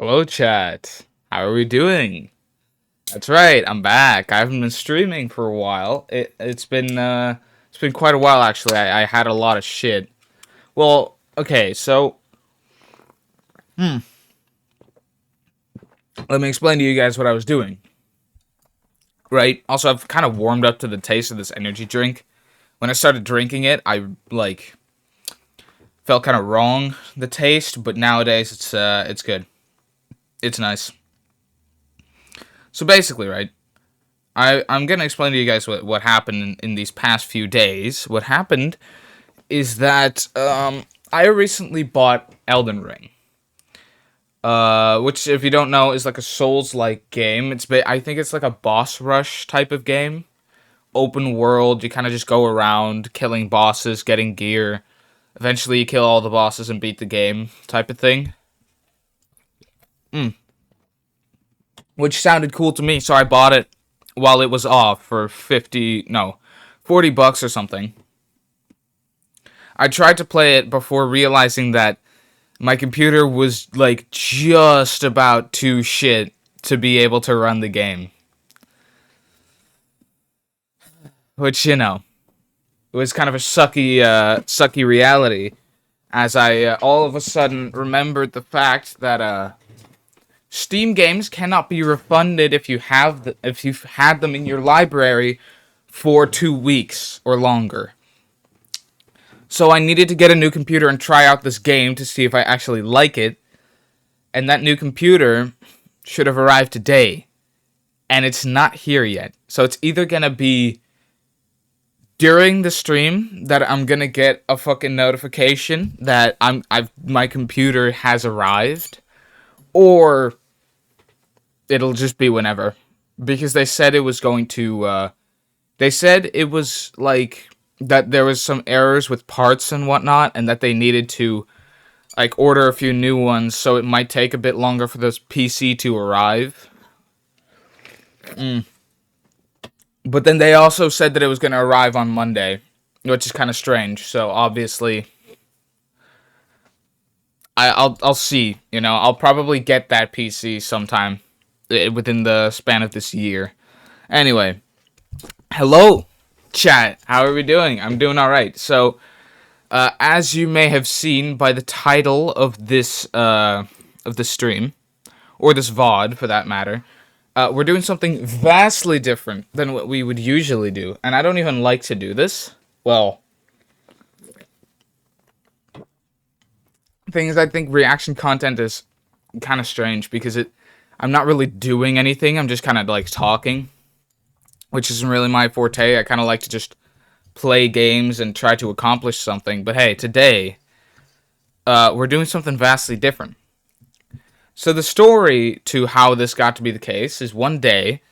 Hello, chat. How are we doing? That's right, I'm back. I haven't been streaming for a while. It's been quite a while actually. I had a lot of shit. Well, okay, so let me explain to you guys what I was doing. Right? Also, I've kind of warmed up to the taste of this energy drink. When I started drinking it, I felt kind of wrong the taste, but nowadays it's good. It's nice. So basically, right? I'm gonna explain to you guys what happened in these past few days. What happened is that I recently bought Elden Ring, which, if you don't know, is like a Souls-like game. I think it's like a boss rush type of game, open world. You kind of just go around killing bosses, getting gear. Eventually, you kill all the bosses and beat the game, type of thing. Which sounded cool to me, so I bought it while it was off for 40 bucks or something. I tried to play it before realizing that my computer was like just about too shit to be able to run the game. Which, it was kind of a sucky reality, as I all of a sudden remembered the fact that Steam games cannot be refunded if you've had them in your library for 2 weeks or longer. So I needed to get a new computer and try out this game to see if I actually like it. And that new computer should have arrived today. And it's not here yet. So it's either going to be during the stream that I'm going to get a fucking notification that my computer has arrived, or it'll just be whenever. Because they said it was going to they said it was like that there was some errors with parts and whatnot, and that they needed to like order a few new ones, so it might take a bit longer for this PC to arrive. But then they also said that it was going to arrive on Monday, which is kind of strange. So obviously, I'll see. I'll probably get that PC sometime within the span of this year. Anyway, hello, chat. How are we doing? I'm doing all right. So, as you may have seen by the title of this stream, or this VOD for that matter, we're doing something vastly different than what we would usually do, and I don't even like to do this. Well, thing is, I think reaction content is kind of strange because I'm not really doing anything. I'm just kind of like talking, which isn't really my forte. I kind of like to just play games and try to accomplish something. But hey, today, we're doing something vastly different. So the story to how this got to be the case is one day,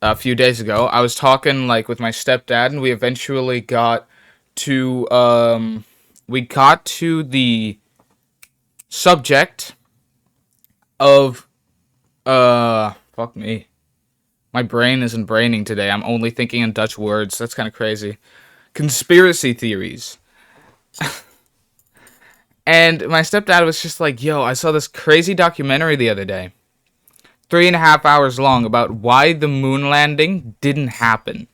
a few days ago, I was talking like with my stepdad, and we eventually got to the subject of fuck me. My brain isn't braining today. I'm only thinking in Dutch words. That's kind of crazy. Conspiracy theories. And my stepdad was just like, yo, I saw this crazy documentary the other day. 3.5 hours long about why the moon landing didn't happen.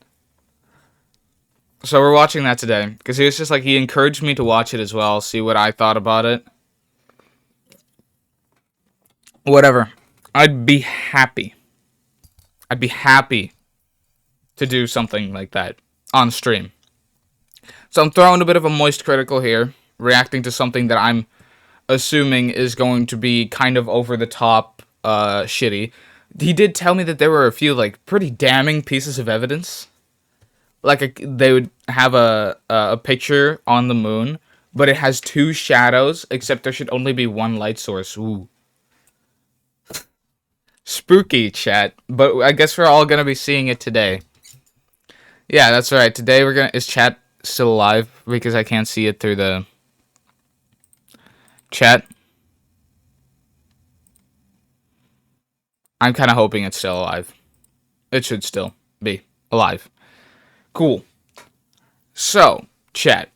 So we're watching that today. Because he was just like, he encouraged me to watch it as well. See what I thought about it. Whatever. I'd be happy. I'd be happy to do something like that on stream. So I'm throwing a bit of a moist critical here, reacting to something that I'm assuming is going to be kind of over the top shitty. He did tell me that there were a few like pretty damning pieces of evidence. Like they would have a picture on the moon, but it has two shadows, except there should only be one light source. Ooh. Spooky, chat. But I guess we're all gonna be seeing it today. Yeah, that's right. Today is chat still alive? Because I can't see it through the chat. I'm kind of hoping it's still alive. It should still be alive. Cool. So, chat.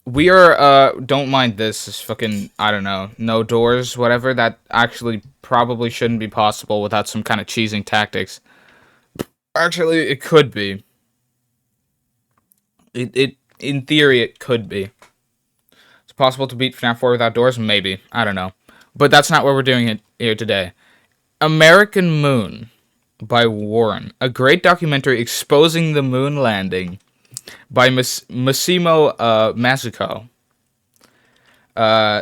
We are, don't mind this, is fucking, I don't know, no doors, whatever, that actually probably shouldn't be possible without some kind of cheesing tactics. Actually, it could be. In theory, it could be. It's possible to beat FNAF 4 without doors? Maybe. I don't know. But that's not what we're doing it here today. American Moon by Warren. A great documentary exposing the moon landing by Massimo Mazzucco.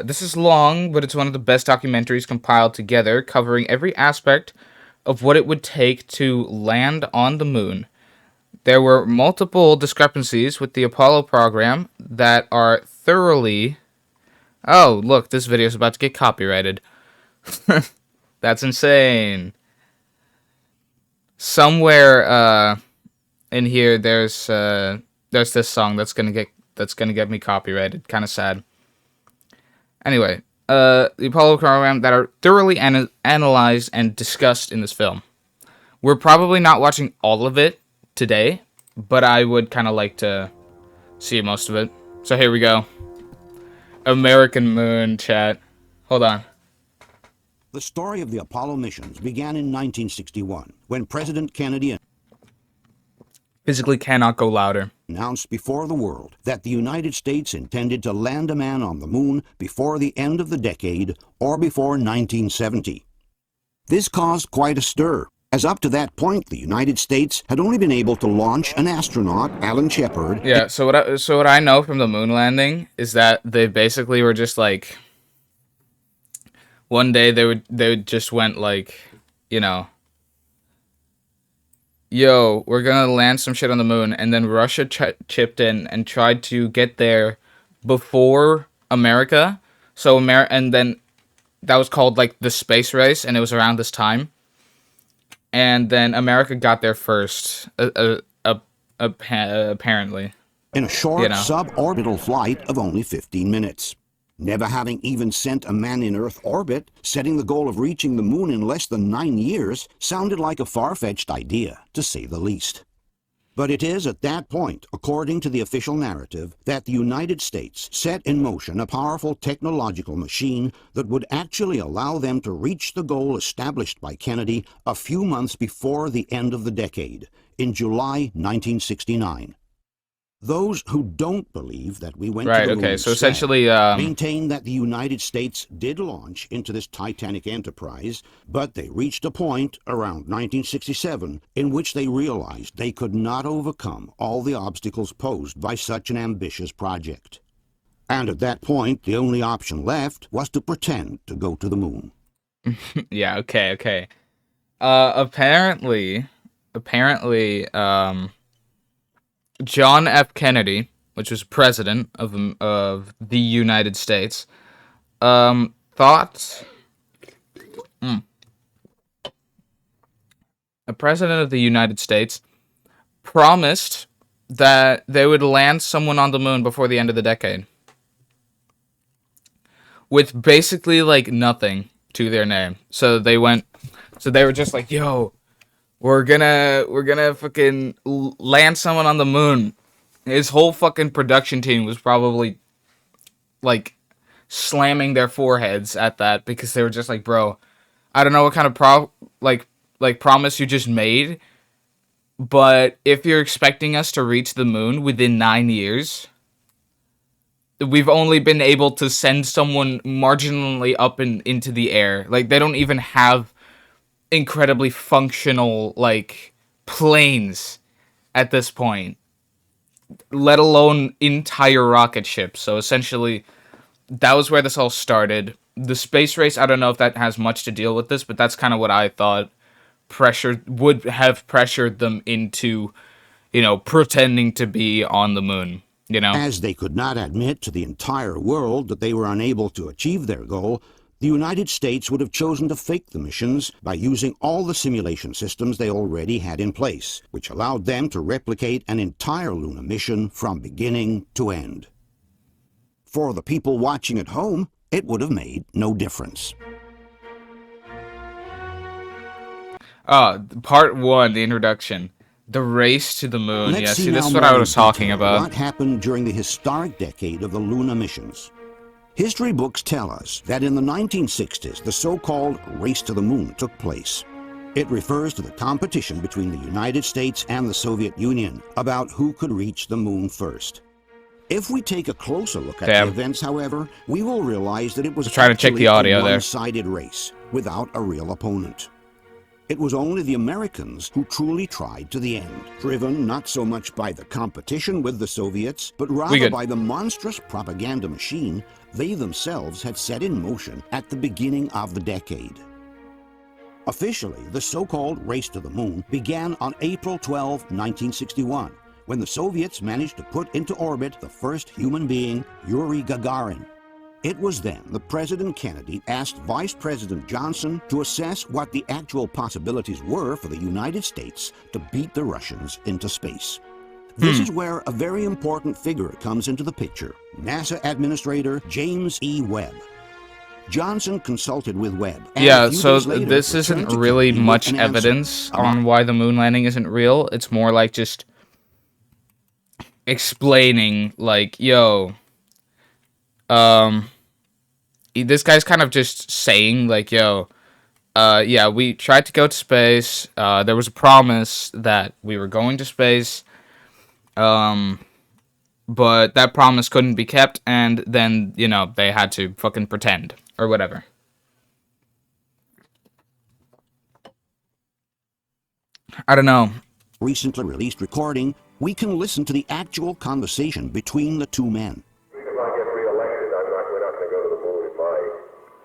This is long, but it's one of the best documentaries compiled together, covering every aspect of what it would take to land on the moon. There were multiple discrepancies with the Apollo program that are thoroughly... Oh, look, this video is about to get copyrighted. That's insane. Somewhere in here there's this song that's gonna get me copyrighted. Kind of sad. Anyway, the Apollo program that are thoroughly analyzed and discussed in this film. We're probably not watching all of it today, but I would kind of like to see most of it. So here we go. American Moon, chat. Hold on. The story of the Apollo missions began in 1961, when President Kennedy Physically cannot go louder. announced before the world that the United States intended to land a man on the moon before the end of the decade or before 1970. This caused quite a stir, as up to that point the United States had only been able to launch an astronaut, Alan Shepard. Yeah, so what I know from the moon landing is that they basically were just like, one day they would just went like, you know, yo, we're gonna land some shit on the moon, and then Russia chipped in and tried to get there before America. So and then that was called like the space race, and it was around this time. And then America got there first, apparently. In a short suborbital flight of only 15 minutes. Never having even sent a man in Earth orbit, setting the goal of reaching the moon in less than 9 years sounded like a far-fetched idea, to say the least. But it is at that point, according to the official narrative, that the United States set in motion a powerful technological machine that would actually allow them to reach the goal established by Kennedy a few months before the end of the decade, in July 1969. Those who don't believe that we went to the moon so essentially maintain that the United States did launch into this titanic enterprise, but they reached a point around 1967 in which they realized they could not overcome all the obstacles posed by such an ambitious project. And at that point, the only option left was to pretend to go to the moon. Yeah, okay. Apparently, John F. Kennedy, which was president of the United States, thought a president of the United States promised that they would land someone on the moon before the end of the decade, with basically like nothing to their name. So they were just like, yo, we're gonna fucking land someone on the moon. His whole fucking production team was probably like slamming their foreheads at that, because they were just like, bro, I don't know what kind of promise you just made, but if you're expecting us to reach the moon within 9 years, we've only been able to send someone marginally up into the air. Like, they don't even have incredibly functional like planes at this point, let alone entire rocket ships. So essentially that was where this all started. The space race, I don't know if that has much to deal with this, but that's kind of what I thought would have pressured them into, you know, pretending to be on the moon, you know. As they could not admit to the entire world that they were unable to achieve their goal, the United States would have chosen to fake the missions by using all the simulation systems they already had in place, which allowed them to replicate an entire lunar mission from beginning to end. For the people watching at home, it would have made no difference. Part 1, the introduction. The race to the moon. Let's Yeah, see see, this now is what more I in was talking detail about. what happened during the historic decade of the Luna missions. History books tell us that in the 1960s, the so-called race to the moon took place. It refers to the competition between the United States and the Soviet Union about who could reach the moon first. If we take a closer look at the events, however, we will realize that it was Trying to check actually the audio a there. one-sided race without a real opponent. It was only the Americans who truly tried to the end, driven not so much by the competition with the Soviets, but rather by the monstrous propaganda machine they themselves had set in motion at the beginning of the decade. Officially, the so-called race to the moon began on April 12, 1961, when the Soviets managed to put into orbit the first human being, Yuri Gagarin. It was then that President Kennedy asked Vice President Johnson to assess what the actual possibilities were for the United States to beat the Russians into space. This is where a very important figure comes into the picture, NASA Administrator James E. Webb. Johnson consulted with Webb. Yeah, so this isn't really much evidence on why the moon landing isn't real. It's more like just explaining, like, yo, this guy's kind of just saying, like, yo, yeah, we tried to go to space. There was a promise that we were going to space. But that promise couldn't be kept, and then, you know, they had to fucking pretend, or whatever. I don't know. Recently released recording, we can listen to the actual conversation between the two men. If I get reelected, we're not going to go to the moon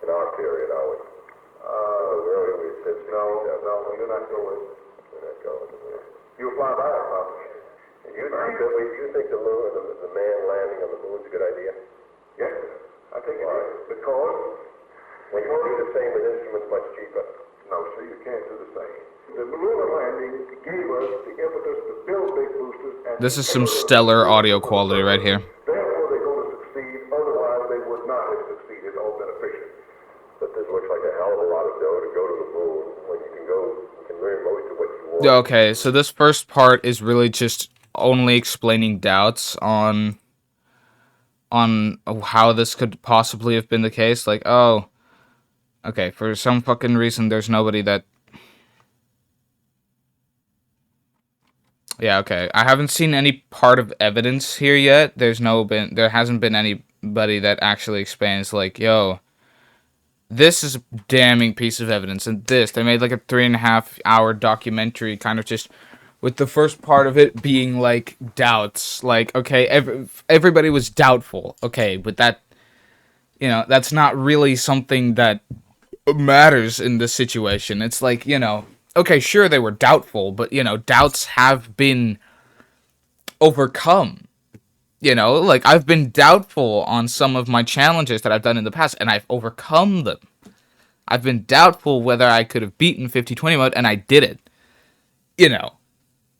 in our period, are we? Really, we said no, we're not going. We're not going. You'll fly by it, probably. You think the moon, the man landing on the moon is a good idea? Yes, I think it is. Because when you do the same with instruments much cheaper. No, sir, you can't do the same. The lunar landing gave us the impetus to build big boosters. And this is some stellar audio quality right here. Therefore, they're going to succeed. Otherwise, they would not have succeeded. All beneficial. But this looks like a hell of a lot of dough to go to the moon when you can learn most of what you want. Okay, so this first part is really just only explaining doubts on how this could possibly have been the case. Like, oh, okay, for some fucking reason, there's nobody that... Yeah, okay. I haven't seen any part of evidence here yet. There hasn't been anybody that actually explains, like, yo, this is a damning piece of evidence, and they made like a 3.5-hour documentary, kind of just with the first part of it being like doubts, like, okay, everybody was doubtful, okay, but that, you know, that's not really something that matters in this situation. It's like, you know, okay, sure, they were doubtful, but, you know, doubts have been overcome. You know, like, I've been doubtful on some of my challenges that I've done in the past, and I've overcome them. I've been doubtful whether I could have beaten 50-20 mode, and I did it. You know,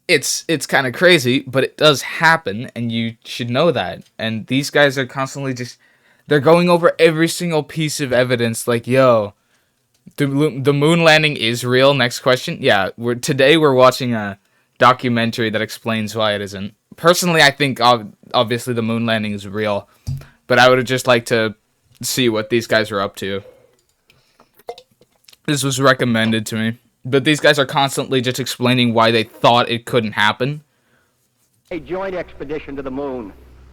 it's kind of crazy, but it does happen, and you should know that. And these guys are constantly they're going over every single piece of evidence, like, yo, the moon landing is real. Next question. Yeah, today we're watching a documentary that explains why it isn't. Personally, I think obviously the moon landing is real, but I would have just liked to see what these guys are up to. This was recommended to me, but these guys are constantly just explaining why they thought it couldn't happen. A joint expedition to the moon.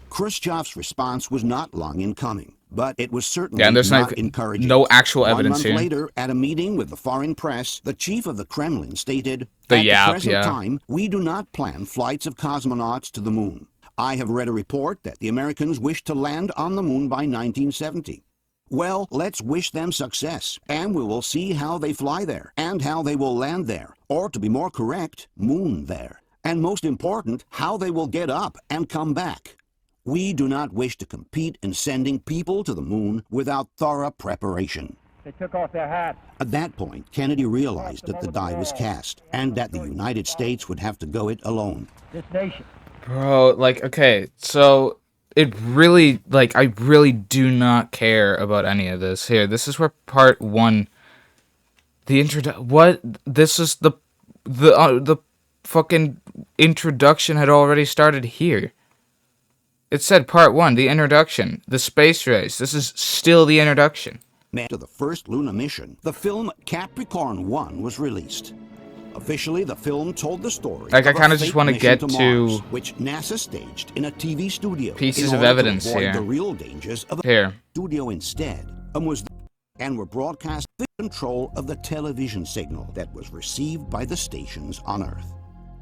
Khrushchev's response was not long in coming, but it was certainly there's not encouraging. No actual evidence here. 1 month later, at a meeting with the foreign press, the chief of the Kremlin stated, "At the present time, we do not plan flights of cosmonauts to the moon. I have read a report that the Americans wish to land on the moon by 1970. Well, let's wish them success, and we will see how they fly there, and how they will land there, or to be more correct, moon there. And most important, how they will get up and come back. We do not wish to compete in sending people to the moon without thorough preparation." They took off their hats. At that point, Kennedy realized that the die was cast, and that the United States would have to go it alone. This nation. Bro, like, okay, so it really, like, I really do not care about any of this. Here, this is where part 1, the intro, what? This is the fucking introduction had already started here. It said part 1, the introduction, the space race. This is still the introduction. To the first lunar mission, the film Capricorn 1 was released. Officially, the film told the story like, I of kind a of just fake want to mission get Mars, to which NASA staged in a TV studio pieces in of order evidence to avoid here. the real dangers of a Here. studio instead, and were broadcast with control of the television signal that was received by the stations on Earth.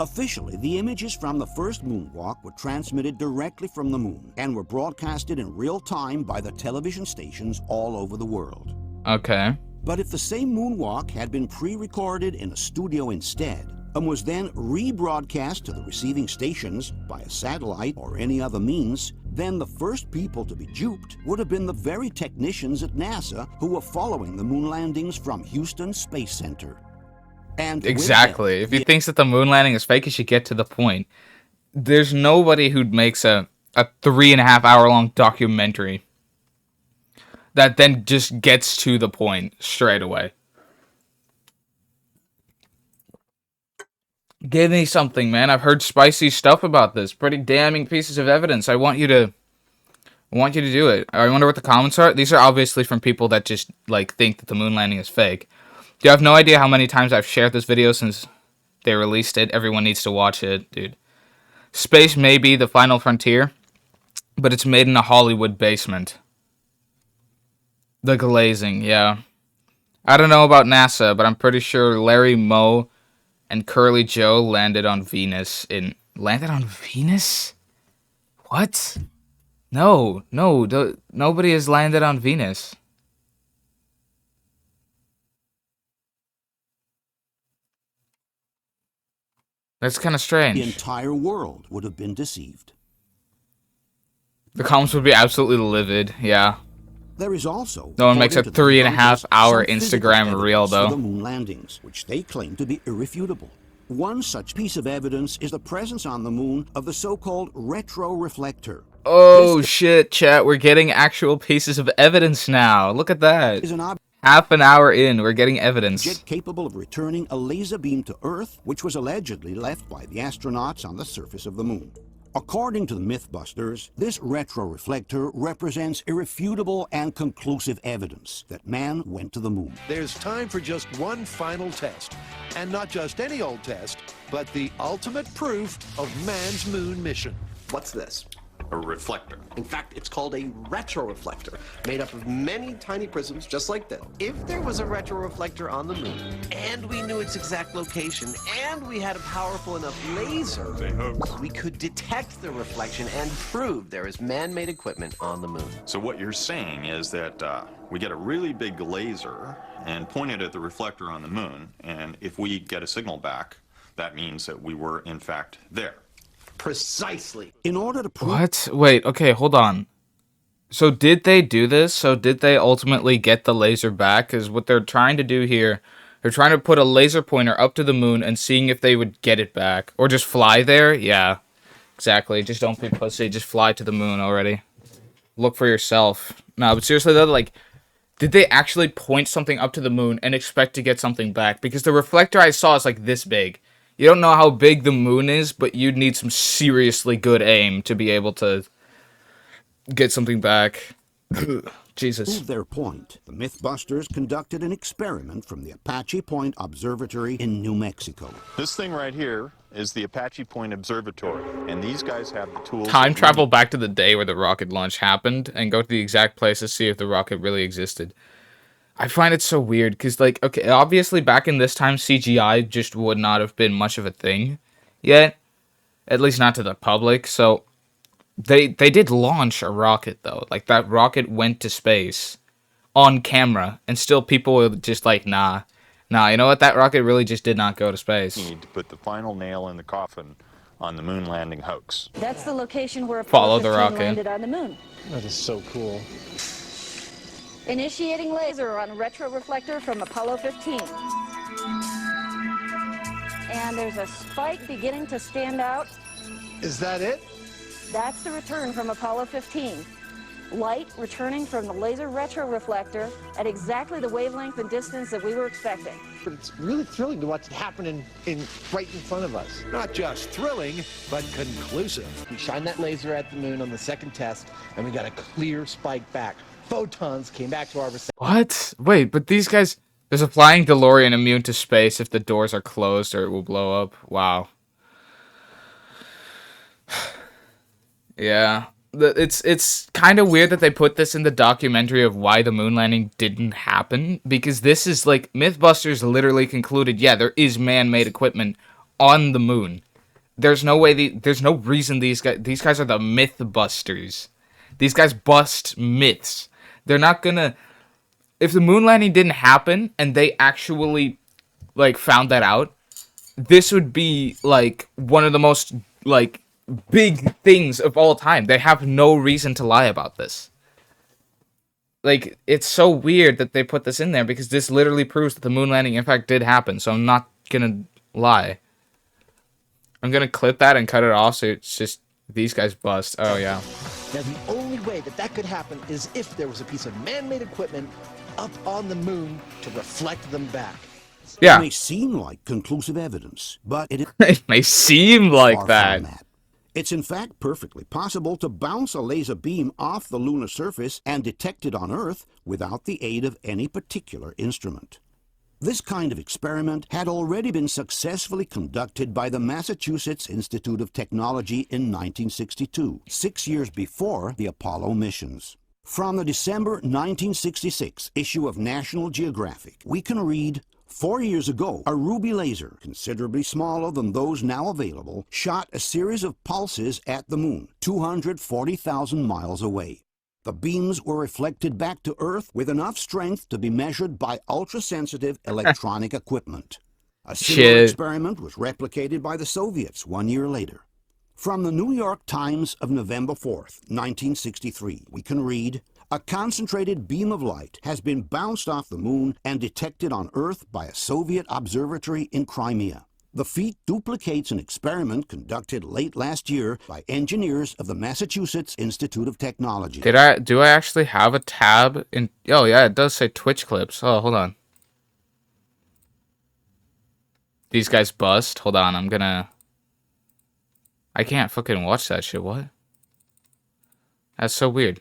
Officially, the images from the first moonwalk were transmitted directly from the moon and were broadcasted in real time by the television stations all over the world. Okay. But if the same moonwalk had been pre-recorded in a studio instead, and was then rebroadcast to the receiving stations by a satellite or any other means, then the first people to be duped would have been the very technicians at NASA who were following the moon landings from Houston Space Center. And exactly. If he thinks that the moon landing is fake, he should get to the point. There's nobody who makes a 3.5 hour long documentary that then just gets to the point straight away. Give me something, man. I've heard spicy stuff about this. Pretty damning pieces of evidence. I want you to do it. I wonder what the comments are. These are obviously from people that just like think that the moon landing is fake. You have no idea how many times I've shared this video since they released it. Everyone needs to watch it, dude. Space may be the final frontier, but it's made in a Hollywood basement. The glazing, yeah. I don't know about NASA, but I'm pretty sure Larry Moe and Curly Joe landed on Venus Landed on Venus? What? No, nobody has landed on Venus. That's kind of strange. The entire world would have been deceived. The comments would be absolutely livid, yeah. There is also no one makes a 3.5 hour Instagram reel, though. The moon landings, which they claim to be irrefutable. One such piece of evidence is the presence on the moon of the so-called retroreflector. Oh shit, chat, we're getting actual pieces of evidence now. Look at that. Half an hour in, we're getting evidence. Jet capable of returning a laser beam to Earth, which was allegedly left by the astronauts on the surface of the moon. According to the Mythbusters, this retroreflector represents irrefutable and conclusive evidence that man went to the moon. There's time for just one final test. And not just any old test, but the ultimate proof of man's moon mission. What's this? A reflector. In fact, it's called a retroreflector, made up of many tiny prisms just like this. If there was a retroreflector on the moon, and we knew its exact location, and we had a powerful enough laser, we could detect the reflection and prove there is man-made equipment on the moon. So what you're saying is that we get a really big laser and point it at the reflector on the moon, and if we get a signal back, that means that we were, in fact, there. Precisely. In order to prove... What? Wait, okay, hold on. So did they do this? So did they ultimately get the laser back? Because what they're trying to do here, they're trying to put a laser pointer up to the moon and seeing if they would get it back. Or just fly there? Yeah, exactly. Just don't be pussy. Just fly to the moon already. Look for yourself. No, but seriously though, like, did they actually point something up to the moon and expect to get something back? Because the reflector I saw is like this big. You don't know how big the moon is, but you'd need some seriously good aim to be able to get something back. Jesus. To prove their point, the Mythbusters conducted an experiment from the Apache Point Observatory in New Mexico. This thing right here is the Apache Point Observatory, and these guys have the tools... Time travel back to the day where the rocket launch happened and go to the exact place to see if the rocket really existed. I find it so weird, because, like, okay, obviously back in this time, CGI just would not have been much of a thing yet. At least not to the public, so they did launch a rocket, though. Like, that rocket went to space on camera, and still people were just like, nah, you know what, that rocket really just did not go to space. Need to put the final nail in the coffin on the moon landing hoax. That's the location where Follow Apollo the 15 rocket. landed on the moon. That is so cool. Initiating laser on retroreflector from Apollo 15. And there's a spike beginning to stand out. Is that it? That's the return from Apollo 15. light returning from the laser retroreflector at exactly the wavelength and distance that we were expecting. But it's really thrilling to watch it happen right in front of us. Not just thrilling, but conclusive. We shined that laser at the moon on the second test, and we got a clear spike back. Photons came back to our receptor. What? Wait, but these guys... There's a flying DeLorean immune to space if the doors are closed or it will blow up. Wow. Yeah. It's kind of weird that they put this in the documentary of why the moon landing didn't happen, because this is like Mythbusters literally concluded, yeah, there is man-made equipment on the moon. There's no way there's no reason these guys are the Mythbusters. These guys bust myths. They're not gonna, if the moon landing didn't happen and they actually like found that out, this would be like one of the most like big things of all time. They have no reason to lie about this. Like, it's so weird that they put this in there, because this literally proves that the moon landing in fact did happen, so I'm not gonna lie. I'm gonna clip that and cut it off so it's just these guys bust. Oh yeah. Now, the only way that could happen is if there was a piece of man-made equipment up on the moon to reflect them back. Yeah. It may seem like conclusive evidence, but it may seem like far that. from that. It's in fact perfectly possible to bounce a laser beam off the lunar surface and detect it on Earth without the aid of any particular instrument. This kind of experiment had already been successfully conducted by the Massachusetts Institute of Technology in 1962, 6 years before the Apollo missions. From the December 1966 issue of National Geographic, we can read, 4 years ago, a ruby laser, considerably smaller than those now available, shot a series of pulses at the moon, 240,000 miles away. The beams were reflected back to Earth with enough strength to be measured by ultra-sensitive electronic equipment. A similar experiment was replicated by the Soviets 1 year later. From the New York Times of November 4th, 1963, we can read, a concentrated beam of light has been bounced off the moon and detected on Earth by a Soviet observatory in Crimea. The feat duplicates an experiment conducted late last year by engineers of the Massachusetts Institute of Technology. Do I actually have a tab in? Oh yeah, it does say Twitch clips. Oh, hold on. These guys bust. Hold on, I can't fucking watch that shit. What? That's so weird.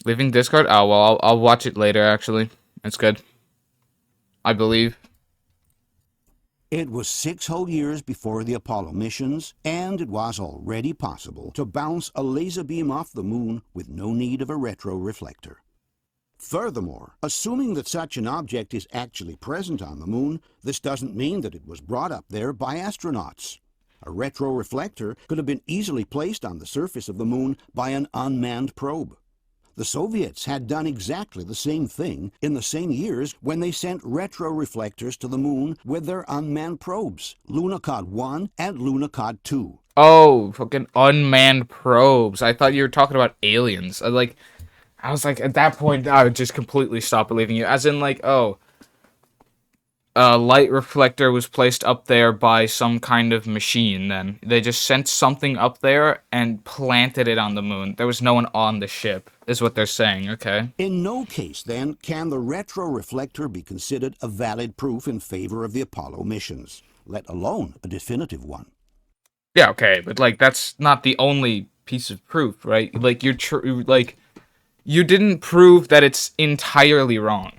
Leaving Discord? Oh, well, I'll watch it later, actually. It's good. I believe. It was 6 whole years before the Apollo missions, and it was already possible to bounce a laser beam off the moon with no need of a retroreflector. Furthermore, assuming that such an object is actually present on the moon, this doesn't mean that it was brought up there by astronauts. A retroreflector could have been easily placed on the surface of the moon by an unmanned probe. The Soviets had done exactly the same thing in the same years when they sent retroreflectors to the moon with their unmanned probes, Lunokhod 1 and Lunokhod 2. Oh, fucking unmanned probes. I thought you were talking about aliens. I was like, at that point, I would just completely stop believing you. As in, like, oh, a light reflector was placed up there by some kind of machine, then. They just sent something up there and planted it on the moon. There was no one on the ship, is what they're saying, okay? In no case, then, can the retroreflector be considered a valid proof in favor of the Apollo missions, let alone a definitive one. Yeah, okay, but, like, that's not the only piece of proof, right? Like, you didn't prove that it's entirely wrong.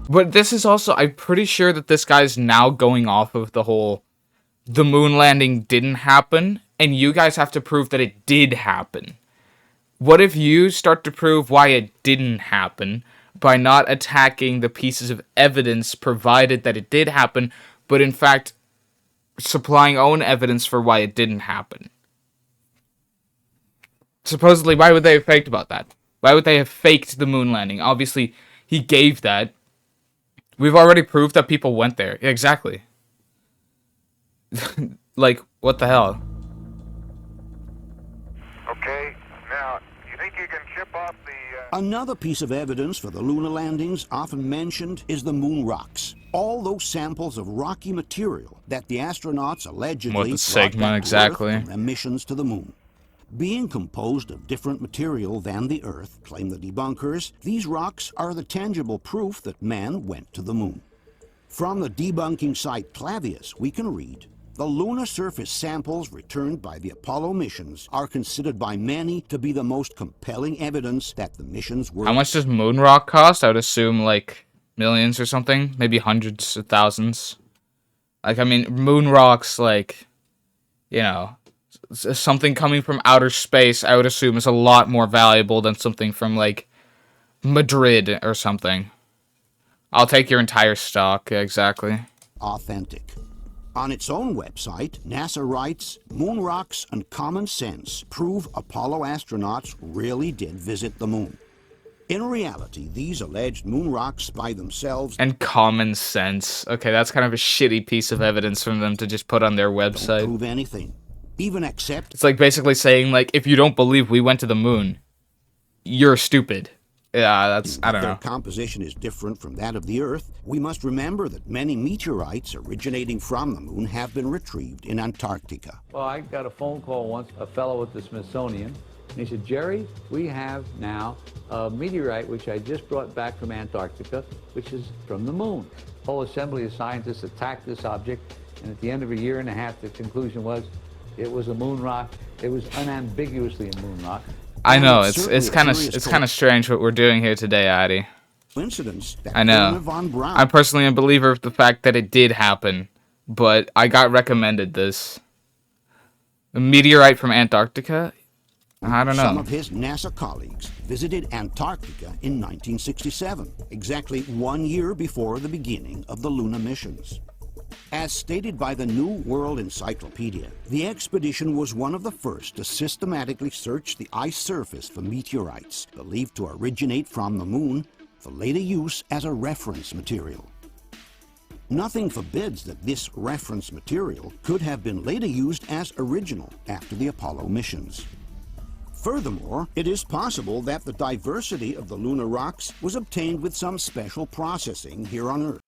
But this is also, I'm pretty sure that this guy's now going off of the whole, the moon landing didn't happen, and you guys have to prove that it did happen. What if you start to prove why it didn't happen by not attacking the pieces of evidence provided that it did happen, but in fact supplying own evidence for why it didn't happen? Supposedly, why would they have faked about that? Why would they have faked the moon landing? Obviously, he gave that. We've already proved that people went there. Yeah, exactly. Like, what the hell? Okay, now, you think you can chip off the... Another piece of evidence for the lunar landings often mentioned is the moon rocks. All those samples of rocky material that the astronauts allegedly What the segment brought back to exactly? Earth from their missions to the moon. Being composed of different material than the Earth, claim the debunkers, these rocks are the tangible proof that man went to the moon. From the debunking site Clavius, we can read, the lunar surface samples returned by the Apollo missions are considered by many to be the most compelling evidence that the missions were... How much does moon rock cost? I would assume like millions or something, maybe hundreds of thousands. Like, I mean, moon rocks, like, you know, something coming from outer space, I would assume is a lot more valuable than something from, like, Madrid or something. I'll take your entire stock, yeah, exactly. Authentic. On its own website, NASA writes, moon rocks and common sense prove Apollo astronauts really did visit the moon. In reality, these alleged moon rocks by themselves... And common sense. Okay, that's kind of a shitty piece of evidence from them to just put on their website. Don't prove anything. Even accept... It's like basically saying, like, if you don't believe we went to the moon, you're stupid. Yeah, that's... I don't know. Their composition is different from that of the Earth. We must remember that many meteorites originating from the moon have been retrieved in Antarctica. Well, I got a phone call once, a fellow at the Smithsonian, and he said, Jerry, we have now a meteorite which I just brought back from Antarctica, which is from the moon. The whole assembly of scientists attacked this object, and at the end of a year and a half, the conclusion was it was a moon rock. It was unambiguously a moon rock. I know, it's kind of strange what we're doing here today, Addy. Coincidence. I know. I'm personally a believer of the fact that it did happen, but I got recommended this. A meteorite from Antarctica? I don't know. Some of his NASA colleagues visited Antarctica in 1967, exactly 1 year before the beginning of the Luna missions. As stated by the New World Encyclopedia, the expedition was one of the first to systematically search the ice surface for meteorites believed to originate from the moon for later use as a reference material. Nothing forbids that this reference material could have been later used as original after the Apollo missions. Furthermore, it is possible that the diversity of the lunar rocks was obtained with some special processing here on Earth.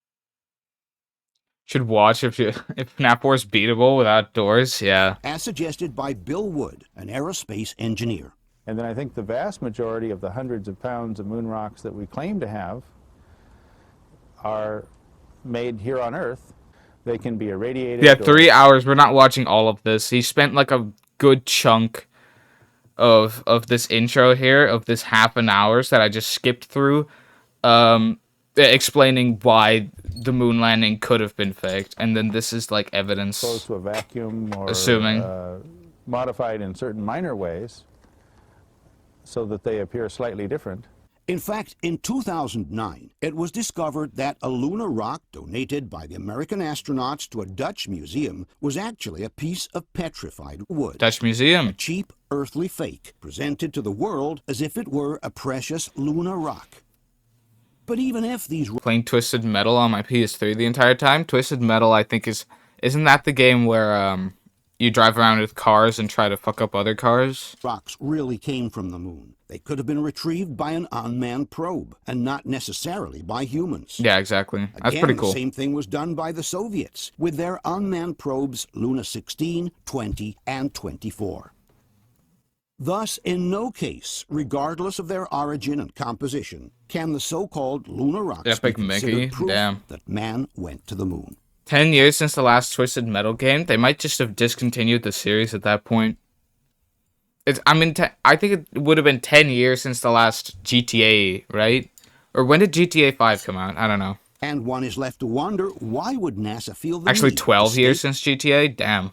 Should watch if Fnaf 4 is beatable without doors, yeah. As suggested by Bill Wood, an aerospace engineer. And then I think the vast majority of the hundreds of pounds of moon rocks that we claim to have are made here on Earth. They can be irradiated. Yeah, 3 hours. We're not watching all of this. He spent like a good chunk of this intro here, of this half an hour that I just skipped through, explaining why the moon landing could have been faked, and then this is like evidence. Close to a vacuum, or assuming modified in certain minor ways, so that they appear slightly different. In fact, in 2009, it was discovered that a lunar rock donated by the American astronauts to a Dutch museum was actually a piece of petrified wood. Dutch museum. A cheap, earthly fake, presented to the world as if it were a precious lunar rock. But even if these... Playing Twisted Metal on my PS3 the entire time. Twisted Metal, I think, isn't that the game where you drive around with cars and try to fuck up other cars? Rocks really came from the moon. They could have been retrieved by an unmanned probe, and not necessarily by humans. Yeah, exactly. That's pretty cool. The same thing was done by the Soviets, with their unmanned probes Luna 16, 20, and 24. Thus, in no case, regardless of their origin and composition, can the so-called lunar rocks be considered proof that man went to the moon. 10 years since the last Twisted Metal game. They might just have discontinued the series at that point. I think it would have been 10 years since the last GTA, right? Or when did GTA 5 come out? I don't know. And one is left to wonder, why would NASA feel the Actually, need 12 years since GTA? Damn.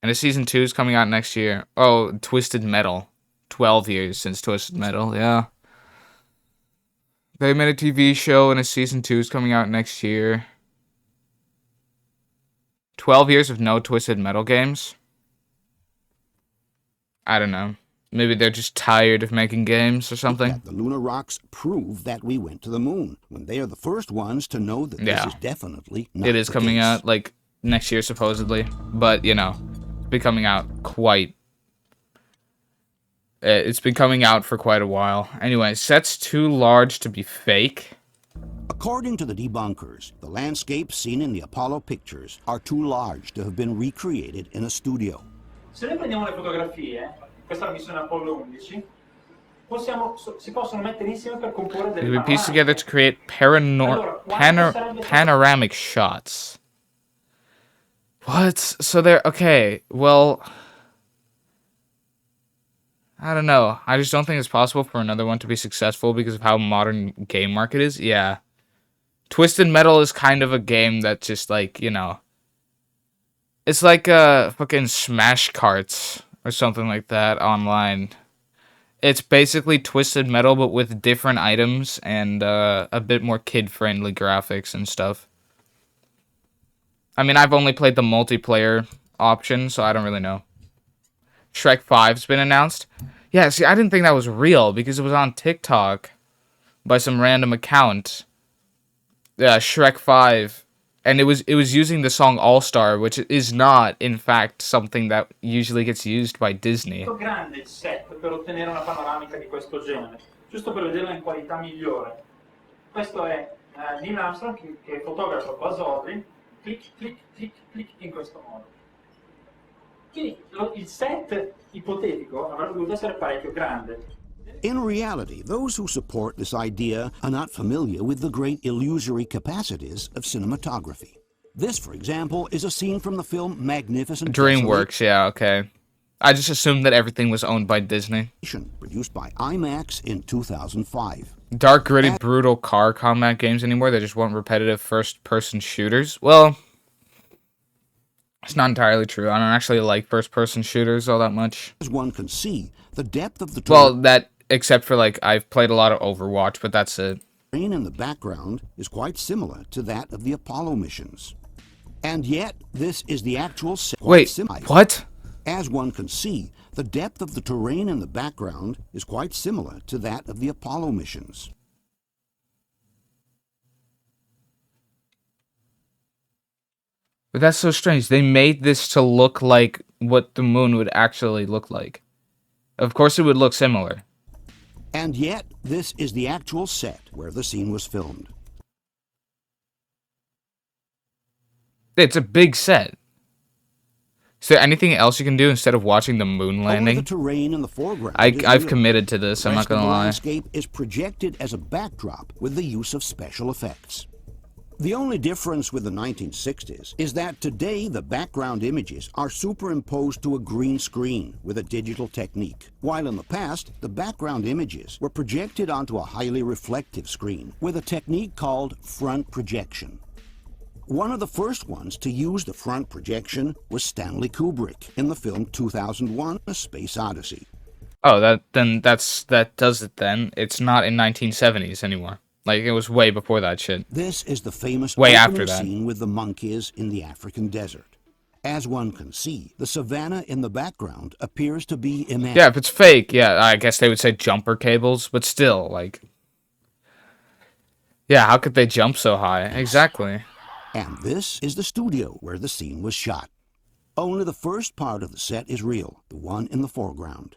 And a Season 2 is coming out next year. Oh, Twisted Metal. 12 years since Twisted Metal, yeah. They made a TV show and a Season 2 is coming out next year. 12 years of no Twisted Metal games? I don't know. Maybe they're just tired of making games or something. The lunar rocks prove that we went to the moon, when they are the first ones to know that this is definitely not It is the coming case. out, like, next year, supposedly. But, you know, it's been coming out it's been coming out for quite a while. Anyway, set's too large to be fake. According to the debunkers, the landscapes seen in the Apollo pictures are too large to have been recreated in a studio. Se noi prendiamo le fotografie, questa è la missione Apollo 11, si possono mettere insieme per comporre delle They were pieced panoramiche. together to create panoramic shots. What? So they're okay. Well, I don't know. I just don't think it's possible for another one to be successful because of how modern game market is. Yeah. Twisted Metal is kind of a game that just like, you know, it's like fucking Smash Carts or something like that online. It's basically Twisted Metal but with different items and a bit more kid-friendly graphics and stuff. I mean, I've only played the multiplayer option, so I don't really know. Shrek 5's been announced. Yeah, see, I didn't think that was real because it was on TikTok by some random account. Yeah, Shrek 5. And it was using the song All-Star, which is not, in fact, something that usually gets used by Disney. Grande il set per ottenere una panoramica di questo genere, giusto per vederla in qualità migliore. Questo è Neil Armstrong che fotografa Buzz Aldrin, clic, clic, clic, clic, in questo modo. Quindi il set ipotetico avrebbe dovuto essere parecchio grande. In reality, those who support this idea are not familiar with the great illusory capacities of cinematography. This, for example, is a scene from the film Magnificent DreamWorks, yeah, okay. I just assumed that everything was owned by Disney. Produced by IMAX in 2005. Dark, gritty, brutal car combat games anymore. They just want repetitive first-person shooters. Well, it's not entirely true. I don't actually like first-person shooters all that much. As one can see, the depth of the except for, like, I've played a lot of Overwatch, but that's it. The terrain in the background is quite similar to that of the Apollo missions. And yet, this is the actual set. Wait, what? As one can see, the depth of the terrain in the background is quite similar to that of the Apollo missions. But that's so strange. They made this to look like what the moon would actually look like. Of course it would look similar. And yet, this is the actual set where the scene was filmed. It's a big set. Is there anything else you can do instead of watching the moon landing? The terrain in the foreground I've committed to this, I'm not gonna lie. The landscape is projected as a backdrop with the use of special effects. The only difference with the 1960s is that today the background images are superimposed to a green screen with a digital technique, while in the past the background images were projected onto a highly reflective screen with a technique called front projection. One of the first ones to use the front projection was Stanley Kubrick in the film 2001: A Space Odyssey. Oh, that does it then. It's not in 1970s anymore. Like, it was way before that shit. This is the famous way after that scene with the monkeys in the African desert. As one can see, the savanna in the background appears to be imagined. Yeah, if it's fake, yeah, I guess they would say jumper cables, but still, like... Yeah, how could they jump so high? Exactly. And this is the studio where the scene was shot. Only the first part of the set is real, the one in the foreground.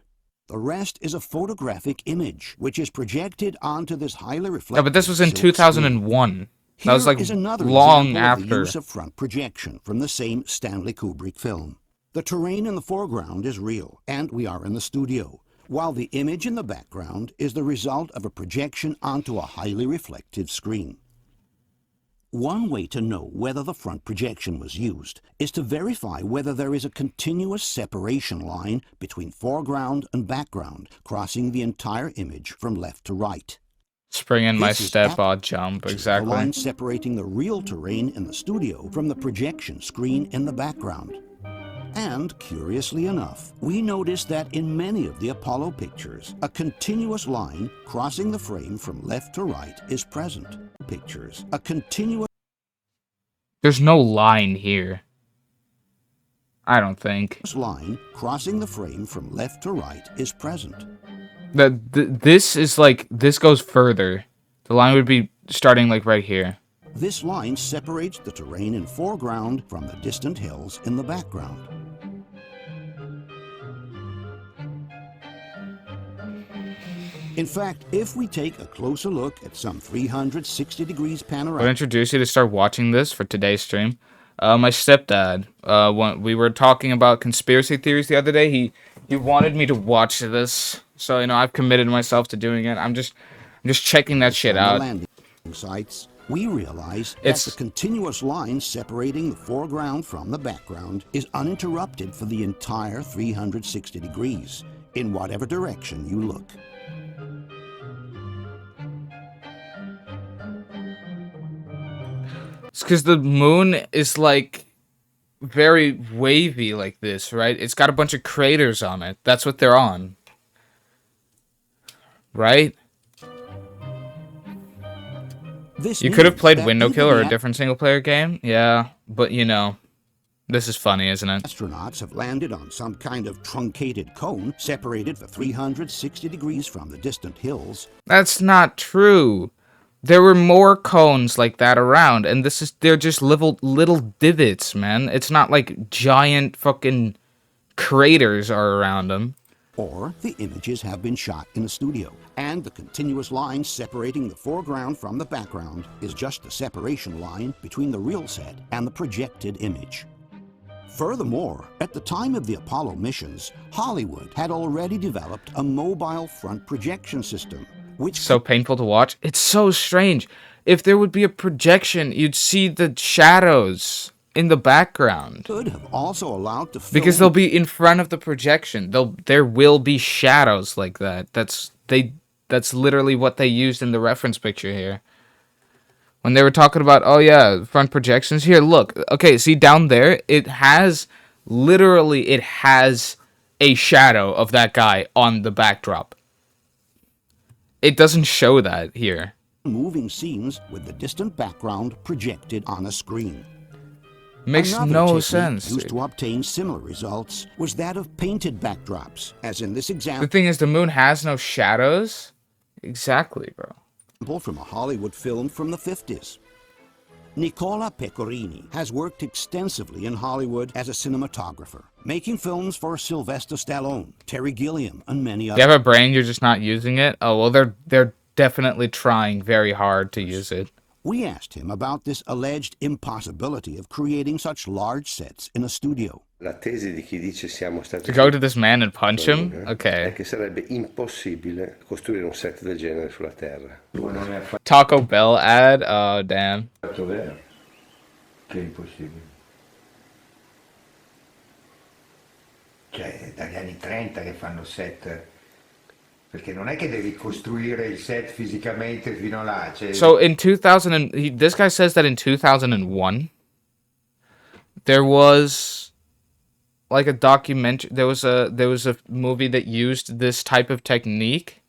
The rest is a photographic image, which is projected onto this highly reflective... Yeah, but this was in 2001. That was, like, another long after. after. The use of front projection from the same Stanley Kubrick film. The terrain in the foreground is real, and we are in the studio, while the image in the background is the result of a projection onto a highly reflective screen. One way to know whether the front projection was used is to verify whether there is a continuous separation line between foreground and background, crossing the entire image from left to right. Spring in my step, odd jump, exactly. The line separating the real terrain in the studio from the projection screen in the background. And, curiously enough, we notice that in many of the Apollo pictures, a continuous line crossing the frame from left to right is present. Pictures, a continuous... There's no line here. I don't think. Line crossing the frame from left to right is present. This is like, this goes further. The line would be starting like right here. This line separates the terrain in foreground from the distant hills in the background. In fact, if we take a closer look at some 360 degrees I would panorama... introduce you to start watching this for today's stream. My stepdad, when we were talking about conspiracy theories the other day, he wanted me to watch this. So, you know, I've committed myself to doing it. I'm just checking that shit from the out. landing sites, we realize that the continuous line separating the foreground from the background is uninterrupted for the entire 360 degrees, in whatever direction you look. It's because the moon is like very wavy like this, right? It's got a bunch of craters on it. That's what they're on. Right? You could have played Window Kill or a different single player game. Yeah, but you know, this is funny, isn't it? Astronauts have landed on some kind of truncated cone separated for 360 degrees from the distant hills. That's not true. There were more cones like that around, and they're just little divots, man. It's not like giant fucking craters are around them. Or the images have been shot in a studio, and the continuous line separating the foreground from the background is just the separation line between the real set and the projected image. Furthermore, at the time of the Apollo missions, Hollywood had already developed a mobile front projection system, which... So painful to watch. It's so strange. If there would be a projection, you'd see the shadows in the background. Could have also allowed to film... Because they'll be in front of the projection. There will be shadows like that. That's literally what they used in the reference picture here. When they were talking about, oh yeah, front projections. Here, look. Okay, see down there? It has a shadow of that guy on the backdrop. It doesn't show that here. Moving scenes with the distant background projected on a screen. Makes no sense. Used to obtain similar results was that of painted backdrops, as in this example. The thing is, the moon has no shadows. Exactly, bro. From a Hollywood film from the 50s. Nicola Pecorini has worked extensively in Hollywood as a cinematographer, making films for Sylvester Stallone, Terry Gilliam, and many others. You have a brain, you're just not using it? Oh, well, they're definitely trying very hard to use it. We asked him about this alleged impossibility of creating such large sets in a studio. La tesi di chi dice siamo stati to go to this man and punch him? Okay. È che sarebbe impossibile costruire un set del genere sulla Terra. Taco Bell ad? Oh, damn. Che è impossibile. Cioè, dagli anni 30 che fanno set. Perché non è che devi costruire il set fisicamente fino là. Cioè... So in 2000, this guy says that in 2001, there was like a documentary. There was a movie that used this type of technique.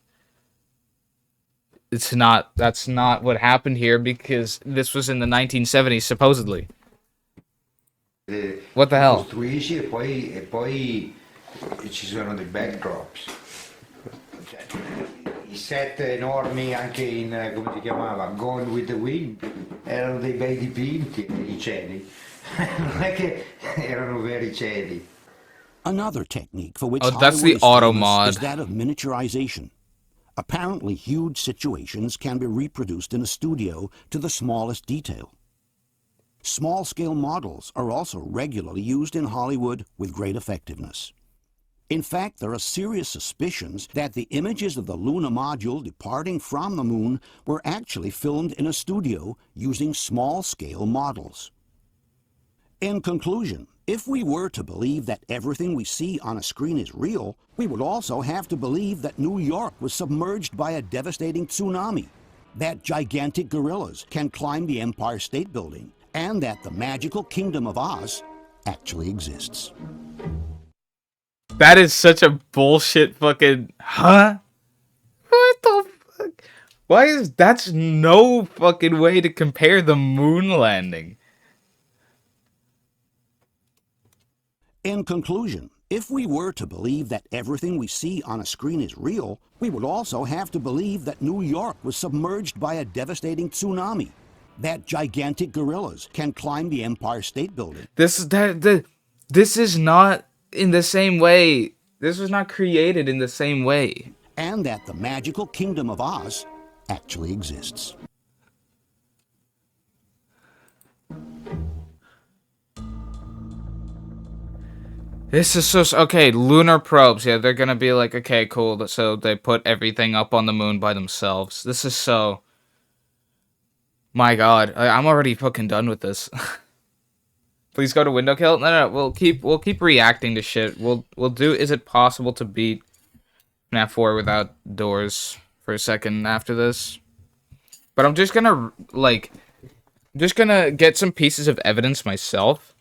That's not what happened here because this was in the 1970s supposedly. What the hell? Costruisci e poi ci sono dei backdrops. I set enormi anche in, come si chiamava, Gone with the Wind, erano dei bei dipinti, i cieli. Non è che erano veri cieli. Another technique for which that's the auto mod. Is that of miniaturization. Apparently huge situations can be reproduced in a studio to the smallest detail. Small-scale models are also regularly used in Hollywood with great effectiveness. In fact, there are serious suspicions that the images of the lunar module departing from the moon were actually filmed in a studio using small-scale models. In conclusion, if we were to believe that everything we see on a screen is real, we would also have to believe that New York was submerged by a devastating tsunami, that gigantic gorillas can climb the Empire State Building, and that the magical Kingdom of Oz actually exists. That is such a bullshit fucking... Huh? What the fuck? Why is... That's no fucking way to compare the moon landing. In conclusion, if we were to believe that everything we see on a screen is real, we would also have to believe that New York was submerged by a devastating tsunami, that gigantic gorillas can climb the Empire State Building. This is not in the same way. This was not created in the same way. and that the magical Kingdom of Oz actually exists. This is so... Okay, lunar probes. Yeah, they're gonna be like, okay, cool. So they put everything up on the moon by themselves. This is so... My god. I'm already fucking done with this. Please go to window kill? No. We'll keep reacting to shit. We'll do... Is it possible to beat Fnaf 4 without doors for a second after this? But I'm just gonna, like... just gonna get some pieces of evidence myself.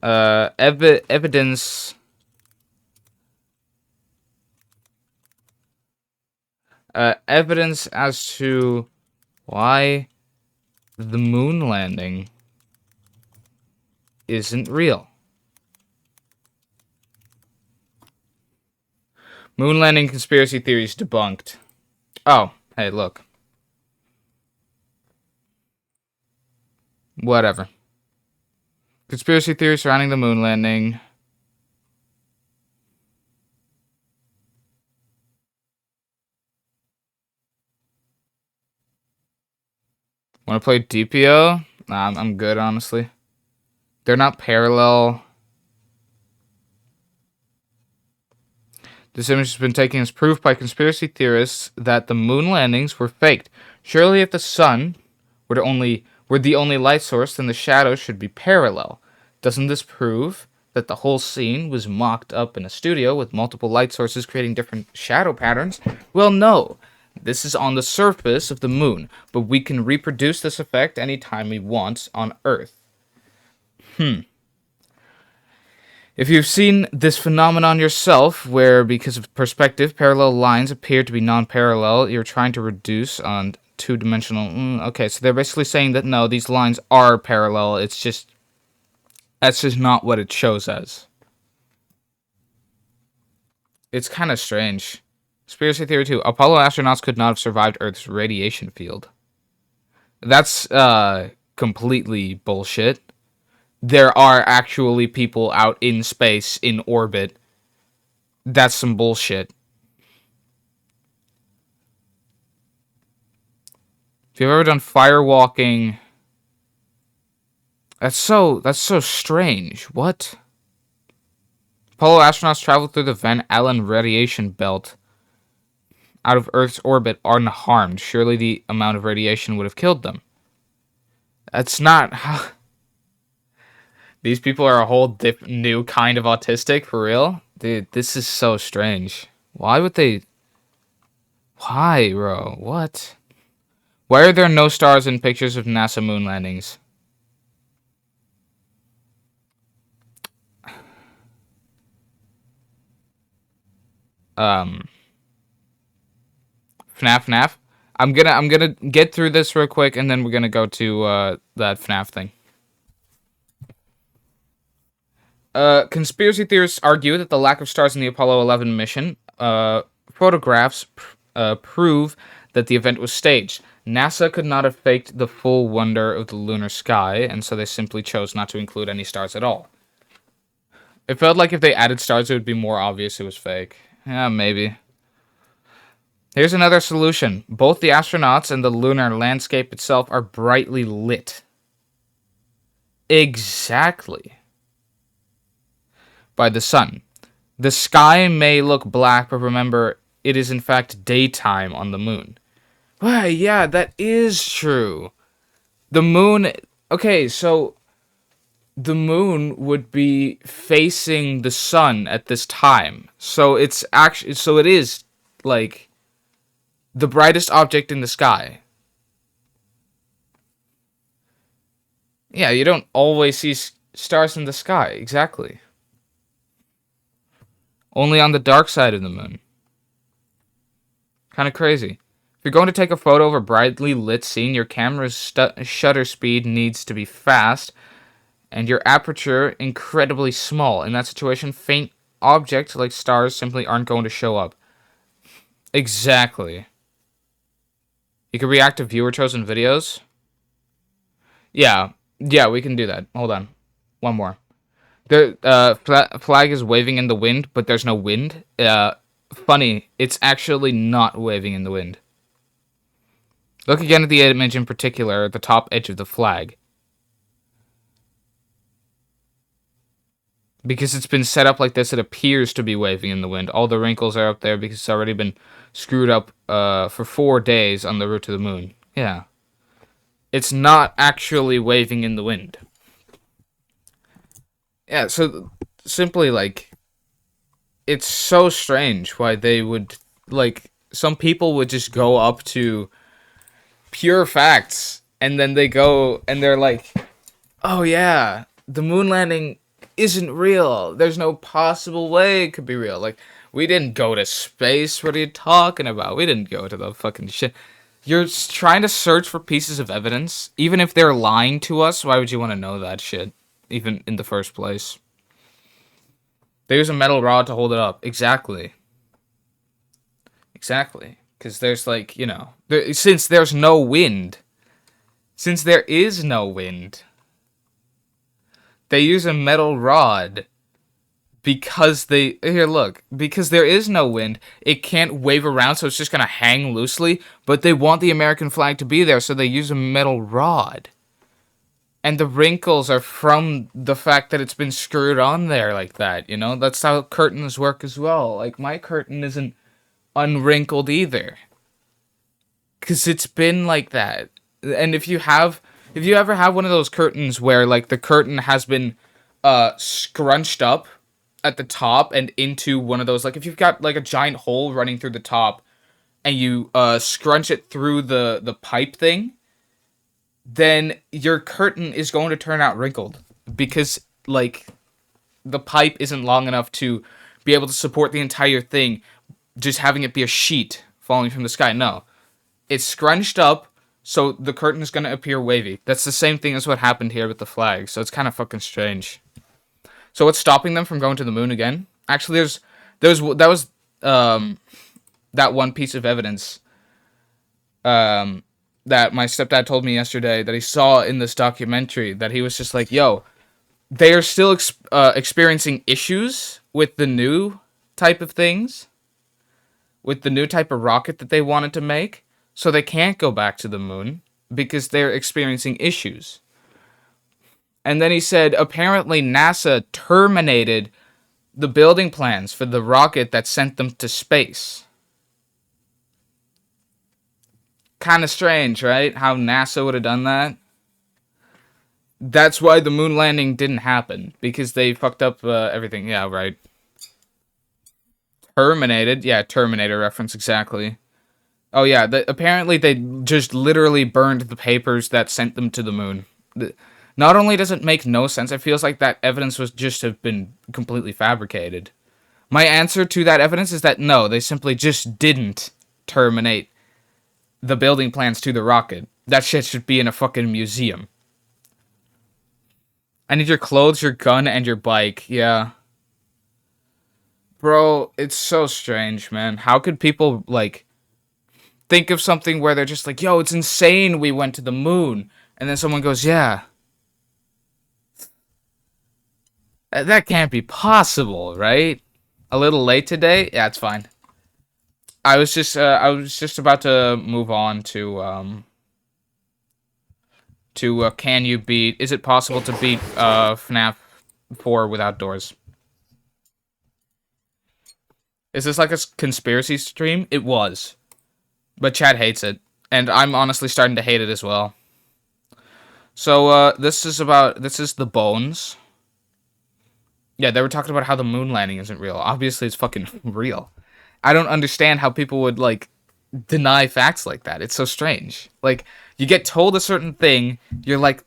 Evidence as to why the moon landing isn't real. Moon landing conspiracy theories debunked. Oh, hey, look. Whatever. Conspiracy theories surrounding the moon landing. Want to play DPO? Nah, I'm good, honestly. They're not parallel. This image has been taken as proof by conspiracy theorists that the moon landings were faked. Surely if the sun were the only light source, then the shadows should be parallel. Doesn't this prove that the whole scene was mocked up in a studio with multiple light sources creating different shadow patterns? Well, no. This is on the surface of the moon, but we can reproduce this effect anytime we want on Earth. If you've seen this phenomenon yourself, where because of perspective, parallel lines appear to be non-parallel, you're trying to reduce on two-dimensional... okay, so they're basically saying that no, these lines are parallel, it's just... that's just not what it shows as. It's kind of strange. Conspiracy theory 2. Apollo astronauts could not have survived Earth's radiation field. That's, completely bullshit. There are actually people out in space, in orbit. That's some bullshit. If you've ever done firewalking... That's so strange. What? Apollo astronauts traveled through the Van Allen radiation belt out of Earth's orbit unharmed. Surely the amount of radiation would have killed them. That's not how... These people are a whole new kind of autistic, for real? Dude, this is so strange. Why would they... Why, bro? What? Why are there no stars in pictures of NASA moon landings? Fnaf. I'm gonna get through this real quick, and then we're gonna go to that Fnaf thing. Conspiracy theorists argue that the lack of stars in the Apollo 11 mission photographs prove that the event was staged. NASA could not have faked the full wonder of the lunar sky, and so they simply chose not to include any stars at all. It felt like if they added stars, it would be more obvious it was fake. Yeah, maybe. Here's another solution. Both the astronauts and the lunar landscape itself are brightly lit. Exactly. By the sun. The sky may look black, but remember, it is in fact daytime on the moon. Well, yeah, that is true. The moon... Okay, so... the moon would be facing the sun at this time. So it's actually... so it is, like... the brightest object in the sky. Yeah, you don't always see stars in the sky. Exactly. Only on the dark side of the moon. Kind of crazy. If you're going to take a photo of a brightly lit scene, your camera's shutter speed needs to be fast, and your aperture incredibly small. In that situation, faint objects like stars simply aren't going to show up. Exactly. You can react to viewer-chosen videos. Yeah, we can do that. Hold on. One more. The flag is waving in the wind, but there's no wind. funny, it's actually not waving in the wind. Look again at the image in particular at the top edge of the flag. Because it's been set up like this, it appears to be waving in the wind. All the wrinkles are up there because it's already been screwed up for 4 days on the route to the moon. Yeah. It's not actually waving in the wind. Yeah, so simply, like, it's so strange why they would, like, some people would just go up to pure facts, and then they go, and they're like, oh yeah, the moon landing isn't real. There's no possible way it could be real. Like, we didn't go to space. What are you talking about? We didn't go to the fucking shit. You're trying to search for pieces of evidence. Even if they're lying to us, why would you want to know that shit? Even in the first place. They use a metal rod to hold it up. Exactly. Exactly. Because there's, like, you know... since there's no wind... Since there is no wind... They use a metal rod because they... Here, look. Because there is no wind, it can't wave around, so it's just going to hang loosely. But they want the American flag to be there, so they use a metal rod. And the wrinkles are from the fact that it's been screwed on there like that, you know? That's how curtains work as well. Like, my curtain isn't unwrinkled either. Because it's been like that. And if you ever have one of those curtains where, like, the curtain has been scrunched up at the top and into one of those, like, if you've got, like, a giant hole running through the top and you scrunch it through the pipe thing, then your curtain is going to turn out wrinkled because, like, the pipe isn't long enough to be able to support the entire thing, just having it be a sheet falling from the sky. No. It's scrunched up, so the curtain is going to appear wavy. That's the same thing as what happened here with the flag, so it's kind of fucking strange. So what's stopping them from going to the moon again? Actually, that was that one piece of evidence that my stepdad told me yesterday that he saw in this documentary, that he was just like, yo, they are still experiencing issues with the new type of things, with the new type of rocket that they wanted to make, so they can't go back to the moon because they're experiencing issues. And then he said, apparently NASA terminated the building plans for the rocket that sent them to space. Kind of strange, right? How NASA would have done that. That's why the moon landing didn't happen. Because they fucked up everything. Yeah, right. Terminated. Yeah, Terminator reference, exactly. Oh, yeah. Apparently, they just literally burned the papers that sent them to the moon. Not only does it make no sense, it feels like that evidence was just have been completely fabricated. My answer to that evidence is that no, they simply just didn't terminate the building plans to the rocket. That shit should be in a fucking museum. I need your clothes, your gun, and your bike. Yeah. Bro, it's so strange, man. How could people, like, think of something where they're just like, yo, it's insane we went to the moon. And then someone goes, yeah. That can't be possible, right? A little late today? Yeah, it's fine. I was just about to move on to can you beat? Is it possible to beat Fnaf 4 without doors? Is this like a conspiracy stream? It was, but Chad hates it, and I'm honestly starting to hate it as well. So this is the bones. Yeah, they were talking about how the moon landing isn't real. Obviously, it's fucking real. I don't understand how people would, like, deny facts like that. It's so strange. Like, you get told a certain thing, you're like,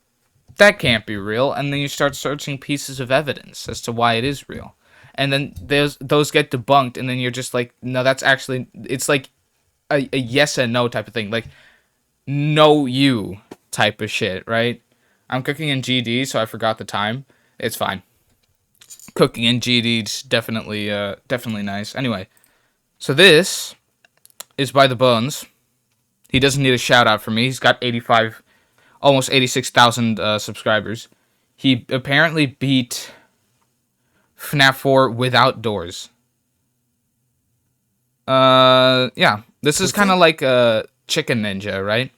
that can't be real, and then you start searching pieces of evidence as to why it is real. And then those get debunked, and then you're just like, no, that's actually... It's like a yes and no type of thing. Like, no you type of shit, right? I'm cooking in GD, so I forgot the time. It's fine. Cooking in GD's definitely nice. Anyway, so this is by the Bones. He doesn't need a shout out from me. He's got almost 86,000 subscribers. He apparently beat Fnaf 4 without doors. Yeah. This is kind of like a Chicken Ninja, right?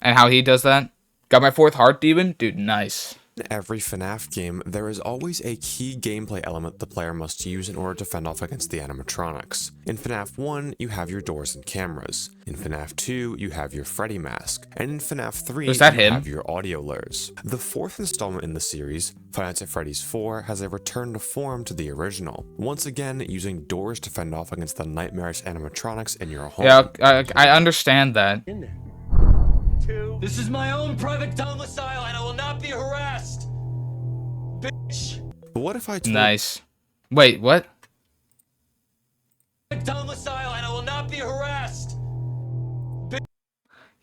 And how he does that. Got my 4th heart demon? Dude, nice. In every FNAF game, there is always a key gameplay element the player must use in order to fend off against the animatronics. In FNAF 1, you have your doors and cameras. In FNAF 2, you have your Freddy mask. And in FNAF 3, you have your audio lures. The 4th installment in the series, Five Nights at Freddy's 4, has a return to form to the original. Once again, using doors to fend off against the nightmarish animatronics in your home. Yeah, I understand that. This is my own private domicile and I will not be harassed. Bitch. But what if I told Nice. Wait, what? Domicile and I will not be harassed.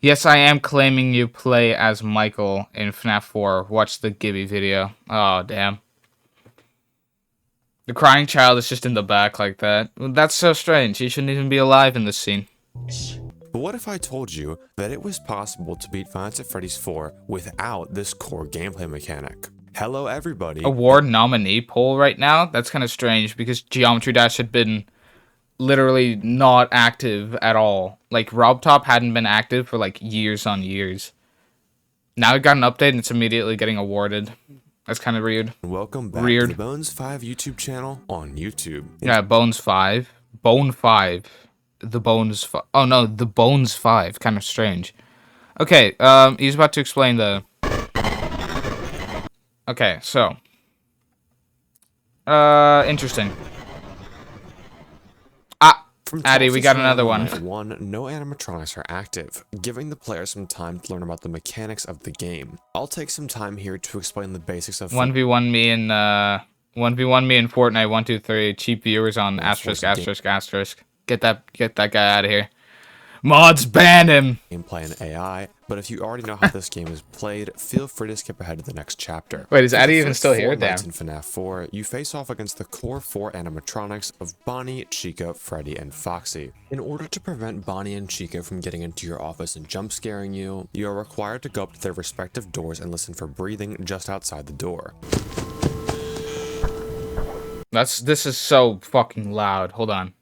Yes, I am claiming you play as Michael in FNAF 4. Watch the Gibby video. Oh, damn. The crying child is just in the back like that. That's so strange. He shouldn't even be alive in this scene. But what if I told you that it was possible to beat Five Nights at Freddy's 4 without this core gameplay mechanic? Hello, everybody. Award nominee poll right now? That's kind of strange because Geometry Dash had been literally not active at all. Like, Rob Top hadn't been active for like years on years. Now it got an update and it's immediately getting awarded. That's kind of weird. Welcome back to the Bones 5 YouTube channel on YouTube. Yeah, Bones 5. Bone 5. The Bones 5. Oh no, the Bones 5. Kind of strange. Okay, he's about to explain the... Okay, so... interesting. Addy, we got another one. No animatronics are active, giving the player some time to learn about the mechanics of the game. I'll take some time here to explain the basics of 1v1 me and 1v1 me in Fortnite 1 2 3 cheap viewers on asterisk. Get that guy out of here. Mods ban him. Gameplay and AI, but if you already know how this game is played, feel free to skip ahead to the next chapter. Wait, is Addy even still here? Damn. In FNAF 4, you face off against the core 4 animatronics of Bonnie, Chica, Freddy, and Foxy. In order to prevent Bonnie and Chica from getting into your office and jump scaring you, you are required to go up to their respective doors and listen for breathing just outside the door. This is so fucking loud. Hold on.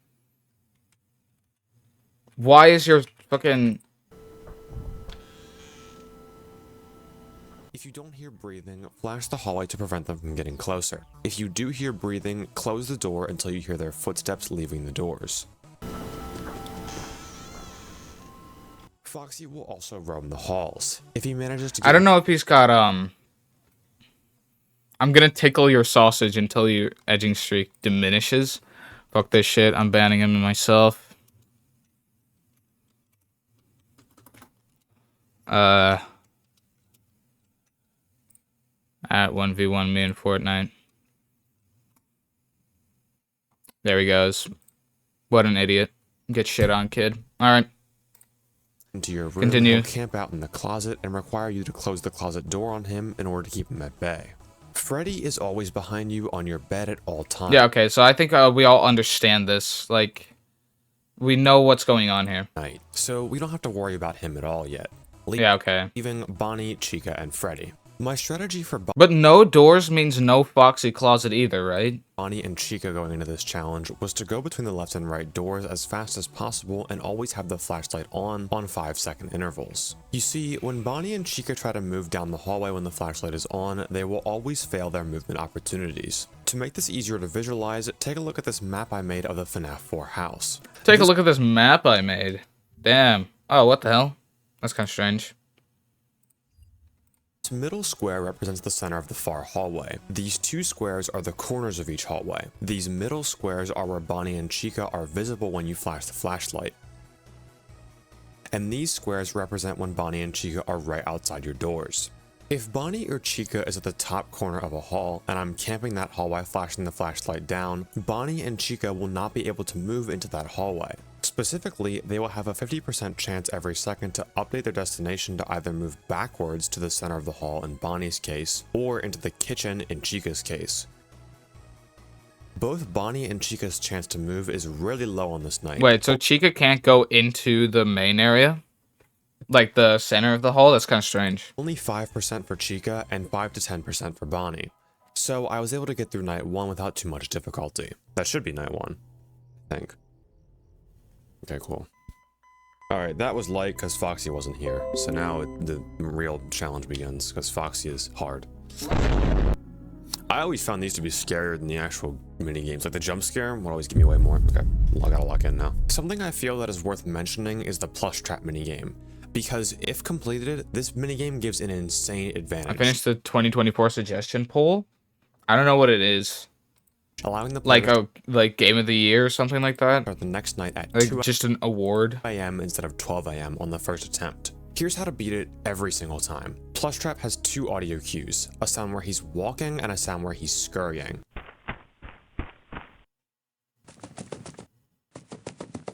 Why is your fucking... If you don't hear breathing, flash the hallway to prevent them from getting closer. If you do hear breathing, close the door until you hear their footsteps leaving the doors. Foxy will also roam the halls. If he manages to get... I don't know if he's got, I'm gonna tickle your sausage until your edging streak diminishes. Fuck this shit. I'm banning him myself. At 1v1 me in Fortnite. There he goes. What an idiot. Get shit on, kid. Alright. Into your room, Continue. he'll camp out in the closet and require you to close the closet door on him in order to keep him at bay. Freddy is always behind you on your bed at all times. Yeah, okay, so I think we all understand this. Like, we know what's going on here. Right. So we don't have to worry about him at all yet. Yeah, okay. Leaving Bonnie, Chica, and Freddy. My strategy for But no doors means no Foxy closet either, right? Bonnie and Chica going into this challenge was to go between the left and right doors as fast as possible and always have the flashlight on 5-second intervals. You see, when Bonnie and Chica try to move down the hallway when the flashlight is on, they will always fail their movement opportunities. To make this easier to visualize, take a look at this map I made of the FNAF 4 house. Take a look at this map I made. Damn. Oh, what the hell? That's kind of strange. This middle square represents the center of the far hallway. These two squares are the corners of each hallway. These middle squares are where Bonnie and Chica are visible when you flash the flashlight. And these squares represent when Bonnie and Chica are right outside your doors. If Bonnie or Chica is at the top corner of a hall, and I'm camping that hallway flashing the flashlight down, Bonnie and Chica will not be able to move into that hallway. Specifically, they will have a 50% chance every second to update their destination to either move backwards to the center of the hall in Bonnie's case, or into the kitchen in Chica's case. Both Bonnie and Chica's chance to move is really low on this night. Wait, so Chica can't go into the main area? Like the center of the hall? That's kind of strange. Only 5% for Chica and 5 to 10% for Bonnie. So I was able to get through night 1 without too much difficulty. That should be night 1, I think. Okay, cool. Alright, that was light because Foxy wasn't here. So now the real challenge begins because Foxy is hard. I always found these to be scarier than the actual mini games. Like the jump scare would always give me way more. Okay, I gotta lock in now. Something I feel that is worth mentioning is the plush trap mini game, because if completed, this mini game gives an insane advantage. I finished the 2024 suggestion poll. I don't know what it is. Allowing the like game of the year or something like that. Or the next night at like just an award. 2 a.m. instead of 12 a.m. on the first attempt. Here's how to beat it every single time. Plush Trap has 2 audio cues, a sound where he's walking and a sound where he's scurrying.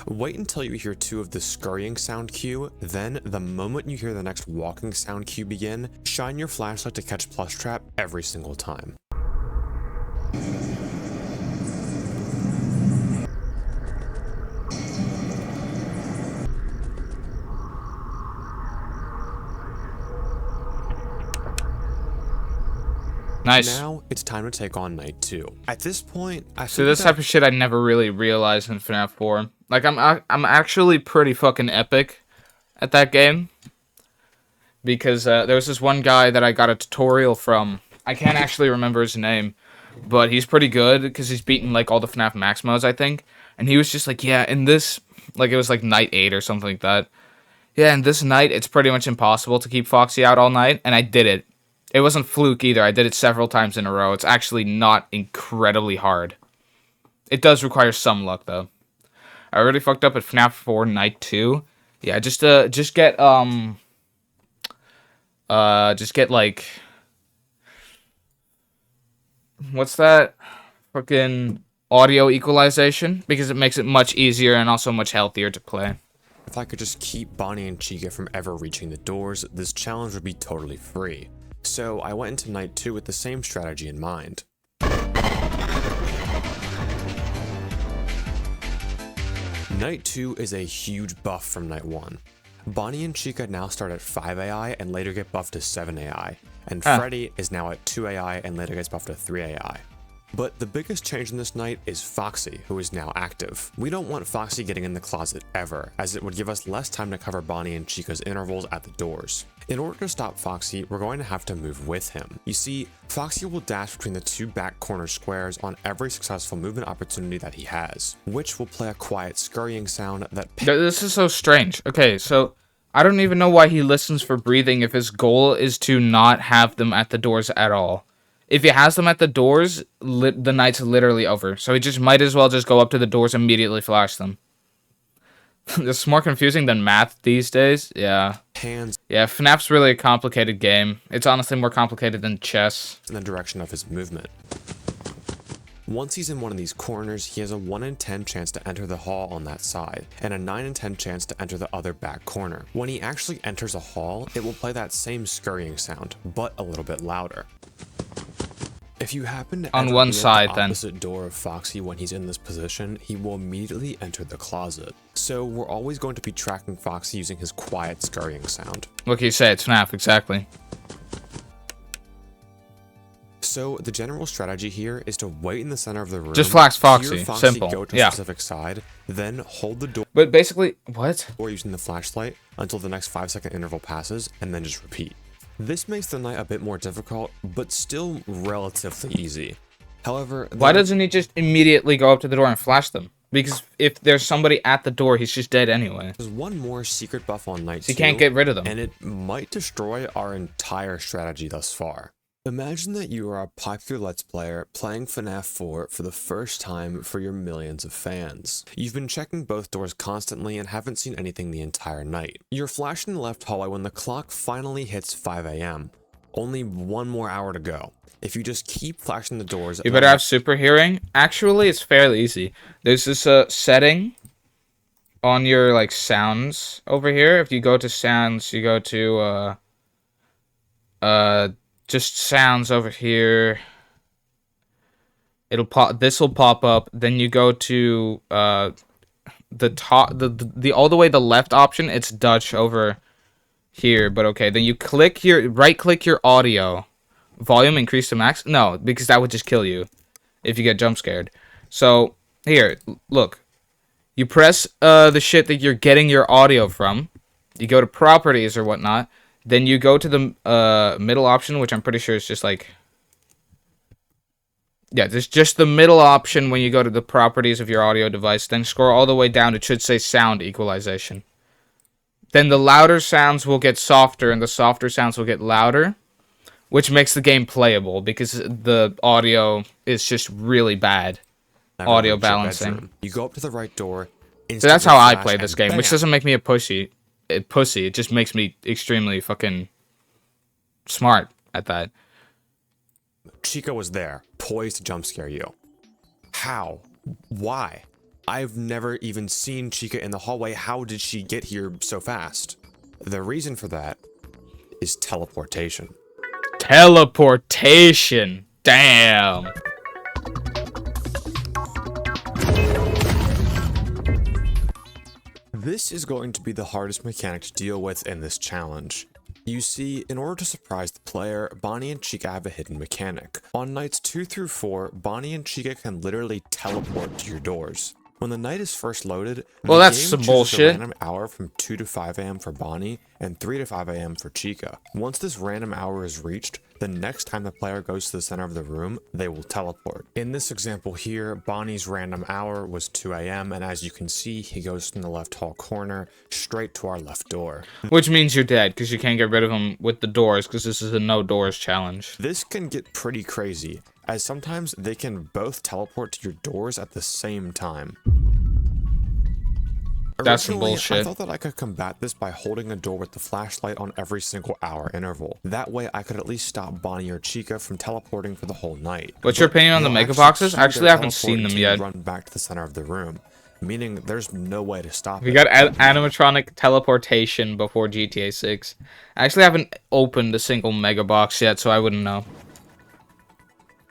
Wait until you hear 2 of the scurrying sound cue, then the moment you hear the next walking sound cue begin, shine your flashlight to catch Plush Trap every single time. Nice. Now it's time to take on night 2. At this point, I see this type of shit I never really realized in FNAF 4. Like I'm actually pretty fucking epic at that game, because there was this one guy that I got a tutorial from. I can't actually remember his name, but he's pretty good because he's beaten like all the FNAF Max modes, I think. And he was just like, yeah, in this, like it was like night 8 or something like that. Yeah, in this night it's pretty much impossible to keep Foxy out all night, and I did it. It wasn't fluke either. I did it several times in a row. It's actually not incredibly hard. It does require some luck though. I already fucked up at FNAF 4 Night 2. Yeah, just get like, what's that? Fucking audio equalization, because it makes it much easier and also much healthier to play. If I could just keep Bonnie and Chica from ever reaching the doors, this challenge would be totally free. So I went into night 2 with the same strategy in mind. Night 2 is a huge buff from night 1. Bonnie and Chica now start at 5 AI and later get buffed to 7 AI, and Freddy is now at 2 AI and later gets buffed to 3 AI. But the biggest change in this night is Foxy, who is now active. We don't want Foxy getting in the closet ever, as it would give us less time to cover Bonnie and Chica's intervals at the doors. In order to stop Foxy, we're going to have to move with him. You see, Foxy will dash between the 2 back corner squares on every successful movement opportunity that he has, which will play a quiet scurrying sound that... This is so strange. Okay, so I don't even know why he listens for breathing if his goal is to not have them at the doors at all. If he has them at the doors, the night's literally over. So he just might as well just go up to the doors and immediately flash them. This is more confusing than math these days. Yeah. Yeah, FNAF's really a complicated game. It's honestly more complicated than chess. In the direction of his movement. Once he's in one of these corners, he has a 1 in 10 chance to enter the hall on that side, and a 9 in 10 chance to enter the other back corner. When he actually enters a hall, it will play that same scurrying sound, but a little bit louder. If you happen to on one side, the opposite door of Foxy when he's in this position, he will immediately enter the closet. So we're always going to be tracking Foxy using his quiet scurrying sound. What can you say? It's FNAF, exactly. So the general strategy here is to wait in the center of the room. Just flash Foxy. Foxy Simple. Go to a specific side, then hold the door. But basically, what? Or using the flashlight until the next 5-second interval passes, and then just repeat. This makes the night a bit more difficult, but still relatively easy. However, why doesn't he just immediately go up to the door and flash them? Because if there's somebody at the door, he's just dead anyway. There's one more secret buff on night 2. You can't get rid of them. And it might destroy our entire strategy thus far. Imagine that you are a popular Let's Player playing FNAF 4 for the first time for your millions of fans. You've been checking both doors constantly and haven't seen anything the entire night. You're flashing the left hallway when the clock finally hits 5 AM. Only 1 more hour to go. If you just keep flashing the doors... You better have super hearing. Actually, it's fairly easy. There's this setting on your like sounds over here. If you go to sounds, you go to just sounds over here. It'll pop. This will pop up. Then you go to the top, the all the way the left option. It's Dutch over here, but okay. Then you click your right click your audio, volume increase to max. No, because that would just kill you if you get jump scared. So here, look. You press the shit that you're getting your audio from. You go to properties or whatnot. Then you go to the middle option, which I'm pretty sure is just like... Yeah, there's just the middle option when you go to the properties of your audio device. Then scroll all the way down. It should say sound equalization. Then the louder sounds will get softer and the softer sounds will get louder, which makes the game playable because the audio is just really bad. Audio balancing. You go up to the right door. So that's how I play this game, which doesn't make me a pussy. It just makes me extremely fucking smart at that. Chica was there, poised to jump scare you. How? Why? I've never even seen Chica in the hallway. How did she get here so fast? The reason for that is teleportation. Teleportation. Damn. This is going to be the hardest mechanic to deal with in this challenge. You see, in order to surprise the player, Bonnie and Chica have a hidden mechanic. On nights 2 through 4, Bonnie and Chica can literally teleport to your doors. When the night is first loaded, well, that's some chooses bullshit. a random hour from 2 to 5 a.m. for Bonnie and 3 to 5 a.m. for Chica. Once this random hour is reached, the next time the player goes to the center of the room, they will teleport. In this example here, Bonnie's random hour was 2 a.m. and as you can see, he goes from the left hall corner straight to our left door. Which means you're dead because you can't get rid of him with the doors because this is a no doors challenge. This can get pretty crazy, as sometimes they can both teleport to your doors at the same time. That's some Originally, bullshit. I thought that I could combat this by holding a door with the flashlight on every single hour interval. That way I could at least stop Bonnie or Chica from teleporting for the whole night. What's your opinion on the mega boxes? Actually, I haven't seen them yet. Run back to the center of the room, meaning there's no way to stop We it. got animatronic teleportation before GTA 6. I actually haven't opened a single mega box yet, so I wouldn't know.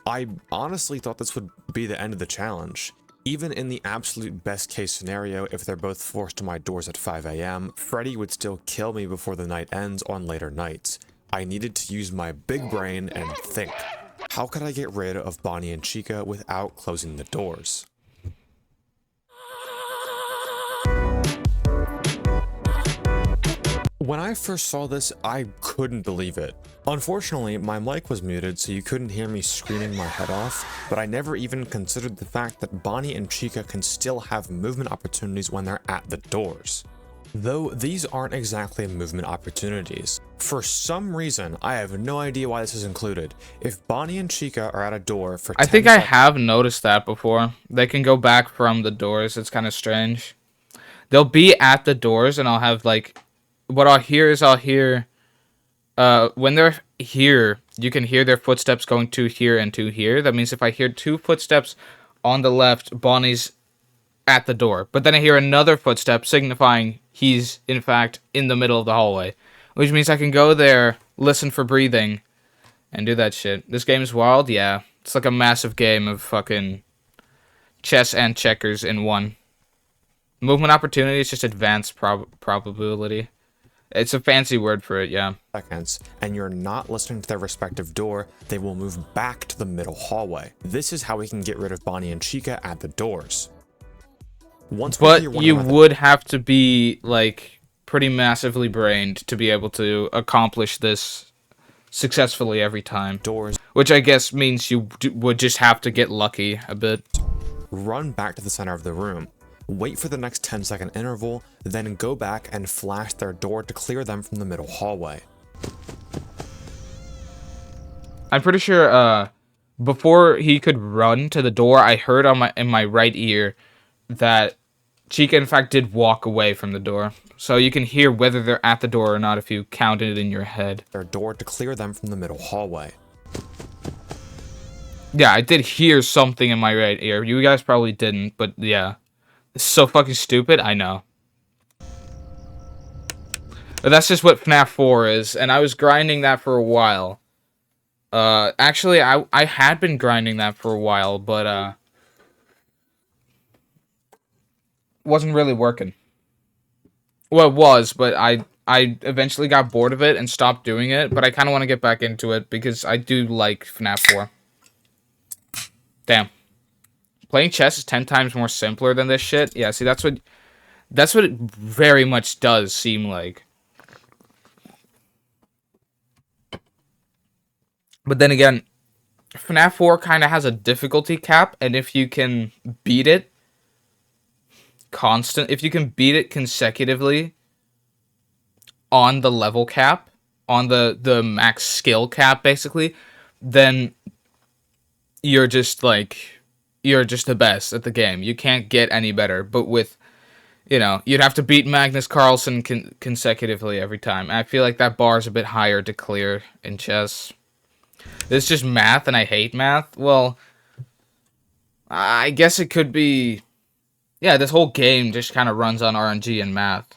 I honestly thought this would be the end of the challenge. Even in the absolute best case scenario, if they're both forced to my doors at 5 a.m., Freddy would still kill me before the night ends on later nights. I needed to use my big brain and think. How could I get rid of Bonnie and Chica without closing the doors? When I first saw this, I couldn't believe it. Unfortunately, my mic was muted so you couldn't hear me screaming my head off, but I never even considered the fact that Bonnie and Chica can still have movement opportunities when they're at the doors. Though these aren't exactly movement opportunities. For some reason, I have no idea why this is included. If Bonnie and Chica are at a door for 10 I think I have noticed that before. They can go back from the doors. It's kind of strange. They'll be at the doors and I'll have like... What I'll hear is when they're here, you can hear their footsteps going to here and to here. That means if I hear 2 footsteps on the left, Bonnie's at the door. But then I hear another footstep signifying he's, in fact, in the middle of the hallway. Which means I can go there, listen for breathing, and do that shit. This game is wild? Yeah. It's like a massive game of fucking chess and checkers in one. Movement opportunity is just advanced probability. It's a fancy word for it, yeah. Seconds, and you're not listening to their respective door, they will move back to the middle hallway. This is how we can get rid of Bonnie and Chica at the doors. But you would have to be, like, pretty massively brained to be able to accomplish this successfully every time. Doors. Which I guess means you would just have to get lucky a bit. Run back to the center of the room. Wait for the next 10-second interval, then go back and flash their door to clear them from the middle hallway. I'm pretty sure before he could run to the door, I heard in my right ear that Chica in fact did walk away from the door. So you can hear whether they're at the door or not if you count it in your head. Their door to clear them from the middle hallway. Yeah, I did hear something in my right ear. You guys probably didn't, but yeah. It's so fucking stupid, I know. But that's just what Fnaf 4 is, and I was grinding that for a while. Actually, I had been grinding that for a while, but, wasn't really working. Well, it was, but I eventually got bored of it and stopped doing it, but I kind of want to get back into it because I do like Fnaf 4. Damn. Playing chess is 10 times more simpler than this shit. Yeah, see, that's what it very much does seem like. But then again, FNAF 4 kind of has a difficulty cap, and if you can beat it if you can beat it consecutively on the level cap, on the max skill cap, basically, then you're just the best at the game. You can't get any better. But with, you'd have to beat Magnus Carlsen consecutively every time. I feel like that bar is a bit higher to clear in chess. It's just math, and I hate math. Well, I guess it could be... Yeah, this whole game just kind of runs on RNG and math.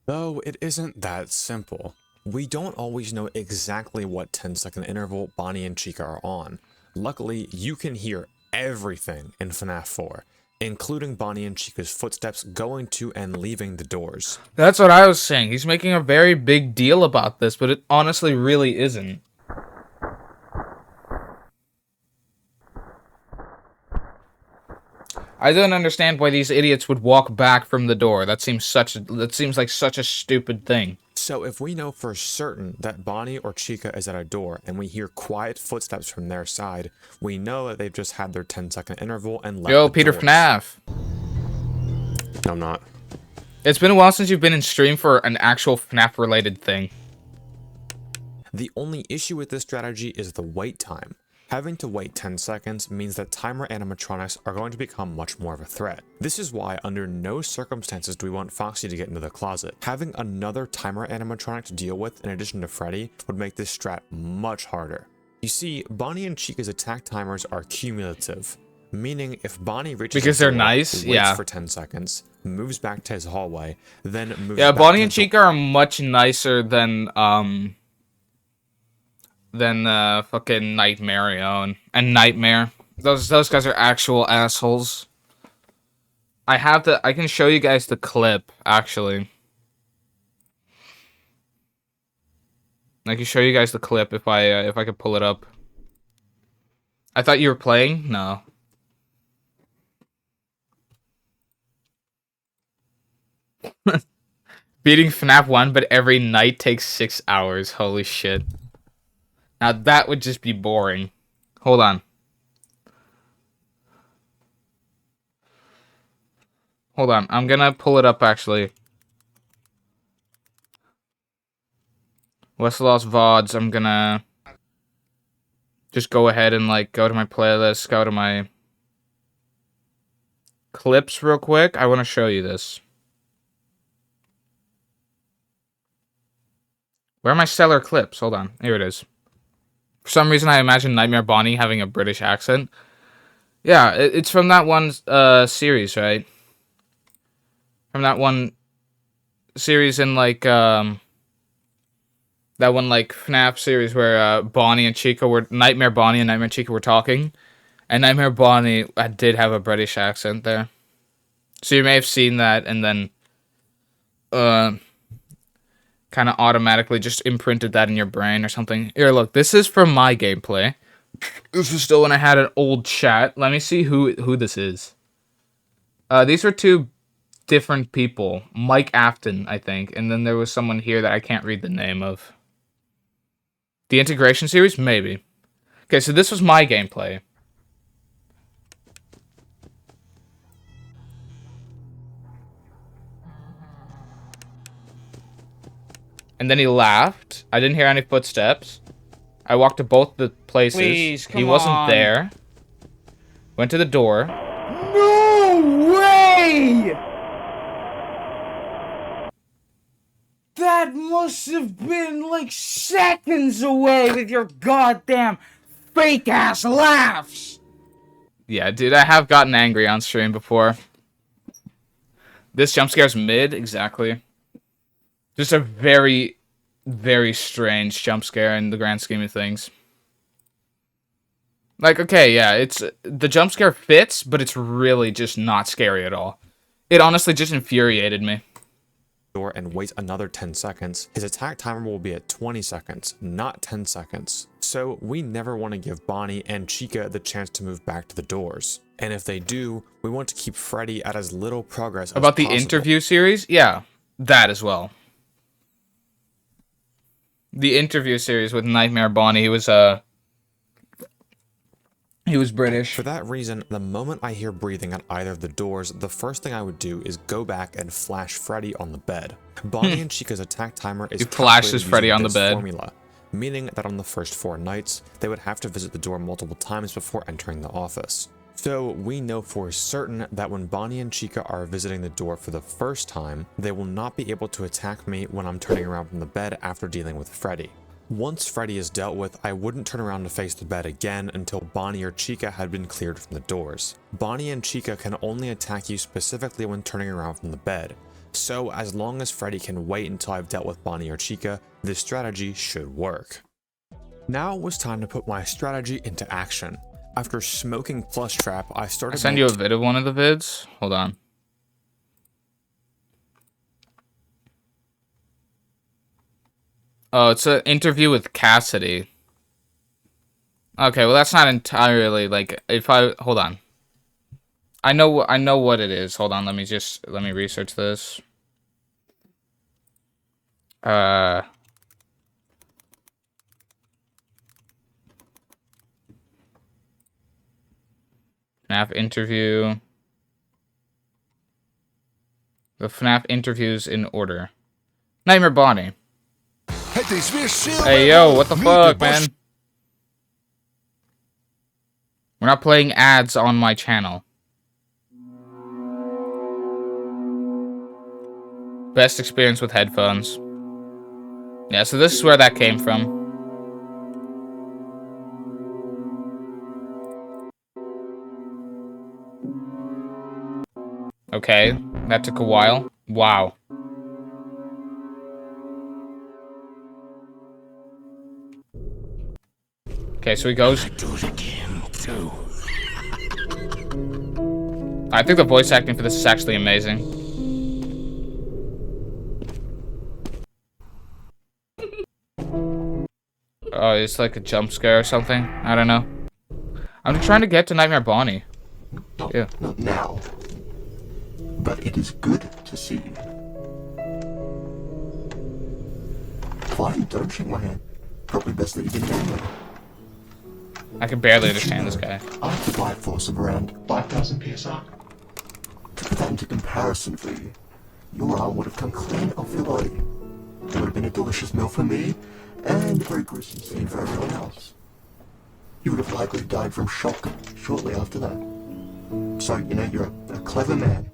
Though it isn't that simple. We don't always know exactly what 10-second interval Bonnie and Chica are on. Luckily, you can hear everything in FNAF 4, including Bonnie and Chica's footsteps going to and leaving the doors. That's what I was saying. He's making a very big deal about this, but it honestly really isn't. I don't understand why these idiots would walk back from the door. That seems like such a stupid thing. So if we know for certain that Bonnie or Chica is at a door and we hear quiet footsteps from their side, we know that they've just had their 10-second interval and left. Yo, Peter Fnaf. No, I'm not. It's been a while since you've been in stream for an actual FNAF related thing. The only issue with this strategy is the wait time. Having to wait 10 seconds means that timer animatronics are going to become much more of a threat. This is why under no circumstances do we want Foxy to get into the closet. Having another timer animatronic to deal with in addition to Freddy would make this strat much harder. You see, Bonnie and Chica's attack timers are cumulative, meaning if Bonnie reaches because they're nice, waits for 10 seconds, moves back to his hallway, then moves back Bonnie and to Chica are much nicer than fucking Nightmare and Nightmare. Those guys are actual assholes. I can show you guys the clip, actually. I can show you guys the clip if I could pull it up. I thought you were playing? No. Beating FNAF 1, but every night takes 6 hours. Holy shit. Now that would just be boring. Hold on. Hold on. I'm gonna pull it up, actually. Westeros VODs. I'm gonna just go ahead and, go to my playlist, go to my clips real quick. I want to show you this. Where are my stellar clips? Hold on. Here it is. For some reason, I imagine Nightmare Bonnie having a British accent. Yeah, it's from that one series, right? From that one series in, that one, FNAF series where Bonnie and Chica Nightmare Bonnie and Nightmare Chica were talking. And Nightmare Bonnie did have a British accent there. So you may have seen that and then kind of automatically just imprinted that in your brain or something. Here, look, this is from my gameplay. This was still when I had an old chat. Let me see who this is. These are two different people. Mike Afton, I think. And then there was someone here that I can't read the name of. The integration series? Maybe. Okay, so this was my gameplay. And then he laughed. I didn't hear any footsteps. I walked to both the places. Please, come he wasn't on. there. Went to the door. No way! That must have been like seconds away with your goddamn fake-ass laughs! Yeah, dude, I have gotten angry on stream before. This jump scare's mid, exactly. Just a very, very strange jump scare in the grand scheme of things. Like, okay, yeah, the jump scare fits, but it's really just not scary at all. It honestly just infuriated me. door and wait another 10 seconds, his attack timer will be at 20 seconds, not 10 seconds. So we never want to give Bonnie and Chica the chance to move back to the doors. And if they do, we want to keep Freddy at as little progress as About the possible. interview series? Yeah, that as well. The interview series with Nightmare Bonnie, he was British. For that reason, the moment I hear breathing at either of the doors, the first thing I would do is go back and flash Freddy on the bed. Bonnie and Chica's attack timer is He flashes Freddy on the bed. formula, meaning that on the first 4 nights, they would have to visit the door multiple times before entering the office. So we know for certain that when Bonnie and Chica are visiting the door for the first time, they will not be able to attack me when I'm turning around from the bed after dealing with Freddy. Once Freddy is dealt with, I wouldn't turn around to face the bed again until Bonnie or Chica had been cleared from the doors. Bonnie and Chica can only attack you specifically when turning around from the bed. So as long as Freddy can wait until I've dealt with Bonnie or Chica, this strategy should work. Now it was time to put my strategy into action. After smoking Plush Trap, I started... I send you a vid of one of the vids. Hold on. Oh, it's an interview with Cassidy. Okay, well that's not entirely like hold on. I know what it is. Hold on, let me research this. FNAF interview. The FNAF interviews in order. Nightmare Bonnie. Hey yo, what the fuck, man? We're not playing ads on my channel. Best experience with headphones. Yeah, so this is where that came from. Okay, that took a while. Wow. Okay, so he goes. I think the voice acting for this is actually amazing. Oh, it's like a jump scare or something. I don't know. I'm trying to get to Nightmare Bonnie. Yeah. Not now. But it is good to see you. Fine, don't shake my hand. Probably best that you didn't anyway. I can barely understand this guy. I have a life force of around 5,000 PSI. To put that into comparison for you, your arm would have come clean off your body. It would have been a delicious meal for me, and a very gruesome scene for everyone else. You would have likely died from shock shortly after that. So, you know, you're a clever man.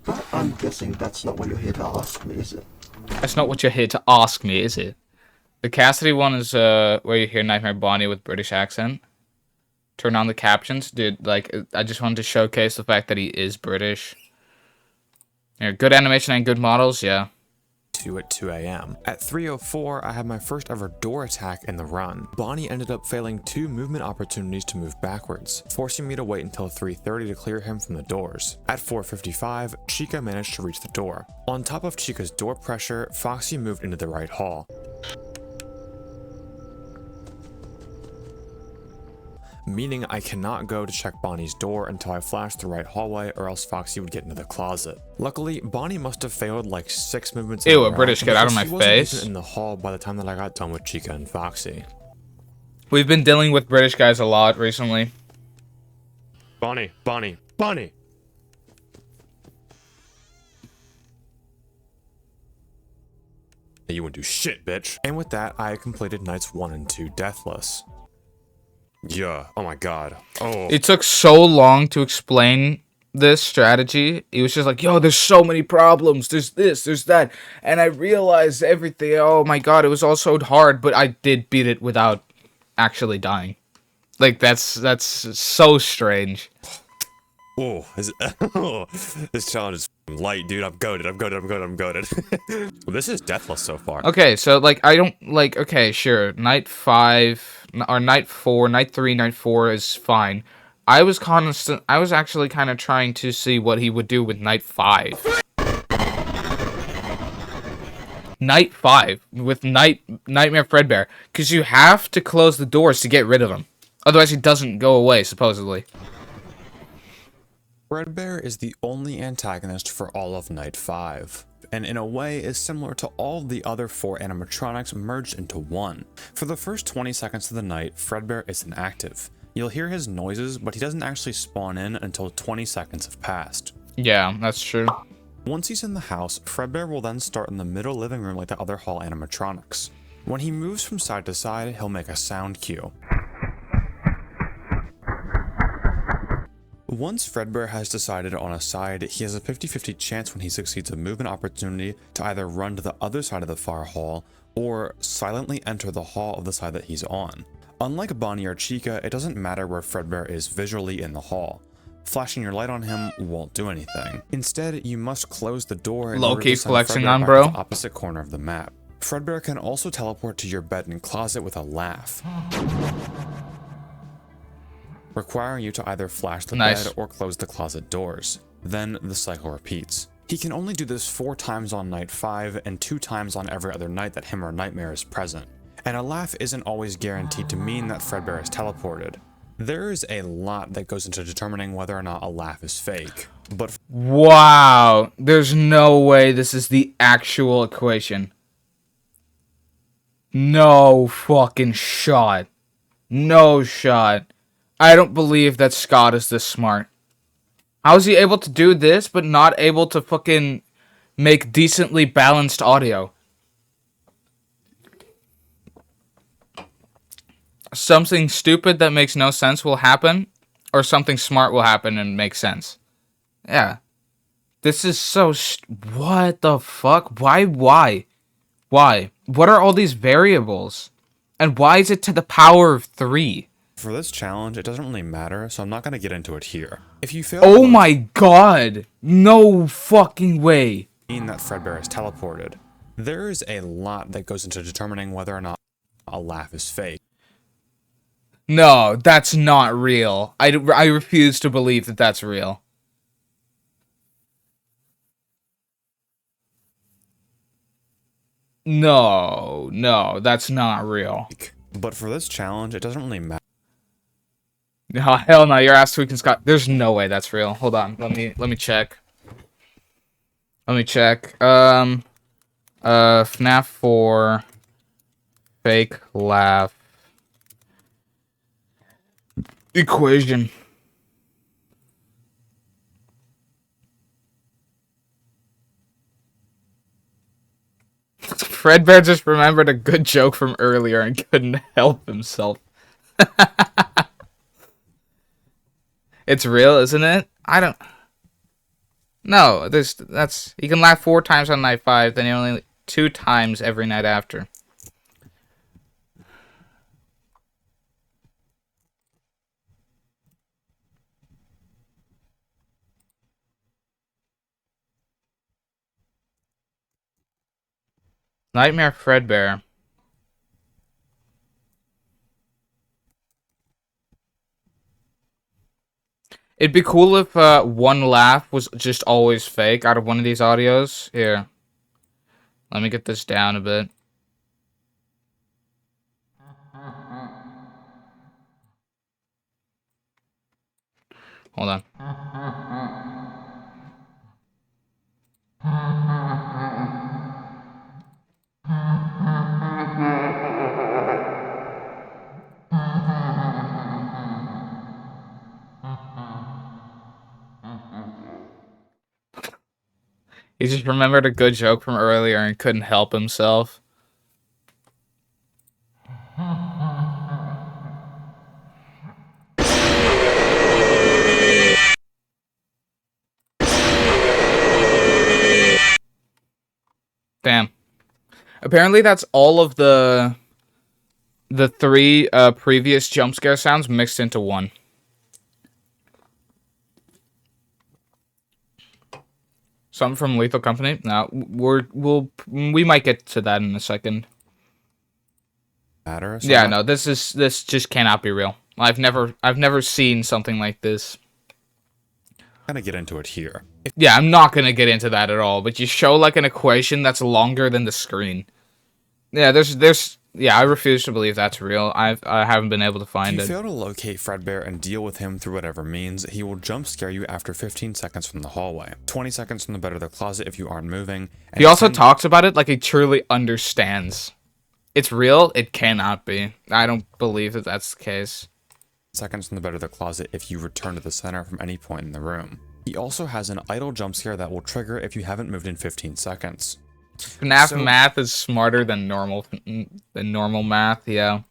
But I'm guessing that's not what you're here to ask me, is it? That's not what you're here to ask me, is it? The Cassidy one is where you hear Nightmare Bonnie with British accent. Turn on the captions. Dude, like, I just wanted to showcase the fact that he is British. Yeah, good animation and good models, yeah. At 2 a.m. At 3:04, I had my first ever door attack in the run. Bonnie ended up failing 2 movement opportunities to move backwards, forcing me to wait until 3:30 to clear him from the doors. At 4:55, Chica managed to reach the door. On top of Chica's door pressure, Foxy moved into the right hall. Meaning I cannot go to check Bonnie's door until I flash the right hallway, or else Foxy would get into the closet. Luckily, Bonnie must have failed like 6 movements. Ew, a British kid out of my face. She wasn't in the hall by the time that I got done with Chica and Foxy. We've been dealing with British guys a lot recently. Bonnie, Bonnie, Bonnie! You wouldn't do shit, bitch. And with that, I completed nights 1 and 2 deathless. Yeah, oh my god. Oh. It took so long to explain this strategy. It was just like, yo, there's so many problems. There's this, there's that. And I realized everything. Oh my god, it was all so hard, but I did beat it without actually dying. Like, that's so strange. Oh, this challenge is light, dude. I'm goated. Well, this is deathless so far. Okay, so, like, I don't, like, okay, sure. Night 5, or night 4, night 3, night 4 is fine. I was actually kind of trying to see what he would do with night 5. Night 5 with Nightmare Fredbear, because you have to close the doors to get rid of him. Otherwise, he doesn't go away, supposedly. Fredbear is the only antagonist for all of Night 5, and in a way is similar to all the other 4 animatronics merged into one. For the first 20 seconds of the night, Fredbear is inactive. You'll hear his noises, but he doesn't actually spawn in until 20 seconds have passed. Yeah, that's true. Once he's in the house, Fredbear will then start in the middle living room like the other hall animatronics. When he moves from side to side, he'll make a sound cue. Once Fredbear has decided on a side, he has a 50-50 chance when he succeeds a movement opportunity to either run to the other side of the far hall, or silently enter the hall of the side that he's on. Unlike Bonnie or Chica, it doesn't matter where Fredbear is visually in the hall. Flashing your light on him won't do anything. Instead, you must close the door in order to send flexing Fredbear on, back bro. to the opposite corner of the map. Fredbear can also teleport to your bed and closet with a laugh, requiring you to either flash the bed or close the closet doors. Then the cycle repeats. He can only do this 4 times on night 5 and 2 times on every other night that him or Nightmare is present. And a laugh isn't always guaranteed to mean that Fredbear is teleported. There is a lot that goes into determining whether or not a laugh is fake, but wow, there's no way this is the actual equation. No fucking shot. No shot. I don't believe that Scott is this smart. How is he able to do this, but not able to fucking make decently balanced audio? Something stupid that makes no sense will happen, or something smart will happen and make sense. Yeah. This is so... what the fuck? Why? What are all these variables? And why is it to the power of 3? for this challenge, it doesn't really matter, so I'm not going to get into it here. If you fail... Oh my god! No fucking way! ...mean that Fredbear is teleported. There is a lot that goes into determining whether or not a laugh is fake. No, that's not real. I refuse to believe that that's real. No, that's not real. But for this challenge, it doesn't really matter. No, hell no, your ass tweaking Scott. There's no way that's real. Hold on, let me check. Let me check. Fnaf 4 fake laugh equation. Fredbear just remembered a good joke from earlier and couldn't help himself. It's real, isn't it? I don't... No, that's... You can laugh 4 times on night 5, then only 2 times every night after. Nightmare Fredbear. It'd be cool if one laugh was just always fake out of one of these audios. Here. Let me get this down a bit. Hold on. He just remembered a good joke from earlier and couldn't help himself. Damn. Apparently that's all of the 3 previous jump scare sounds mixed into one. Something from Lethal Company? No, we might get to that in a second. Yeah, no, this just cannot be real. I've never seen something like this. gonna get into it here. Yeah, I'm not gonna get into that at all, but you show like an equation that's longer than the screen. Yeah, yeah, I refuse to believe that's real. I haven't been able to find If it. you fail to locate Fredbear and deal with him through whatever means, he will jump scare you after 15 seconds from the hallway, 20 seconds from the bed or the closet if you aren't moving. And He also talks about it like he truly understands. It's real? It cannot be. I don't believe that that's the case. Seconds from the bed or the closet if you return to the center from any point in the room. He also has an idle jump scare that will trigger if you haven't moved in 15 seconds. Fnaf math is smarter than normal math, yeah.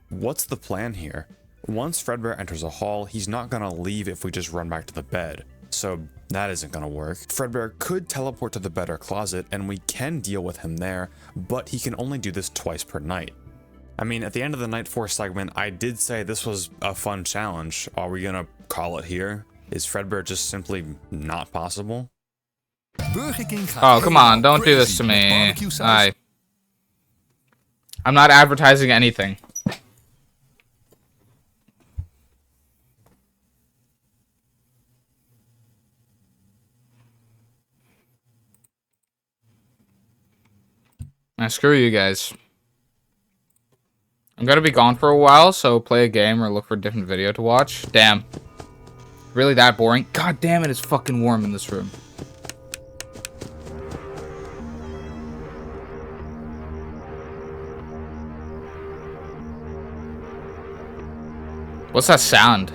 What's the plan here? Once Fredbear enters a hall, he's not gonna leave if we just run back to the bed. So that isn't gonna work. Fredbear could teleport to the bed or closet and we can deal with him there, but he can only do this twice per night. I mean, at the end of the Night 4 segment, I did say this was a fun challenge. Are we gonna call it here? Is Fredbear just simply not possible? Oh, come on, don't do this to me. I'm not advertising anything. Now, screw you guys. I'm gonna be gone for a while, so play a game or look for a different video to watch. Damn. Really that boring? God damn it, it's fucking warm in this room. What's that sound?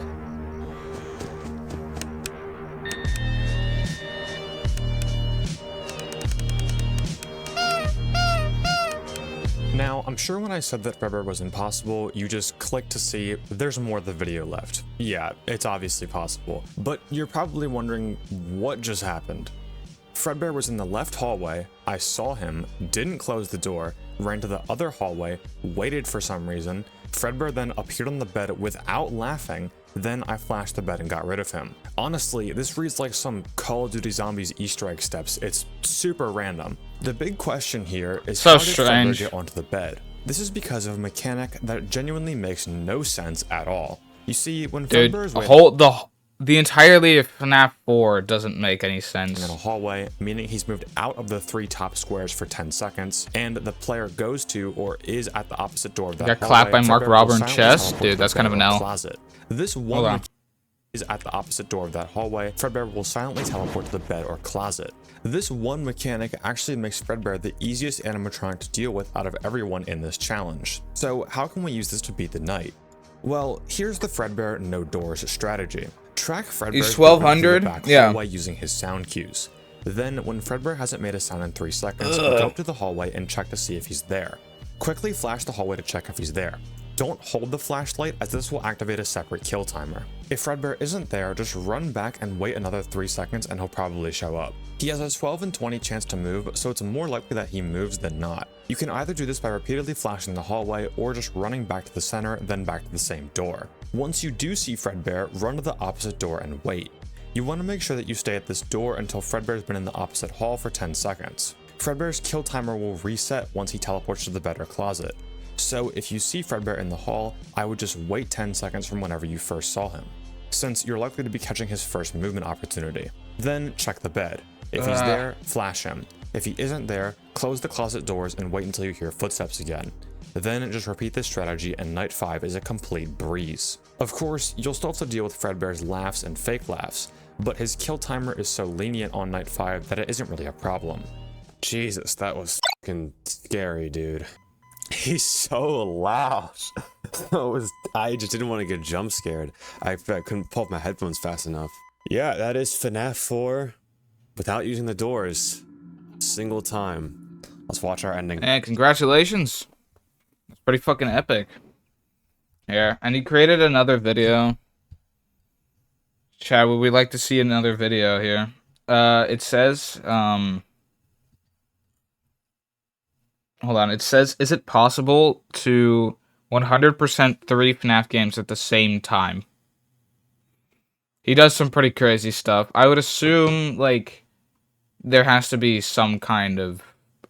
Now, I'm sure when I said that Fredbear was impossible, you just clicked to see there's more of the video left. Yeah, it's obviously possible, but you're probably wondering what just happened. Fredbear was in the left hallway, I saw him, didn't close the door, ran to the other hallway, waited for some reason, Fredbear then appeared on the bed without laughing, then I flashed the bed and got rid of him. Honestly, this reads like some Call of Duty Zombies Easter egg steps. It's super random. The big question here is so how did strange. Fredbear get onto the bed? This is because of a mechanic that genuinely makes no sense at all. You see, when Dude, Fredbear is the entirety of Fnaf 4 doesn't make any sense. in a hallway, meaning he's moved out of the 3 top squares for 10 seconds, and the player goes to or is at the opposite door of that Got hallway, clapped by Mark Fredbear Robber will in silently chest? teleport Dude, to the that's kind of bed an or L. closet. This Hold one on. is at the opposite door of that hallway, Fredbear will silently teleport to the bed or closet. This one mechanic actually makes Fredbear the easiest animatronic to deal with out of everyone in this challenge. So how can we use this to beat the night? Well, here's the Fredbear no doors strategy. Track Fredbear's He's movement through 1200? the back Yeah. hallway using his sound cues. Then, when Fredbear hasn't made a sound in 3 seconds, go up to the hallway and check to see if he's there. Quickly flash the hallway to check if he's there. Don't hold the flashlight, as this will activate a separate kill timer. If Fredbear isn't there, just run back and wait another 3 seconds and he'll probably show up. He has a 12 in 20 chance to move, so it's more likely that he moves than not. You can either do this by repeatedly flashing the hallway or just running back to the center, then back to the same door. Once you do see Fredbear, run to the opposite door and wait. You want to make sure that you stay at this door until Fredbear's been in the opposite hall for 10 seconds. Fredbear's kill timer will reset once he teleports to the bed or closet. So if you see Fredbear in the hall, I would just wait 10 seconds from whenever you first saw him, since you're likely to be catching his first movement opportunity. Then check the bed. If he's there, flash him. If he isn't there, close the closet doors and wait until you hear footsteps again. Then just repeat this strategy and night 5 is a complete breeze. Of course, you'll still have to deal with Fredbear's laughs and fake laughs, but his kill timer is so lenient on night 5 that it isn't really a problem. Jesus, that was fucking scary, dude. He's so loud. I just didn't want to get jump scared. I couldn't pull up my headphones fast enough. Yeah, that is Fnaf 4 without using the doors. Single time. Let's watch our ending. And congratulations. That's pretty fucking epic. Yeah, and he created another video. Chad, would we like to see another video here? It says, hold on, it says, is it possible to 100% 3 FNAF games at the same time? He does some pretty crazy stuff. I would assume, like, there has to be some kind of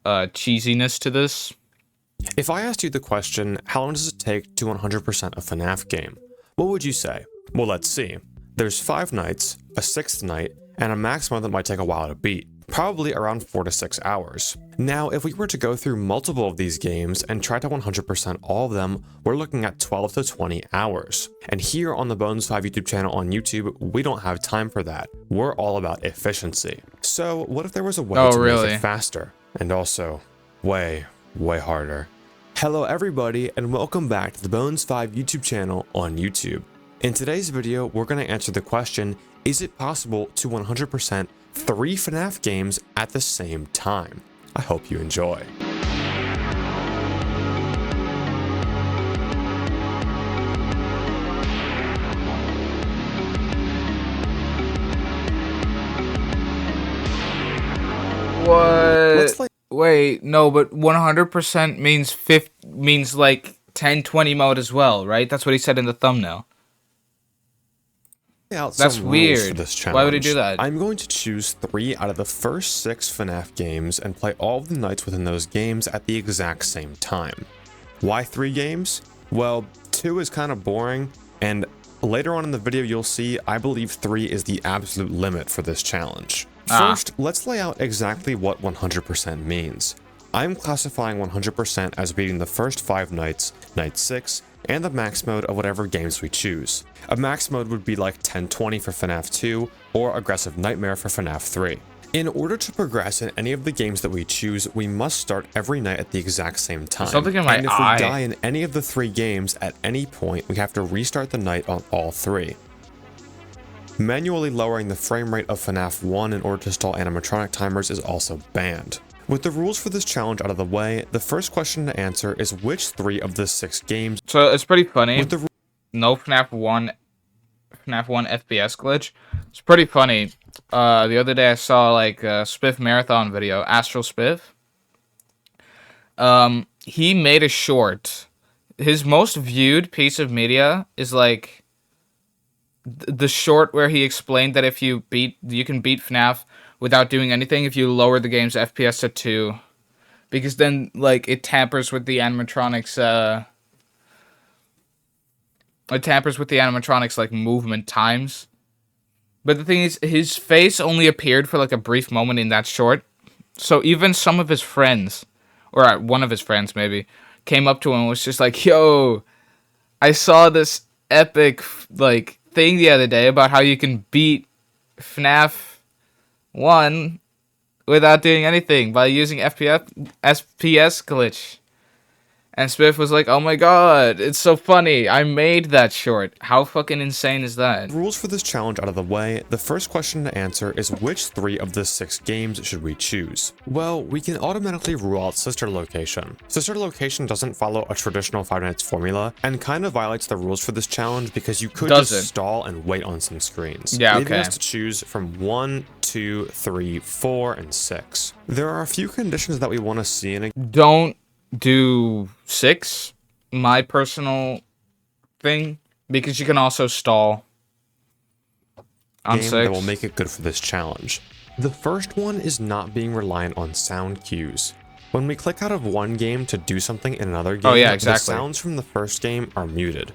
cheesiness to this. If I asked you the question, how long does it take to 100% a FNAF game? What would you say? Well, let's see. There's 5 nights, a 6th night, and a max mode that might take a while to beat, probably around 4 to 6 hours. Now, if we were to go through multiple of these games and try to 100% all of them, we're looking at 12 to 20 hours. And here on the Bones 5 YouTube channel on YouTube, we don't have time for that. We're all about efficiency. So what if there was a way to make it faster? And also, way harder. Hello everybody, and welcome back to the Bones 5 YouTube channel on YouTube. In today's video, we're going to answer the question, is it possible to 100% 3 FNAF games at the same time? I hope you enjoy. What? Wait, no, but 100% means like 1020 mode as well, right? That's what he said in the thumbnail. That's weird. For this challenge. Why would he do that? I'm going to choose 3 out of the first 6 FNAF games and play all of the nights within those games at the exact same time. Why 3 games? Well, 2 is kind of boring, and later on in the video you'll see I believe 3 is the absolute limit for this challenge. First, let's lay out exactly what 100% means. I'm classifying 100% as beating the first 5 nights, night 6, and the max mode of whatever games we choose. A max mode would be like 1020 for FNAF 2 or Aggressive Nightmare for FNAF 3. In order to progress in any of the games that we choose, we must start every night at the exact same time. Something in my and if eye. we die in any of the 3 games at any point, we have to restart the night on all 3. Manually lowering the frame rate of FNAF 1 in order to stall animatronic timers is also banned. With the rules for this challenge out of the way, the first question to answer is which 3 of the 6 games... So it's pretty funny. No FNAF 1 FPS glitch. It's pretty funny. The other day I saw like a Spiff marathon video, Astral Spiff. He made a short. His most viewed piece of media is like the short where he explained that if you can beat FNAF without doing anything if you lower the game's FPS to 2. Because then, like, it tampers with the animatronics, like, movement times. But the thing is, his face only appeared for, like, a brief moment in that short. So even some of his friends, or one of his friends, maybe, came up to him and was just like, yo, I saw this epic, like, thing the other day about how you can beat FNAF 1 without doing anything by using SPS glitch. And Spiff was like, oh my god, it's so funny. I made that short. How fucking insane is that? Rules for this challenge out of the way, the first question to answer is which 3 of the 6 games should we choose? Well, we can automatically rule out Sister Location. Sister Location doesn't follow a traditional 5 Nights formula and kind of violates the rules for this challenge because you could just stall and wait on some screens. Yeah, leaving us to choose from 1, 2, 3, 4, and 6. There are a few conditions that we want to see in a... Don't do 6, my personal thing, because you can also stall on 6. That will make it good for this challenge. The first one is not being reliant on sound cues. When we click out of one game to do something in another game, the sounds from the first game are muted.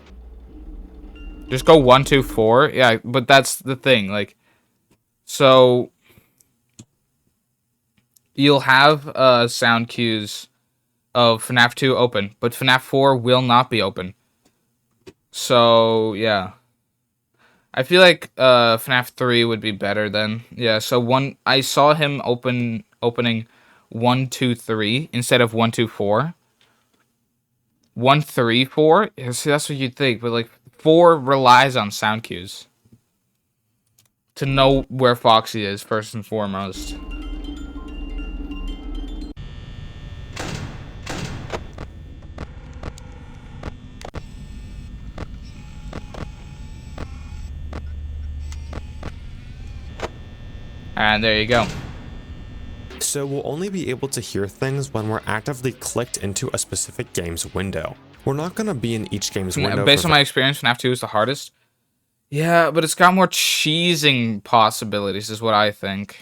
Just go 1, 2, 4. Yeah, but that's the thing. Like, so you'll have sound cues of FNAF 2 open, but FNAF 4 will not be open. So, yeah. I feel like FNAF 3 would be better then. Yeah, so I saw him opening 1, 2, 3 instead of 1, 2, 4. 1, 3, 4? Yeah, see, that's what you'd think, but like 4 relies on sound cues to know where Foxy is first and foremost. And there you go. So we'll only be able to hear things when we're actively clicked into a specific game's window. We're not going to be in each game's window. Based on my experience, FNAF 2 is the hardest. Yeah, but it's got more cheesing possibilities, is what I think.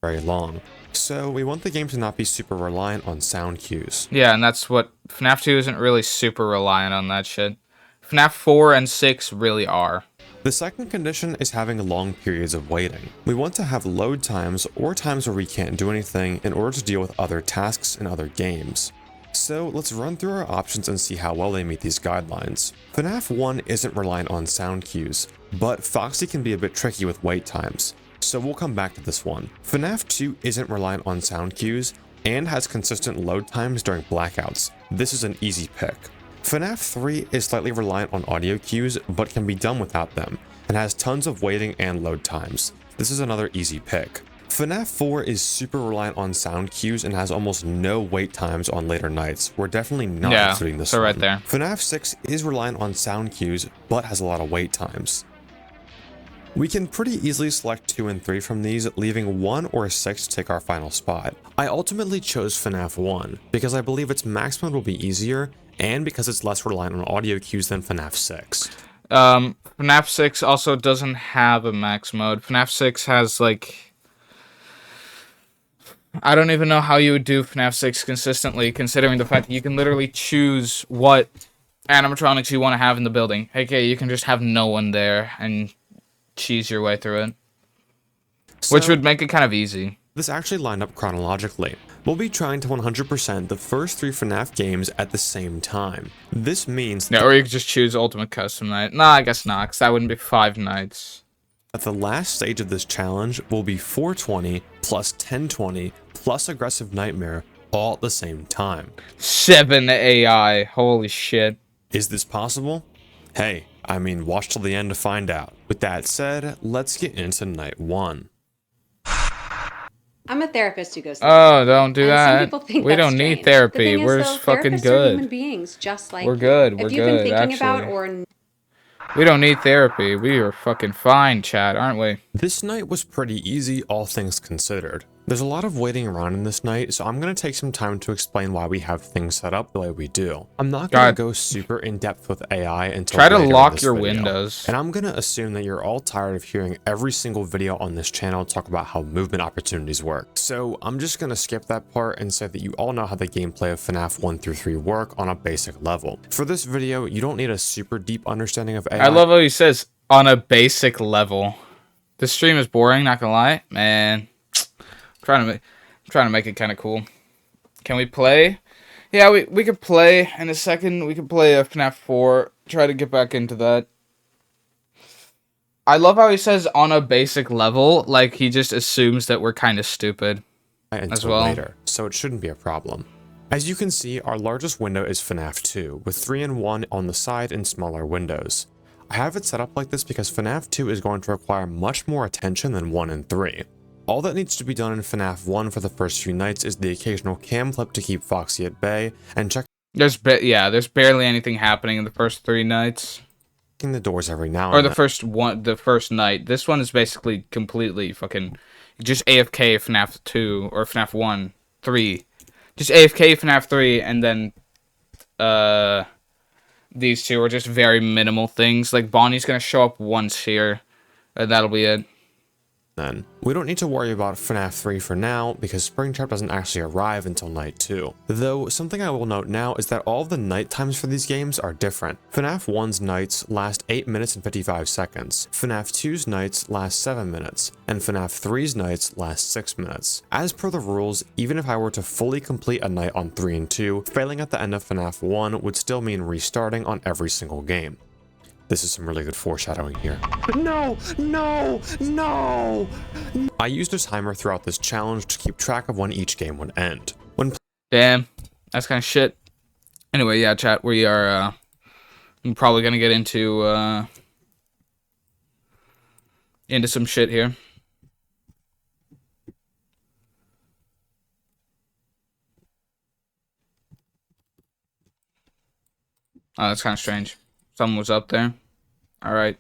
Very long. So we want the game to not be super reliant on sound cues. Yeah, and that's what... FNAF 2 isn't really super reliant on that shit. FNAF 4 and 6 really are. The second condition is having long periods of waiting. We want to have load times or times where we can't do anything in order to deal with other tasks in other games. So let's run through our options and see how well they meet these guidelines. FNAF 1 isn't reliant on sound cues, but Foxy can be a bit tricky with wait times, so we'll come back to this one. FNAF 2 isn't reliant on sound cues and has consistent load times during blackouts. This is an easy pick. FNAF 3 is slightly reliant on audio cues, but can be done without them, and has tons of waiting and load times. This is another easy pick. FNAF 4 is super reliant on sound cues and has almost no wait times on later nights. We're definitely not including this so one. right there. FNAF 6 is reliant on sound cues, but has a lot of wait times. We can pretty easily select 2 and 3 from these, leaving 1 or 6 to take our final spot. I ultimately chose FNAF 1 because I believe its max mode will be easier and because it's less reliant on audio cues than FNAF 6. FNAF 6 also doesn't have a max mode. FNAF 6 has like... I don't even know how you would do FNAF 6 consistently, considering the fact that you can literally choose what animatronics you want to have in the building. Okay, you can just have no one there and cheese your way through it. Which would make it kind of easy. This actually lined up chronologically. We'll be trying to 100% the first 3 FNAF games at the same time. This means... Yeah, or you could just choose Ultimate Custom Night. Nah, I guess not, because that wouldn't be 5 nights. At the last stage of this challenge will be 420 plus 1020 plus Aggressive Nightmare all at the same time. 7 AI, holy shit. Is this possible? Hey, I mean, watch till the end to find out. With that said, let's get into night 1. I'm a therapist who goes. Oh, don't do that. Some people think we that's don't strange. need therapy. The thing is, We're though, fucking therapists good. Are human beings, just like we're good. you. We're If you've good. been thinking actually. about or we don't need therapy. We are fucking fine, Chad, aren't we? This night was pretty easy, all things considered. There's a lot of waiting around in this night, so I'm going to take some time to explain why we have things set up the way we do. I'm not going to go super in-depth with AI until try to later lock in this your video. windows. And I'm going to assume that you're all tired of hearing every single video on this channel talk about how movement opportunities work. So I'm just going to skip that part and say that you all know how the gameplay of FNAF 1 through 3 work on a basic level. For this video, you don't need a super deep understanding of AI. I love how he says, on a basic level. This stream is boring, not gonna lie. Man, I'm trying to make it kind of cool. Can we play? Yeah, we could play in a second. We could play a FNAF 4. Try to get back into that. I love how he says on a basic level, like he just assumes that we're kind of stupid as well. Later, so it shouldn't be a problem. As you can see, our largest window is FNAF 2, with 3 and 1 on the side and smaller windows. I have it set up like this because FNAF 2 is going to require much more attention than 1 and 3. All that needs to be done in FNAF 1 for the first few nights is the occasional cam flip to keep Foxy at bay, and check... There's barely anything happening in the first 3 nights. The doors every now or and the first night. This one is basically completely fucking just AFK FNAF 2 or FNAF 1, 3. Just AFK FNAF 3 and then these 2 are just very minimal things. Like Bonnie's gonna show up once here, and that'll be it. Then we don't need to worry about FNAF 3 for now because Springtrap doesn't actually arrive until night 2. Though something I will note now is that all of the night times for these games are different. FNAF 1's nights last 8 minutes and 55 seconds, FNAF 2's nights last 7 minutes, and FNAF 3's nights last 6 minutes. As per the rules, even if I were to fully complete a night on 3 and 2, failing at the end of FNAF 1 would still mean restarting on every single game. This is some really good foreshadowing here. No! No! No! I used a timer throughout this challenge to keep track of when each game would end. Damn, that's kind of shit. Anyway, yeah, chat, we are I'm probably gonna get into some shit here. Oh, that's kind of strange. Someone was up there. All right.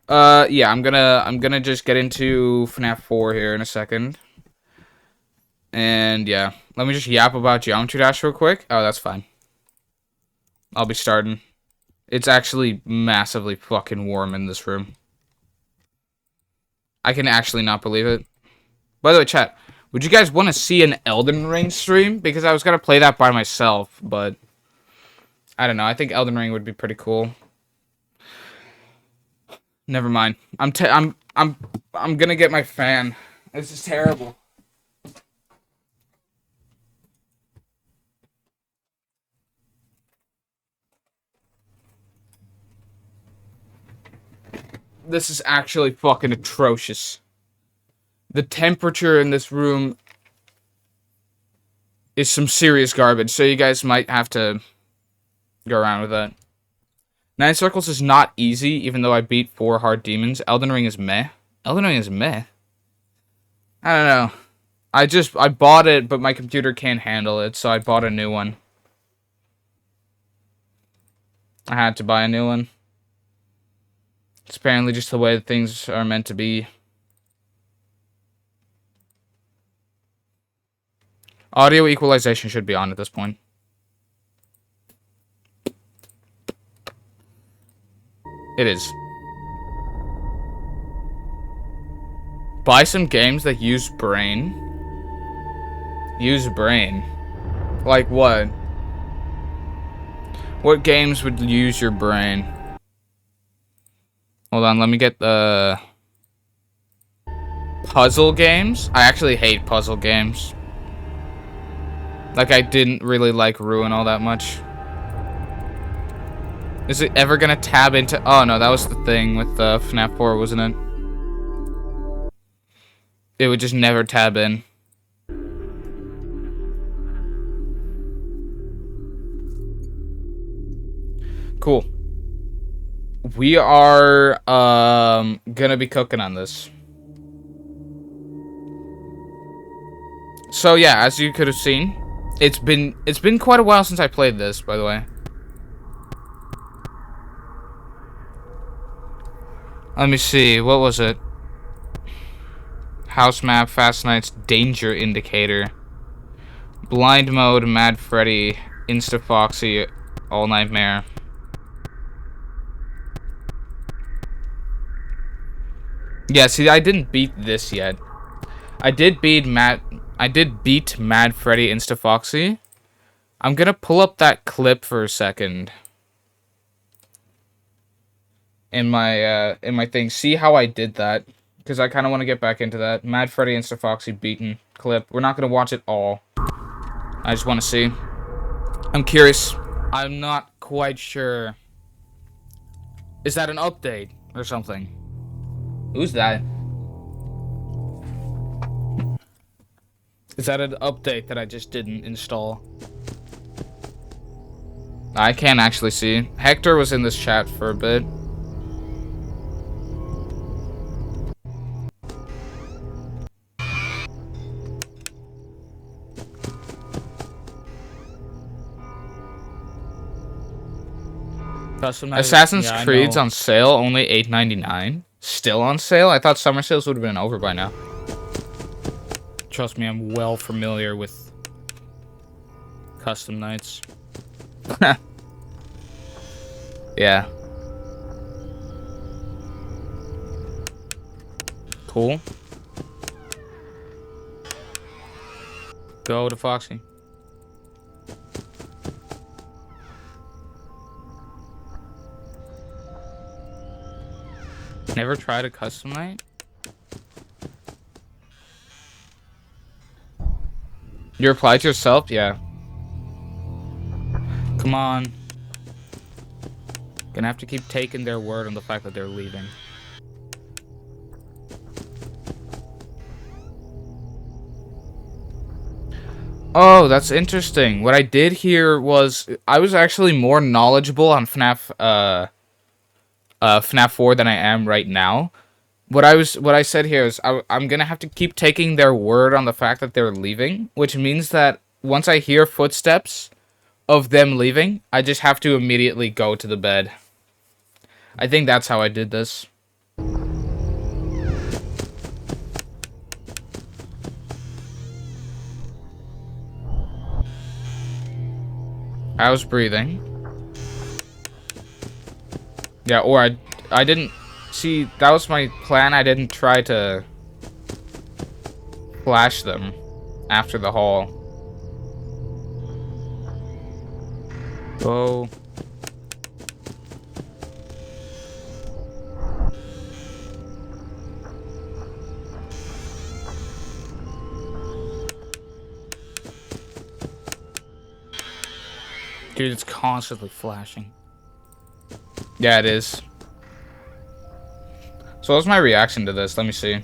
Yeah, I'm gonna just get into FNAF 4 here in a second. And yeah, let me just yap about Geometry Dash real quick. Oh, that's fine. I'll be starting. It's actually massively fucking warm in this room. I can actually not believe it. By the way, chat, would you guys want to see an Elden Ring stream? Because I was gonna play that by myself, but I don't know. I think Elden Ring would be pretty cool. Never mind. I'm gonna get my fan. This is terrible. This is actually fucking atrocious. The temperature in this room is some serious garbage, so you guys might have to go around with that. 9 Circles is not easy, even though I beat 4 hard demons. Elden Ring is meh. Elden Ring is meh. I don't know. I bought it, but my computer can't handle it, so I bought a new one. I had to buy a new one. It's apparently just the way that things are meant to be. Audio equalization should be on at this point. It is. Buy some games that use brain. Use brain. Like what? What games would use your brain? Hold on, let me get the... Puzzle games? I actually hate puzzle games. Like, I didn't really like Ruin all that much. Is it ever gonna tab into... Oh, no, that was the thing with Fnaf 4, wasn't it? It would just never tab in. Cool. We are gonna be cooking on this. So yeah, as you could have seen, it's been quite a while since I played this, by the way. Let me see, what was it? House map, Fast Nights, Danger Indicator, Blind Mode, Mad Freddy, Insta Foxy, All Nightmare. Yeah, see, I didn't beat this yet. I did beat Mad Freddy Insta Foxy. I'm gonna pull up that clip for a second. In my thing. See how I did that. Because I kind of want to get back into that. Mad Freddy Insta Foxy beaten clip. We're not going to watch it all. I just want to see. I'm curious. I'm not quite sure. Is that an update or something? Who's that? Is that an update that I just didn't install? I can't actually see. Hector was in this chat for a bit. Assassin's Creed's on sale, only $8.99. Still on sale? I thought summer sales would have been over by now. Trust me, I'm well familiar with custom nights. Yeah. Cool. Go to Foxy. Never tried a custom night? You replied to yourself? Yeah. Come on. Gonna have to keep taking their word on the fact that they're leaving. Oh, that's interesting. What I did here was I was actually more knowledgeable on FNAF FNAF 4 than I am right now. What I said here is I'm gonna have to keep taking their word on the fact that they're leaving, which means that once I hear footsteps of them leaving, I just have to immediately go to the bed. I think that's how I did this. I was breathing. Yeah, or I didn't... See, that was my plan. I didn't try to flash them after the haul. Oh. Dude, it's constantly flashing. Yeah, it is. So what's my reaction to this? Let me see.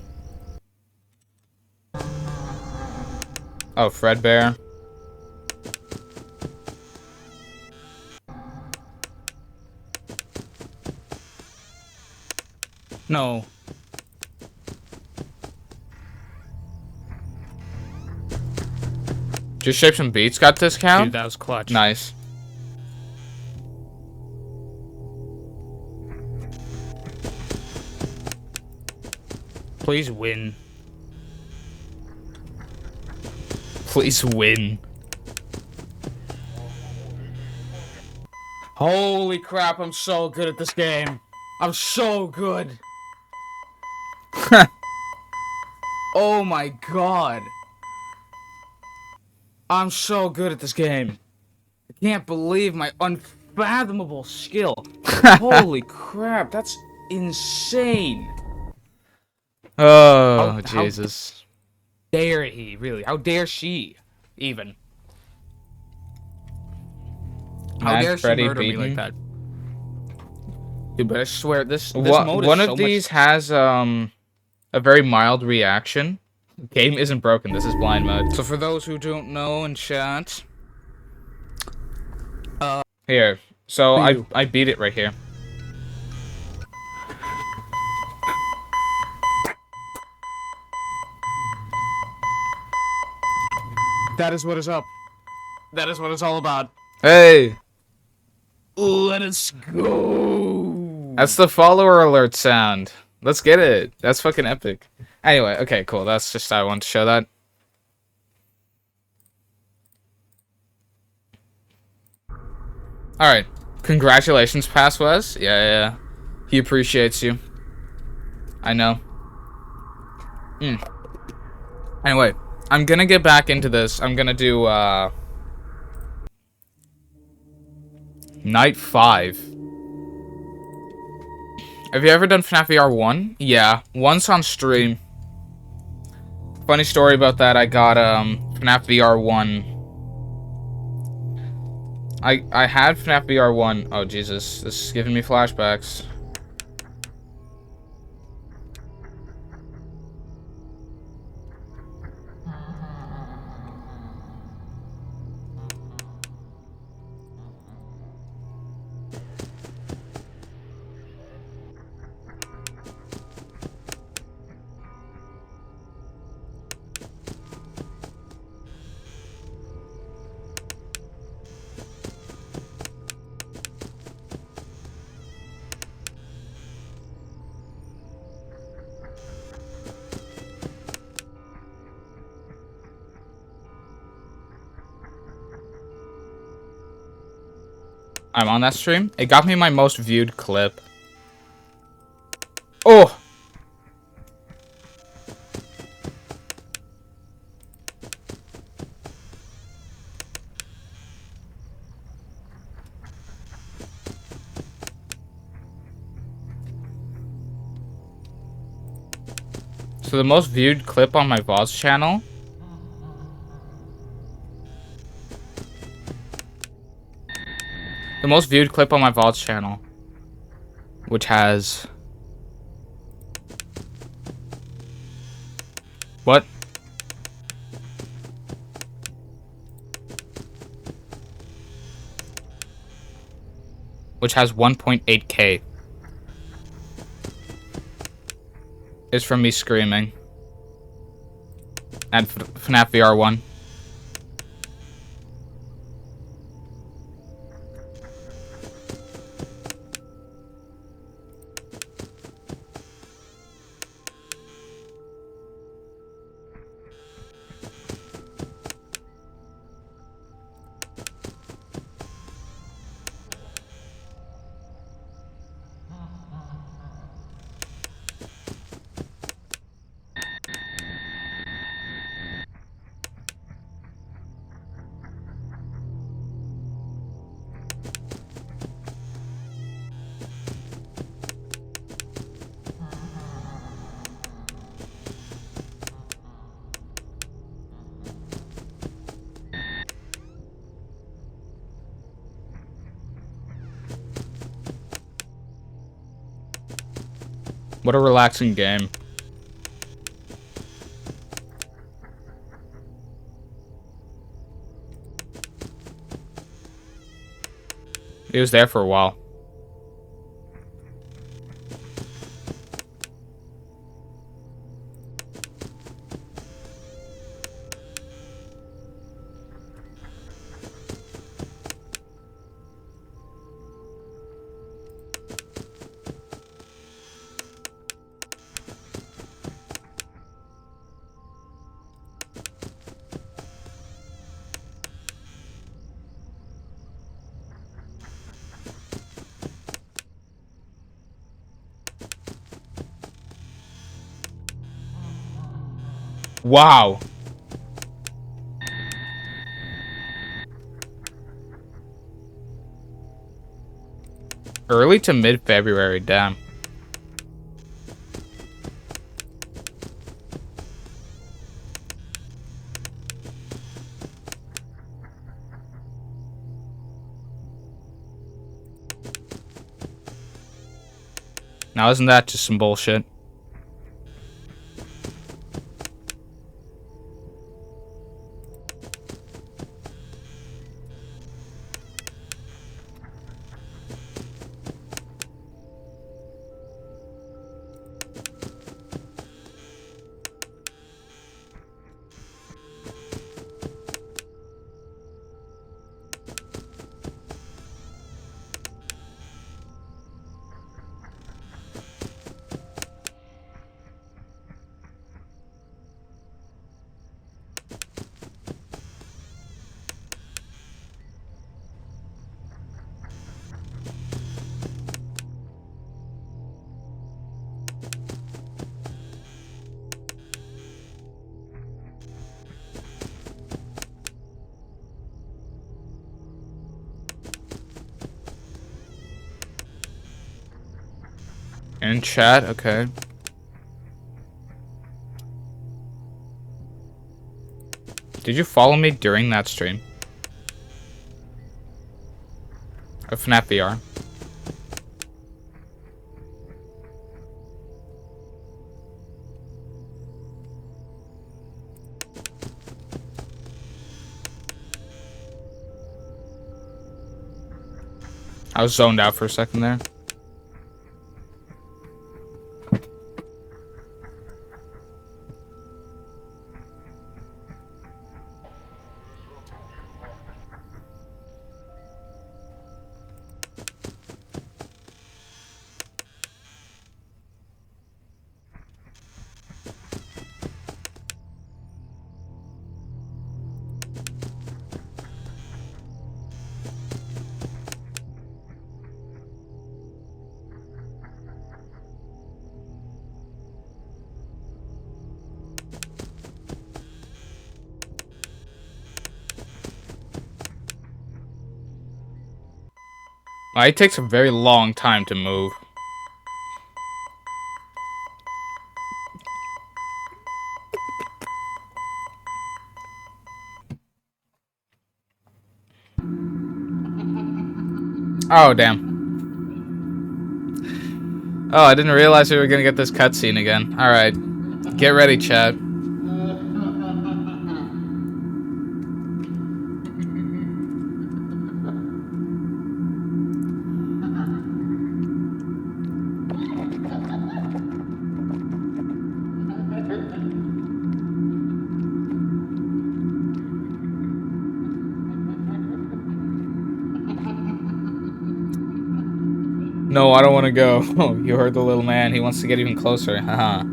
Oh, Fredbear. No. Just Shapes and Beats got discount? Dude, that was clutch. Nice. Please win. Please win. Holy crap, I'm so good at this game. I'm so good. Oh my god. I'm so good at this game. I can't believe my unfathomable skill. Holy crap, that's insane. Oh, Jesus. How dare he, really? How dare she, even? How Mad dare Freddy she murder me beaten? like that? Dude, but I swear, this mode is One so of these has a very mild reaction. Game isn't broken. This is blind mode. So for those who don't know in chat, Here. So you. I beat it right here. That is what is up. That is what it's all about. Hey. Let us go. That's the follower alert sound. Let's get it. That's fucking epic. Anyway, okay, cool. That's just I wanted to show that. Alright. Congratulations, Pass Wes. Yeah. He appreciates you. I know. Anyway, I'm gonna get back into this. I'm gonna do, Night 5. Have you ever done FNAF VR 1? Yeah, once on stream. Funny story about that, I got, FNAF VR 1. I had FNAF VR 1. Oh, Jesus. This is giving me flashbacks. I'm on that stream. It got me my most viewed clip. Oh! So the most viewed clip on my VODs channel. The most viewed clip on my VODs channel. Which has... What? Which has 1.8K. Is from me screaming. At FNAF VR 1. What a relaxing game. He was there for a while. Wow. Early to mid-February, damn. Now isn't that just some bullshit? In chat, okay. Did you follow me during that stream? Of Fnaf VR? I was zoned out for a second there. It takes a very long time to move. Oh, damn. Oh, I didn't realize we were gonna get this cutscene again. Alright. Get ready, chat. No, I don't want to go. Oh, you heard the little man. He wants to get even closer. Haha.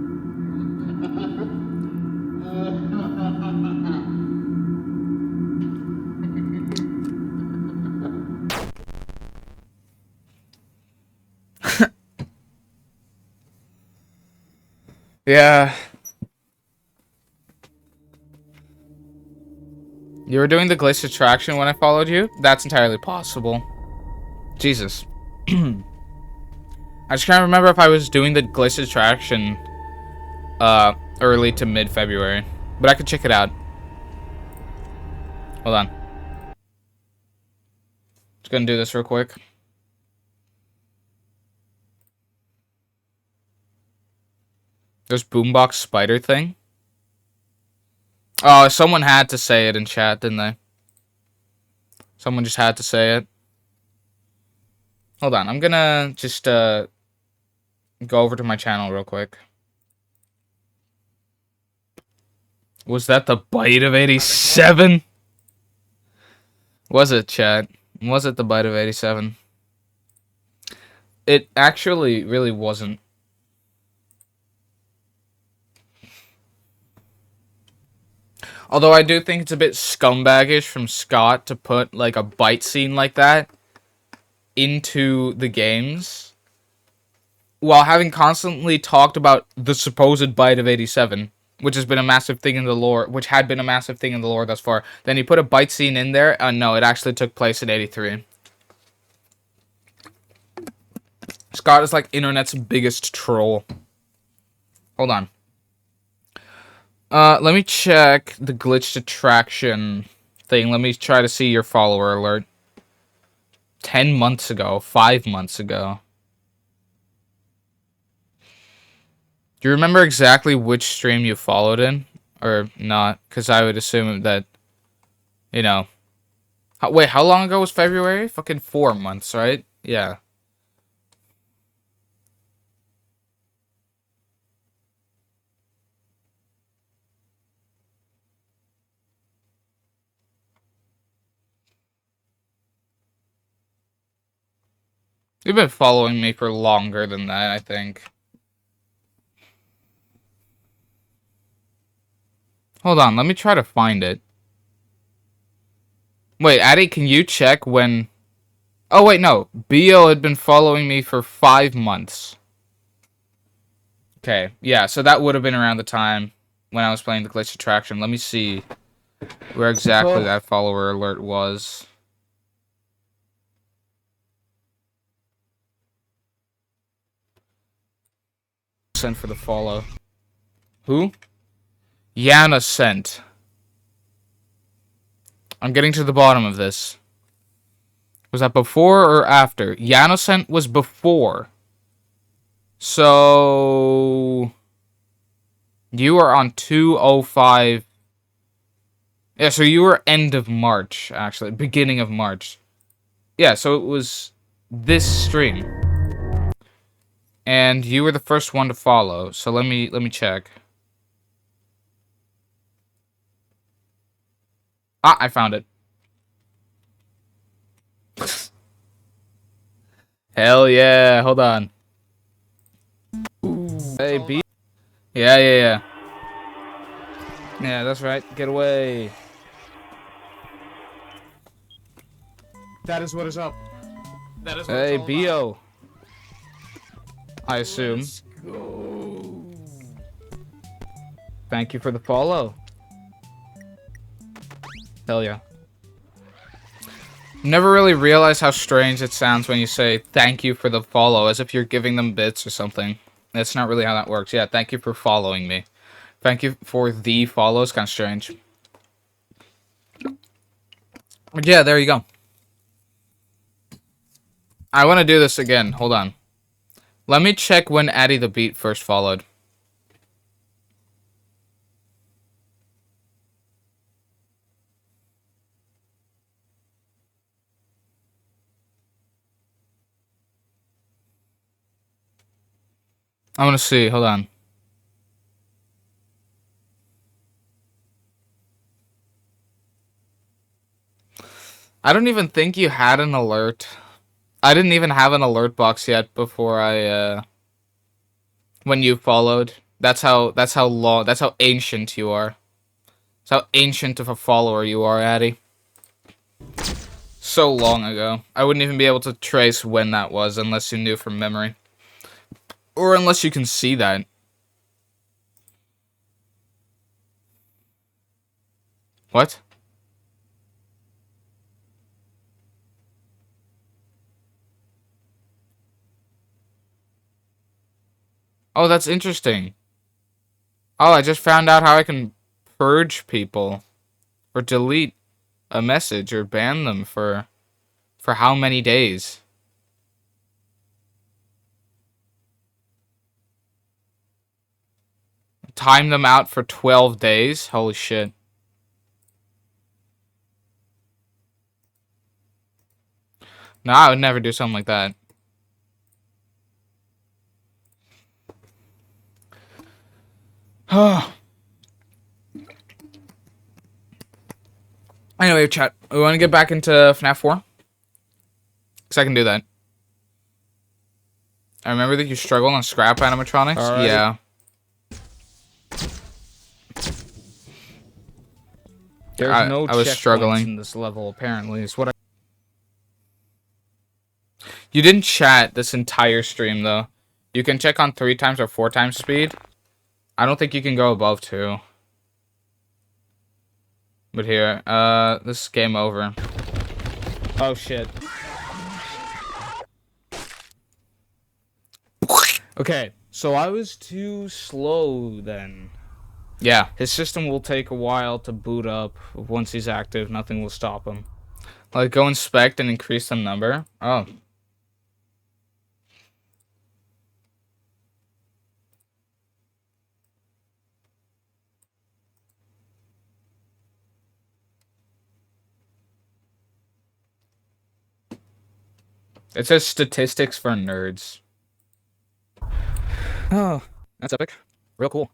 Yeah. You were doing the glitch attraction when I followed you? That's entirely possible. Jesus. I just can't remember if I was doing the glitch attraction early to mid-February. But I could check it out. Hold on. Just gonna do this real quick. There's boombox spider thing. Oh, someone had to say it in chat, didn't they? Someone just had to say it. Hold on, I'm gonna just go over to my channel real quick. Was that the bite of 87? Was it, chat? Was it the bite of 87? It actually really wasn't. Although I do think it's a bit scumbaggish from Scott to put like a bite scene like that into the games while having constantly talked about the supposed bite of 87, which has been a massive thing in the lore, which had been a massive thing in the lore thus far. Then he put a bite scene in there, and no, it actually took place in 83. Scott is like internet's biggest troll. Hold on. Let me check the glitched attraction thing. Let me try to see your follower alert. 10 months ago, 5 months ago. Do you remember exactly which stream you followed in? Or not? Because I would assume that, you know. Wait, how long ago was February? Fucking 4 months, right? Yeah. You've been following me for longer than that, I think. Hold on, let me try to find it. Wait, Addy, can you check when... Oh, wait, no. BO had been following me for 5 months. Okay, yeah, so that would have been around the time when I was playing the glitch attraction. Let me see where exactly that follower alert was. Sent for the follow. Who? Yana sent. I'm getting to the bottom of this. Was that before or after? Yana sent was before. So... You are on 205... Yeah, so you were end of March, actually. Beginning of March. Yeah, so it was this stream. And you were the first one to follow, so let me check. Ah, I found it. Hell yeah, hold on. Hey, B. Yeah. Yeah, that's right. Get away. That is what is up. That is what Hey, it's all about. B.O. I assume. Let's go. Thank you for the follow. Hell yeah. Never really realized how strange it sounds when you say thank you for the follow, as if you're giving them bits or something. That's not really how that works. Yeah, thank you for following me. Thank you for the follow. It's kind of strange. But yeah, there you go. I want to do this again. Hold on. Let me check when Addy the Beat first followed. I want to see. Hold on. I don't even think you had an alert. I didn't even have an alert box yet before when you followed. That's how long, that's how ancient you are. That's how ancient of a follower you are, Addy. So long ago. I wouldn't even be able to trace when that was unless you knew from memory. Or unless you can see that. What? Oh, that's interesting. Oh, I just found out how I can purge people. Or delete a message or ban them for how many days. time them out for 12 days. Holy shit. No, I would never do something like that. Anyway, chat. We want to get back into FNAF 4? Because I can do that. I remember that you struggle on scrap animatronics. Right. Yeah. There's no I was struggling in this level, apparently, is what I... You didn't chat this entire stream, though. You can check on 3 times or 4 times speed. I don't think you can go above 2. But here, this is game over. Oh, shit. Okay, so I was too slow then. Yeah. His system will take a while to boot up. Once he's active, nothing will stop him. Like, go inspect and increase the number? Oh. It says statistics for nerds. Oh, that's epic. Real cool.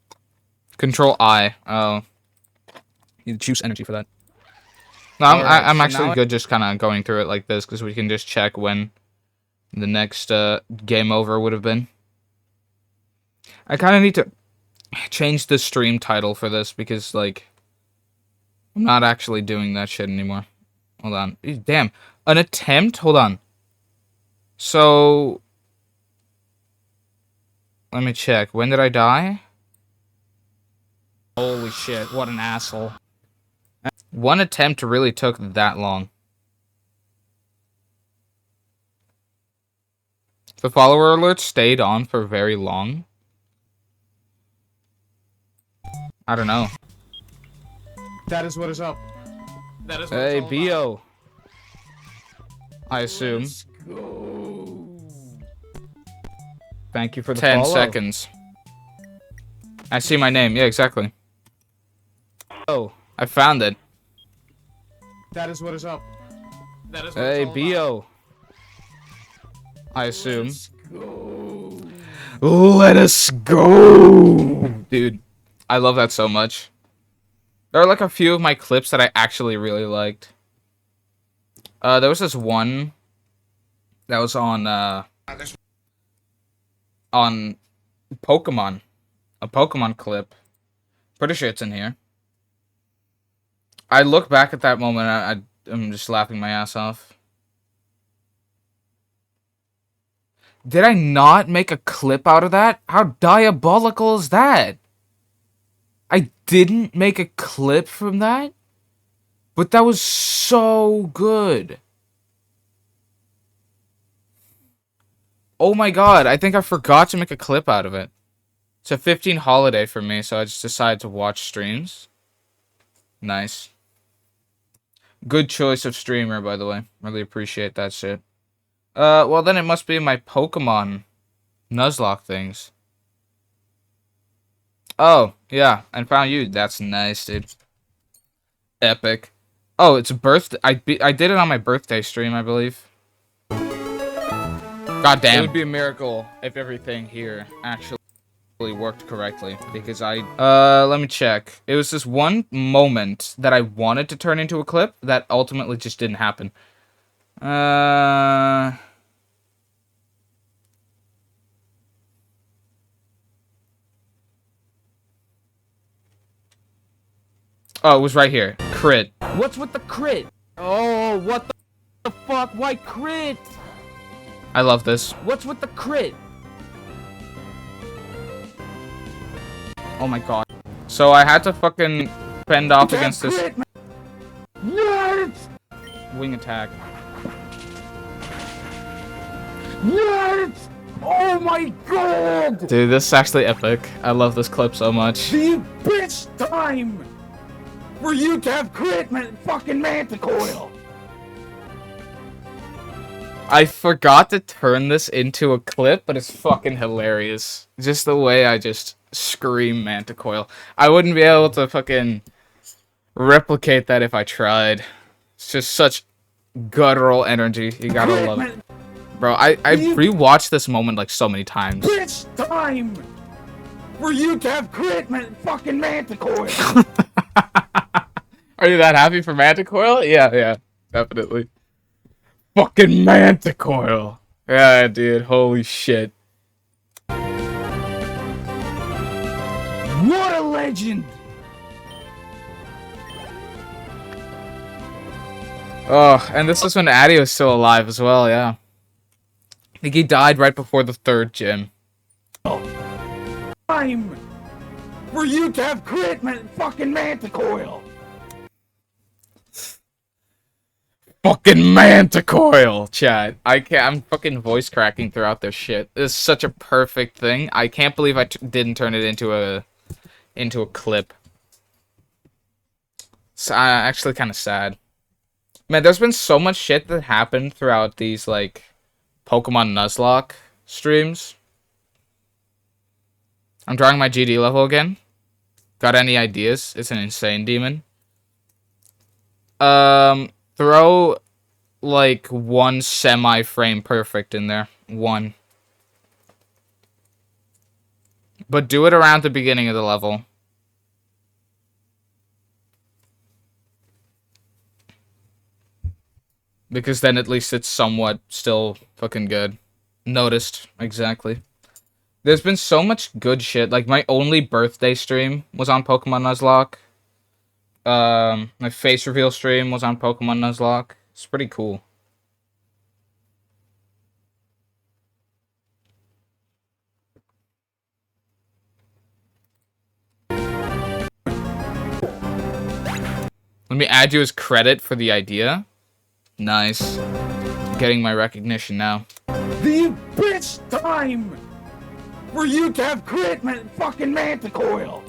Control I. Oh. You choose energy for that. No, Alright, I'm so actually now good just kind of going through it like this, because we can just check when the next game over would have been. I kind of need to change the stream title for this, because, like, I'm not actually doing that shit anymore. Hold on. Damn. An attempt? Hold on. So... Let me check. When did I die? Holy shit, what an asshole. One attempt really took that long. The follower alert stayed on for very long. I don't know. That is what is up. That is what Hey, it's all Bio. I assume. Thank you for the 10 follow. seconds. I see my name. Yeah, exactly. Oh, I found it. that is what is up. That is what Hey, it's all Bio. I assume. Let us go. Dude, I love that so much. There are like a few of my clips that I actually really liked. There was this one that was on Pokemon. A Pokemon clip. Pretty sure it's in here. I look back at that moment, I'm just laughing my ass off. Did I not make a clip out of that? How diabolical is that? I didn't make a clip from that? But that was so good. Oh my god, I think I forgot to make a clip out of it. It's a 15 holiday for me, so I just decided to watch streams. Nice. Good choice of streamer, by the way. Really appreciate that shit. Well then it must be my Pokemon Nuzlocke things. Oh, yeah, and found you. That's nice, dude. Epic. Oh, it's a birthday. I did it on my birthday stream, I believe. God damn. It would be a miracle if everything here actually worked correctly, because let me check. It was this one moment that I wanted to turn into a clip that ultimately just didn't happen. Oh, it was right here. Crit. What's with the crit? Oh, what the fuck? Why crit? I love this. What's with the crit? Oh my god. So I had to fucking fend off against this Yes! wing attack. Yes! Oh my god! Dude, this is actually epic. I love this clip so much. The bitch time for you to have crit fucking Manticoil. I forgot to turn this into a clip, but it's fucking hilarious. Just the way I just scream Manticoil. I wouldn't be able to fucking replicate that if I tried. It's just such guttural energy. You gotta love it. Bro, I rewatched this moment like so many times. It's time for you to have crit fucking Manticoil. Are you that happy for Manticoil? Yeah, definitely. Fucking Manticoil. Yeah, dude, holy shit. What a legend! Oh, and this is when Addy was still alive as well, yeah. I think he died right before the third gym. Time for you to have crit fucking Manticoil. Fucking Manticoil, chat. I'm fucking voice cracking throughout this shit. This is such a perfect thing. I can't believe I didn't turn it into a clip. It's actually kind of sad. Man, there's been so much shit that happened throughout these, like, Pokemon Nuzlocke streams. I'm drawing my GD level again. Got any ideas? It's an insane demon. Throw, like, one semi-frame perfect in there. One. But do it around the beginning of the level. Because then at least it's somewhat still fucking good. Noticed, exactly. There's been so much good shit. Like, my only birthday stream was on Pokemon Nuzlocke. My face reveal stream was on Pokemon Nuzlocke. It's pretty cool. Let me add you as credit for the idea. Nice. Getting my recognition now. The best time for you to have crit fucking Manticoil.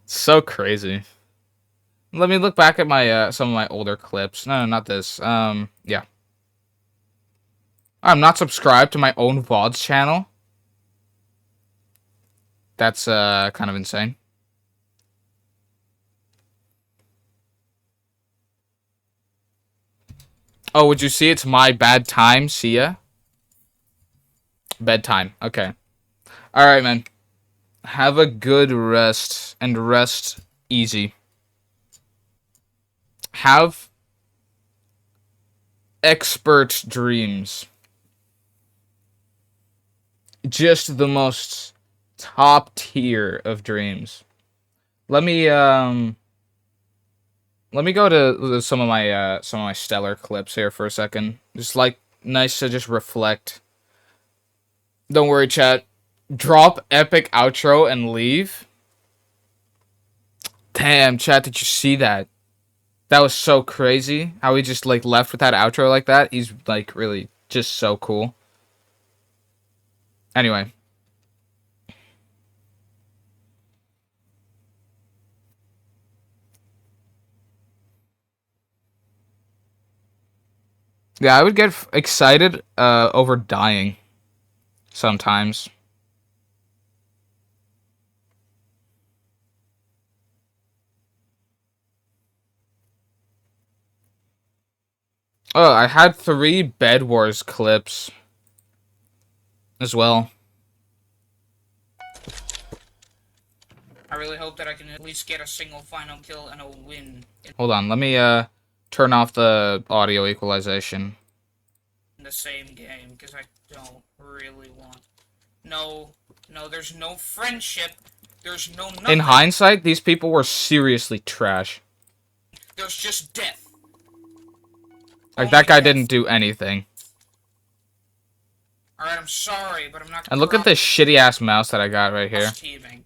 So crazy. Let me look back at my some of my older clips. No, not this. Yeah. I'm not subscribed to my own VODs channel. That's kind of insane. Oh, would you see it's my bad time? See ya. Bedtime. Okay. Alright, man. Have a good rest. And rest easy. Have expert dreams. Just the most top tier of dreams. Let me go to some of my stellar clips here for a second. Just like nice to just reflect. Don't worry, chat. Drop epic outro and leave. Damn, chat, did you see that? That was so crazy. How he just like left with that outro like that. He's like really just so cool. Anyway. Yeah, I would get excited over dying sometimes. Oh, I had 3 Bed Wars clips as well. I really hope that I can at least get a single final kill and a win. Hold on, let me turn off the audio equalization. In the same game, because I don't really want. No, there's no friendship. There's no nothing. In hindsight, these people were seriously trash. There's just death. Like, that guy didn't do anything. Alright, I'm sorry, but I'm not gonna. And look at this shitty-ass mouse that I got right here. Teaming.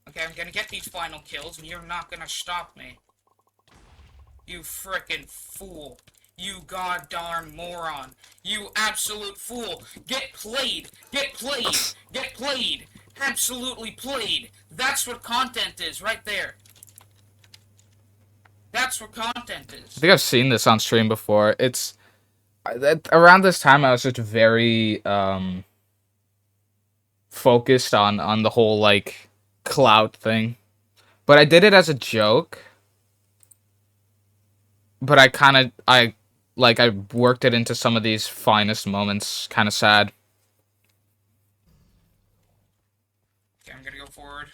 Okay, I'm gonna get these final kills, and you're not gonna stop me. You frickin' fool. You goddamn moron. You absolute fool. Get played. Get played. Get played. Absolutely played. That's what content is, right there. That's what content is. I think I've seen this on stream before. It's... around this time, I was just very, focused on the whole like clout thing. But I did it as a joke. But I worked it into some of these finest moments. Kind of sad. Okay, I'm gonna go forward.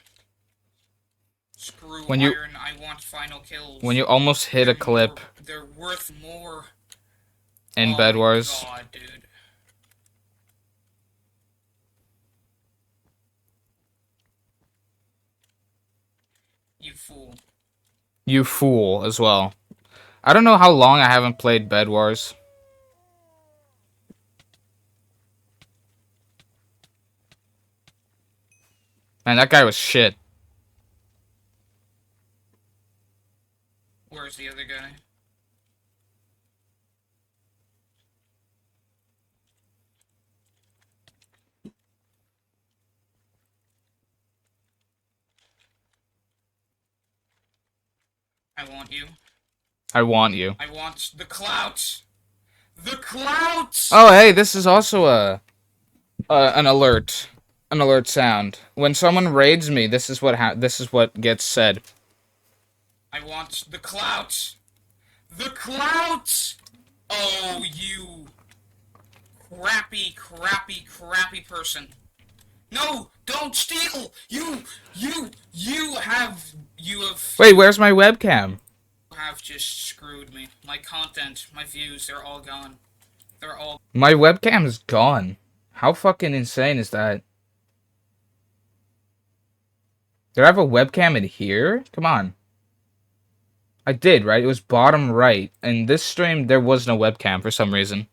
Screw When you iron, I want final kills. when you almost hit a clip They're worth more. in Oh Bed my Wars. God, dude. You fool. You fool as well. I don't know how long I haven't played Bed Wars. Man, that guy was shit. Where's the other guy? I want you. I want you. I want the clout. The clout! Oh, hey, this is also an alert. An alert sound. When someone raids me, this is what gets said. I want the clout. The clout! Oh, you crappy person. No, don't steal! You have Wait, where's my webcam? have just screwed me. My content, my views, they're all gone. They're all... My webcam is gone. How fucking insane is that? Did I have a webcam in here? Come on. I did, right? It was bottom right. In this stream, there was no webcam for some reason.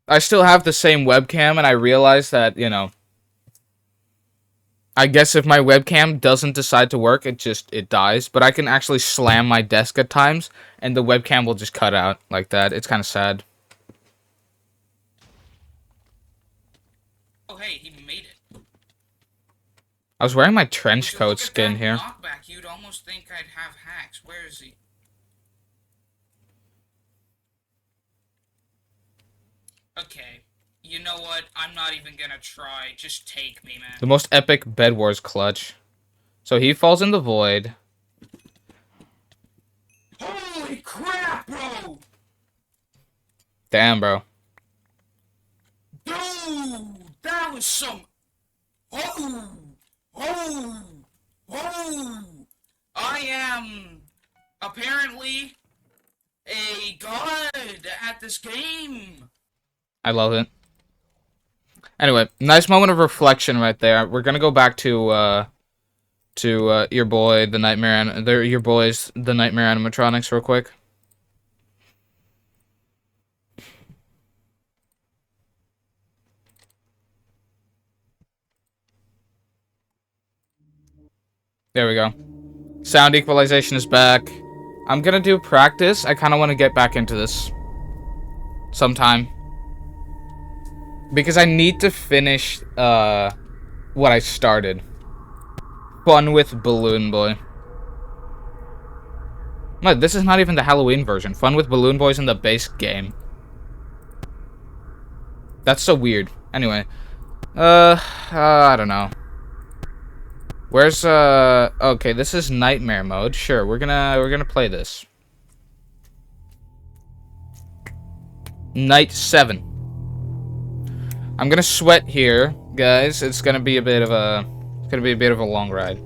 I still have the same webcam, and I realized that, you know... I guess if my webcam doesn't decide to work, it dies. But I can actually slam my desk at times, and the webcam will just cut out like that. It's kind of sad. Oh, hey, he made it. I was wearing my trench coat skin here. Knockback, you'd almost think I'd have hacks. Where is he? Okay. You know what? I'm not even gonna try. Just take me, man. The most epic Bed Wars clutch. So he falls in the void. Holy crap, bro! Damn, bro. Dude! That was some... Oh! Oh! Oh! I am... apparently... a god at this game! I love it. Anyway, nice moment of reflection right there. We're gonna go back to your boy, the Nightmare, your boys, the Nightmare animatronics, real quick. There we go. Sound equalization is back. I'm gonna do practice. I kind of want to get back into this sometime. Because I need to finish what I started. Fun with Balloon Boy. No, this is not even the Halloween version. Fun with Balloon Boy's in the base game. That's so weird. Anyway. I don't know. Where's, okay, this is Nightmare mode. Sure, we're gonna play this. Night 7. I'm gonna sweat here, guys. It's gonna be a bit of a long ride.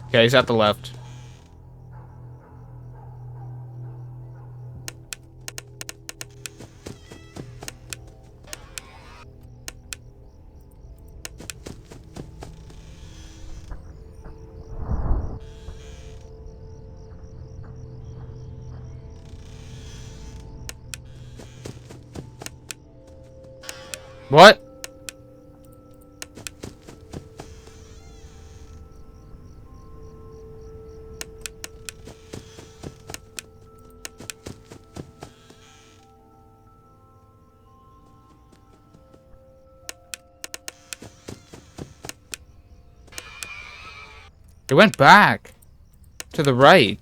Okay, he's at the left. What? It went back to the right.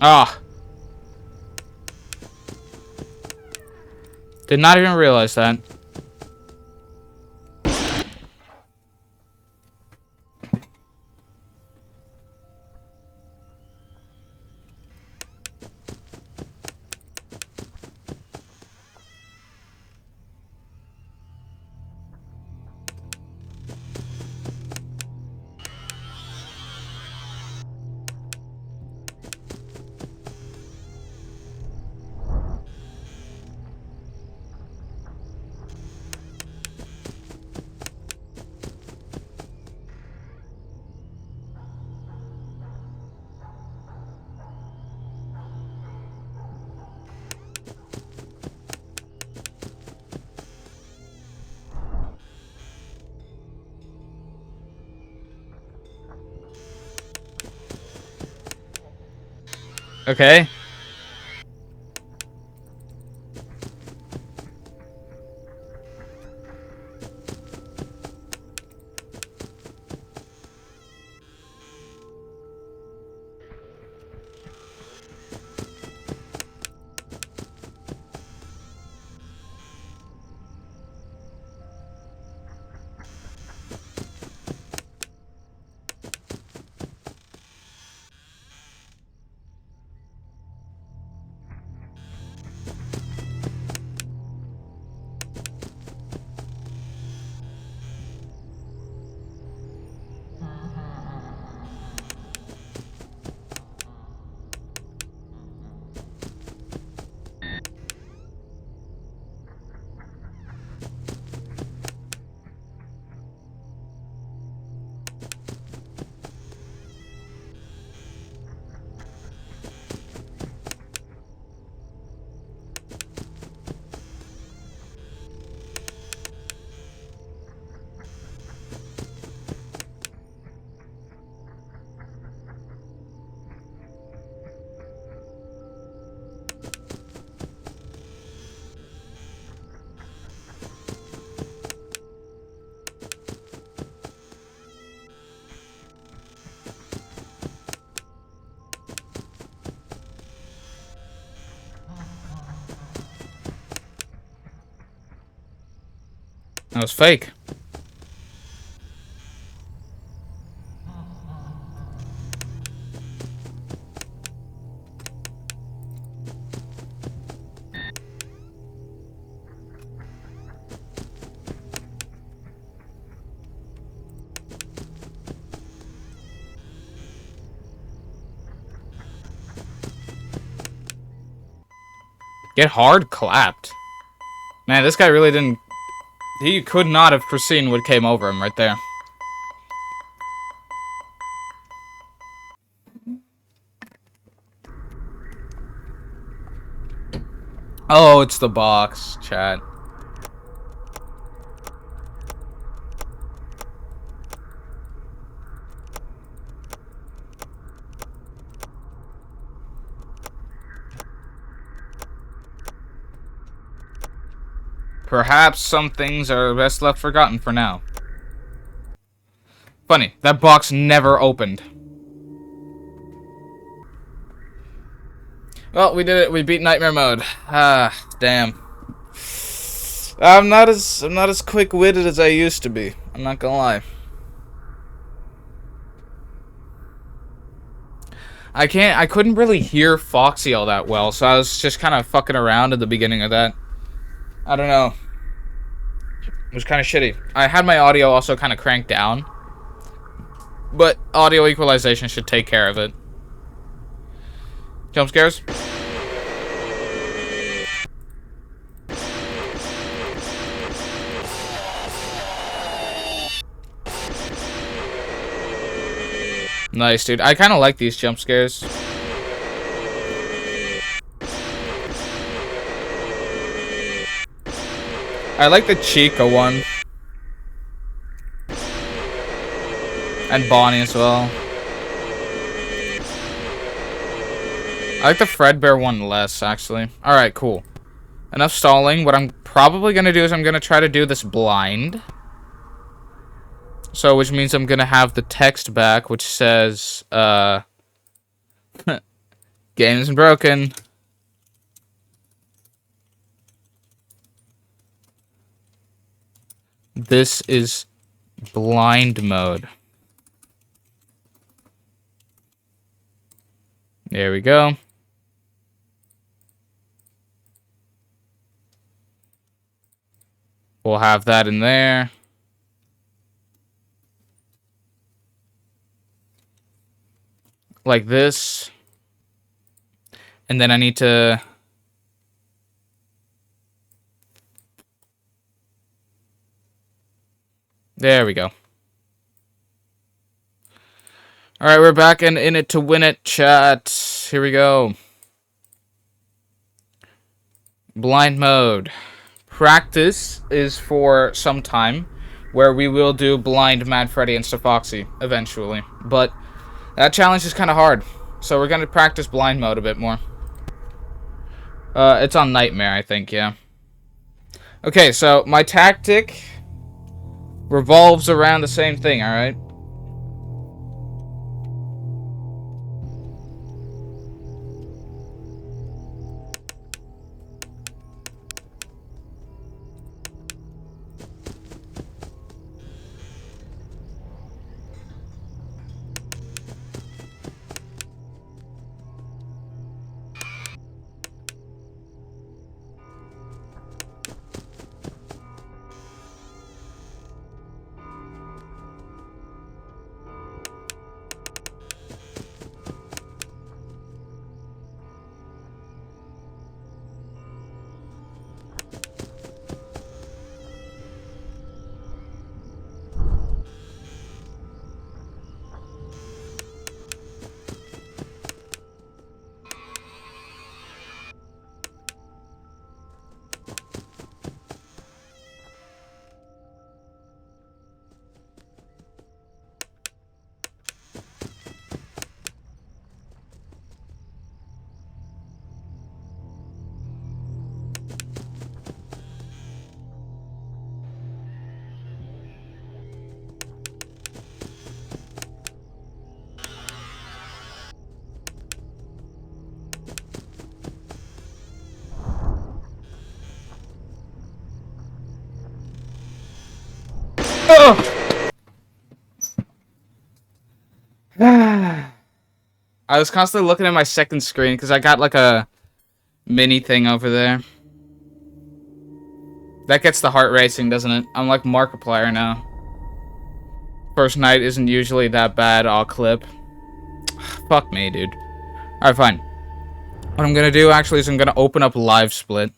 Ah. Did not even realize that. Okay. That was fake. Get hard clapped. Man, this guy really didn't... He could not have foreseen what came over him right there. Oh, it's the box, chat. Perhaps some things are best left forgotten for now. Funny, that box never opened. Well, we did it. We beat Nightmare Mode. Ah, damn. I'm not as quick-witted as I used to be. I'm not gonna lie. I couldn't really hear Foxy all that well, so I was just kind of fucking around at the beginning of that. I don't know. It was kind of shitty. I had my audio also kind of cranked down, but audio equalization should take care of it. Jump scares? Nice, dude. I kind of like these jump scares. I like the Chica one. And Bonnie as well. I like the Fredbear one less, actually. Alright, cool. Enough stalling. What I'm probably going to do is I'm going to try to do this blind. So, which means I'm going to have the text back, which says, game's broken. This is blind mode. There we go. We'll have that in there. Like this. And then I need to... There we go. Alright, we're back and in it to win it, chat. Here we go. Blind mode. Practice is for some time, where we will do blind Mad Freddy and Foxy eventually. But that challenge is kind of hard, so we're going to practice blind mode a bit more. It's on Nightmare, I think, yeah. Okay, so my tactic revolves around the same thing, alright? I was constantly looking at my second screen because I got like a mini thing over there. That gets the heart racing, doesn't it? I'm like Markiplier now. First night isn't usually that bad, I'll clip. Fuck me, dude. Alright, fine. What I'm gonna do actually is I'm gonna open up Live Split.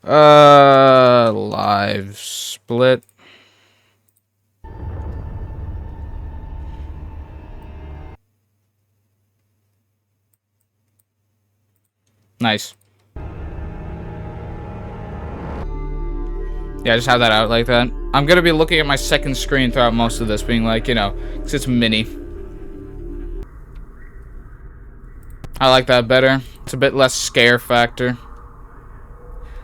Live Split. Nice. Yeah, just have that out like that. I'm gonna be looking at my second screen throughout most of this, being like, you know, because it's mini. I like that better. It's a bit less scare factor.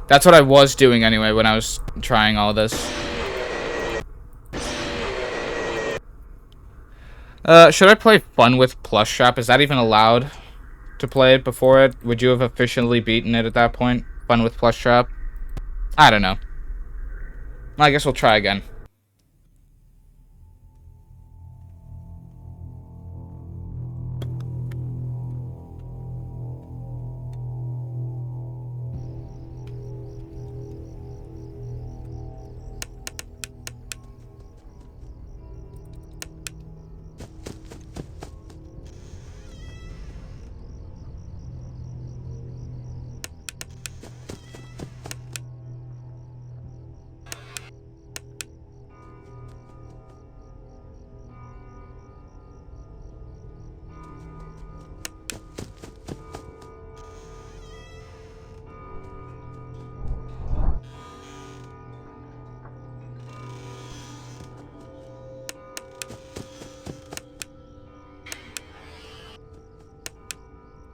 That's what I was doing anyway when I was trying all this. Should I play Fun with Plush Shop? Is that even allowed to play it before it? Would you have officially beaten it at that point? Fun with Plush Shop? I don't know. I guess we'll try again.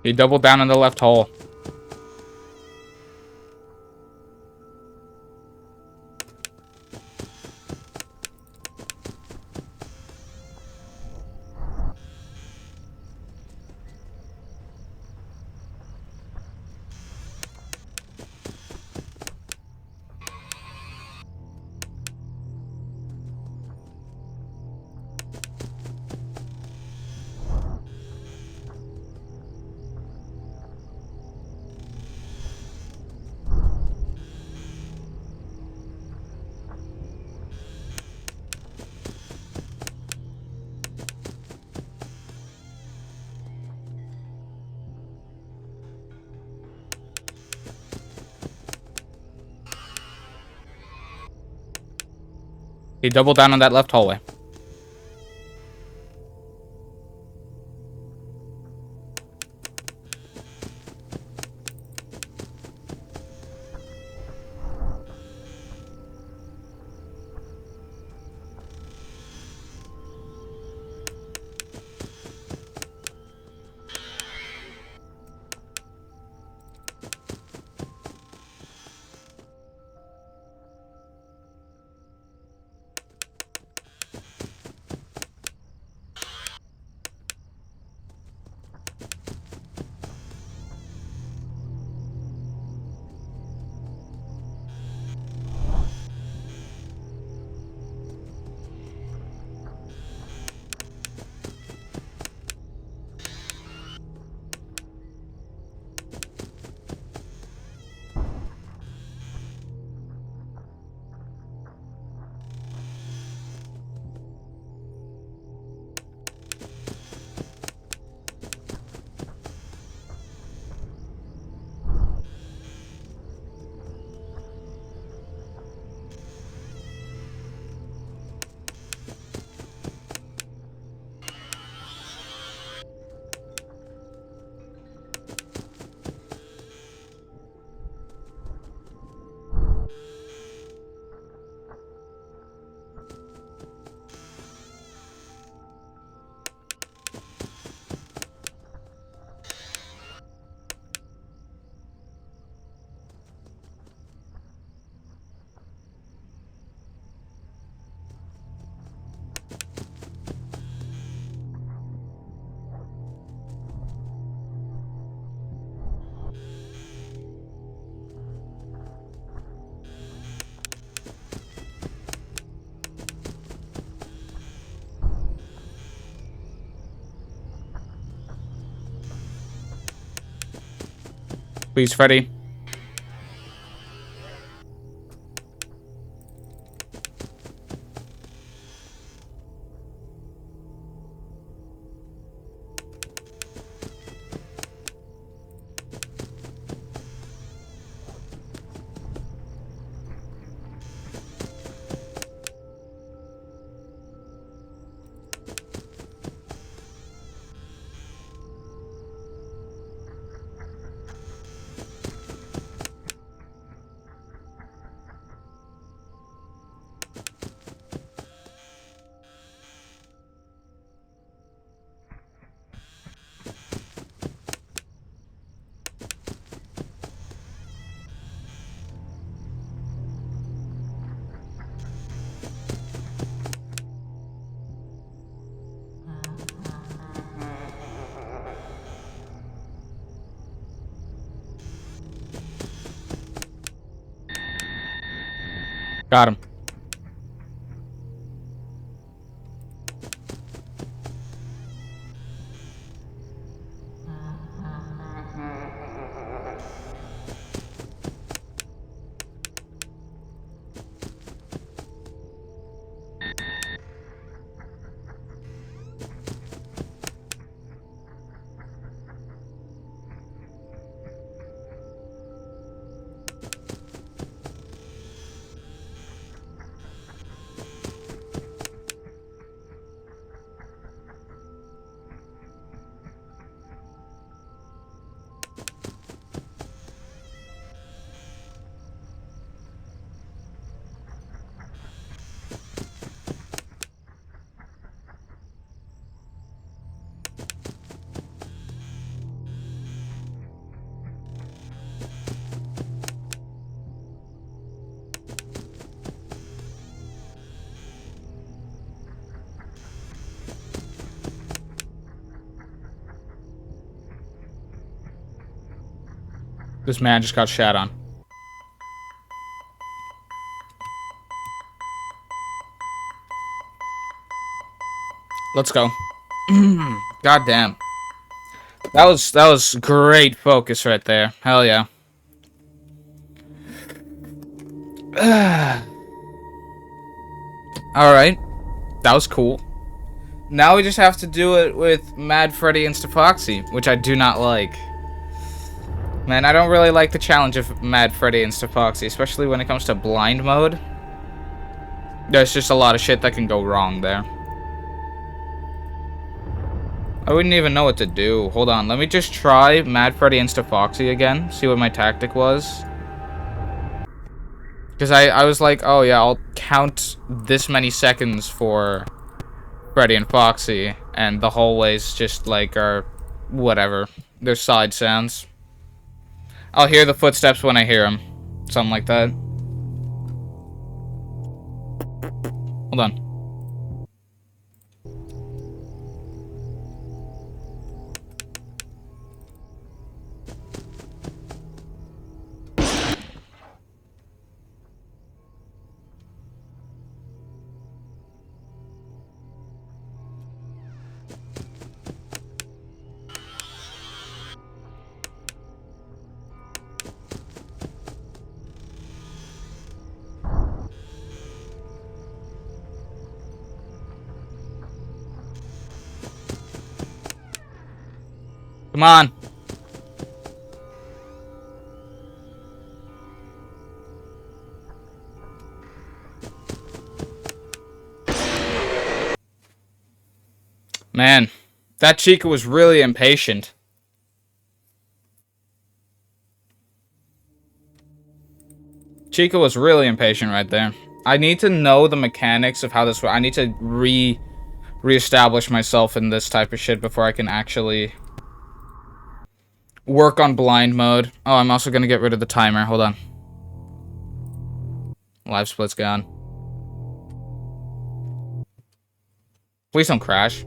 He doubled down on the left hole. He doubled down on that left hallway. Please, Freddy. Got him. This man just got shat on. Let's go. God damn. That was great focus right there. Hell yeah. Alright. That was cool. Now we just have to do it with Mad Freddy Insta-Foxy, which I do not like. Man, I don't really like the challenge of Mad Freddy Insta-Foxy, especially when it comes to blind mode. There's just a lot of shit that can go wrong there. I wouldn't even know what to do. Hold on, let me just try Mad Freddy Insta-Foxy again, see what my tactic was. Because I was like, oh yeah, I'll count this many seconds for Freddy and Foxy, and the hallways just like are whatever. They're side sounds. I'll hear the footsteps when I hear them. Something like that. Hold on. Come on. Man, that Chica was really impatient. Chica was really impatient right there. I need to know the mechanics of how this works. I need to reestablish myself in this type of shit before I can actually work on blind mode. Oh, I'm also gonna get rid of the timer. Hold on. Live split's gone. Please don't crash.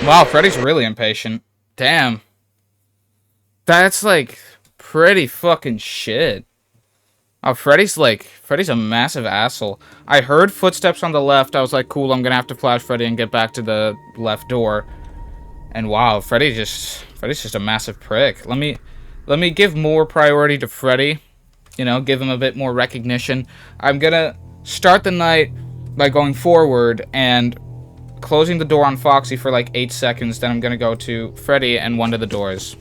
Wow, Freddy's really impatient. Damn. That's like pretty fucking shit. Oh, Freddy's a massive asshole. I heard footsteps on the left. I was like, cool, I'm gonna have to flash Freddy and get back to the left door. And wow, Freddy's just a massive prick. Let me give more priority to Freddy. You know, give him a bit more recognition. I'm gonna start the night by going forward and closing the door on Foxy for like 8 seconds. Then I'm gonna go to Freddy and one of the doors.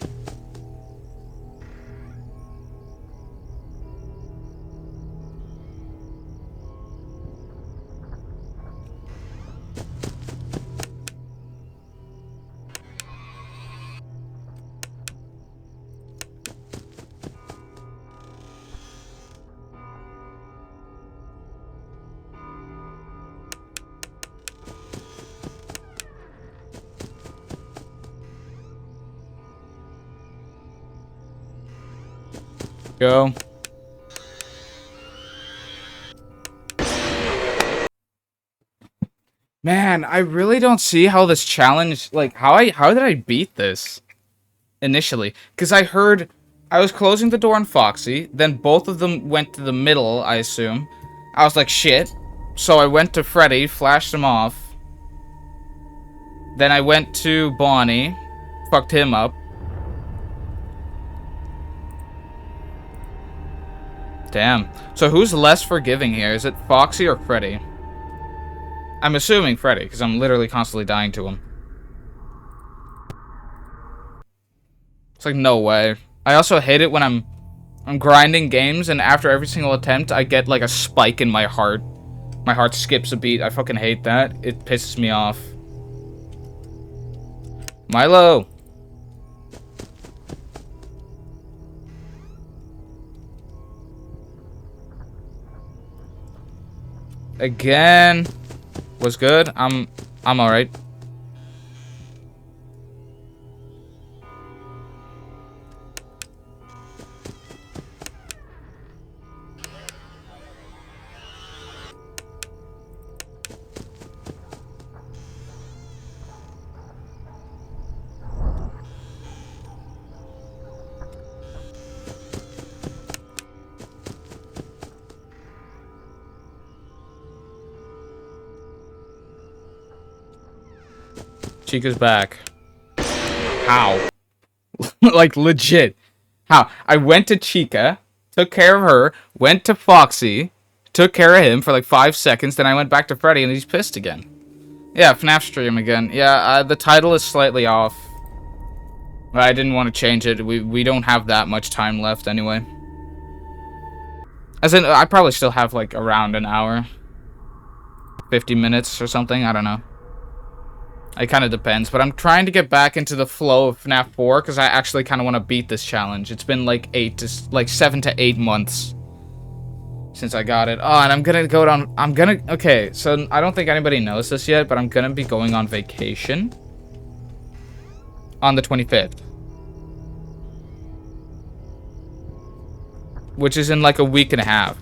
Go. Man, I really don't see how this challenge, like, how did I beat this initially? Because I was closing the door on Foxy, then both of them went to the middle, I assume. I was like, shit. So I went to Freddy, flashed him off. Then I went to Bonnie, fucked him up. Damn. So who's less forgiving here? Is it Foxy or Freddy? I'm assuming Freddy, because I'm literally constantly dying to him. It's like, no way. I also hate it when I'm grinding games, and after every single attempt, I get, like, a spike in my heart. My heart skips a beat. I fucking hate that. It pisses me off. Milo! Again. Was good. I'm alright. Chica's back. How? Like, legit. How? I went to Chica, took care of her, went to Foxy, took care of him for like 5 seconds, then I went back to Freddy and he's pissed again. Yeah, Fnaf stream again. Yeah, the title is slightly off. But I didn't want to change it. We don't have that much time left anyway. As in, I probably still have like around an hour. 50 minutes or something, I don't know. It kind of depends, but I'm trying to get back into the flow of FNAF 4 because I actually kind of want to beat this challenge. It's been like 7 to 8 months since I got it. Oh, and I'm gonna go down. Okay, so I don't think anybody knows this yet, but I'm gonna be going on vacation on the 25th, which is in like a week and a half.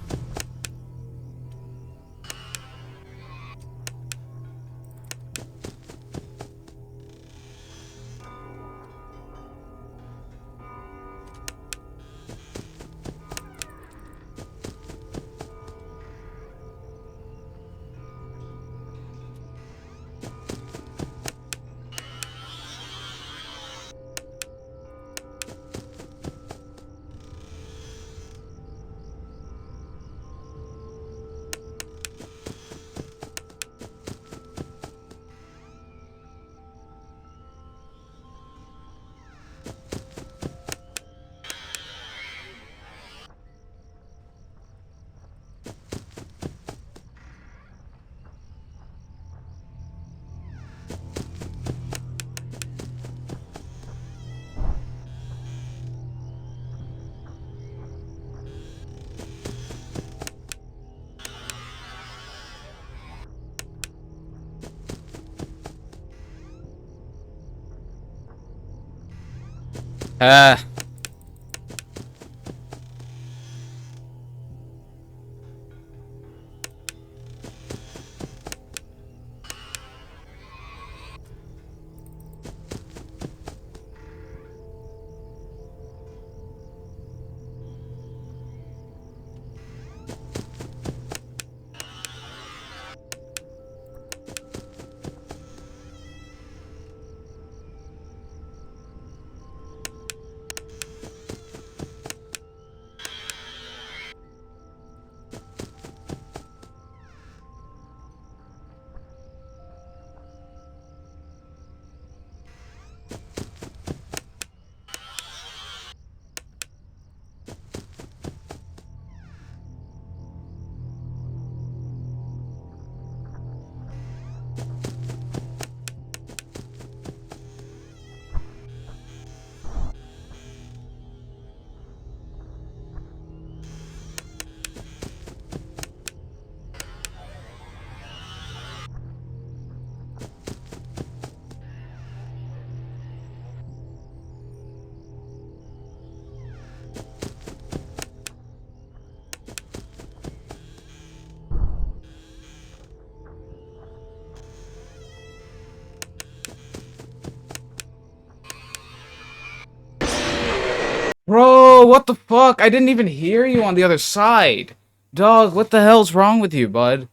Bro, what the fuck? I didn't even hear you on the other side. Dog, what the hell's wrong with you, bud?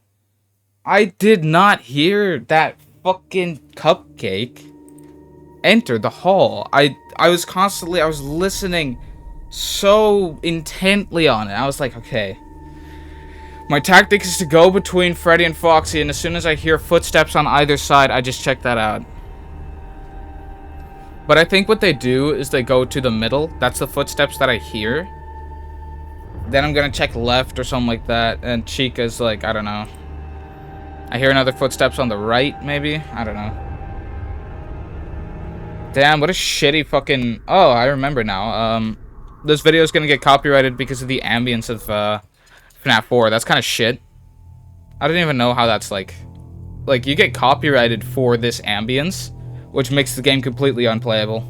I did not hear that fucking cupcake enter the hall. I was listening so intently on it. I was like, okay. My tactic is to go between Freddy and Foxy, and as soon as I hear footsteps on either side, I just check that out. But I think what they do is they go to the middle. That's the footsteps that I hear. Then I'm gonna check left or something like that, and Chica's like, I don't know. I hear another footsteps on the right, maybe? I don't know. Damn, what a shitty fucking... Oh, I remember now. This video is gonna get copyrighted because of the ambience of, Fnaf 4. That's kind of shit. I don't even know how that's, like... Like, you get copyrighted for this ambience, which makes the game completely unplayable.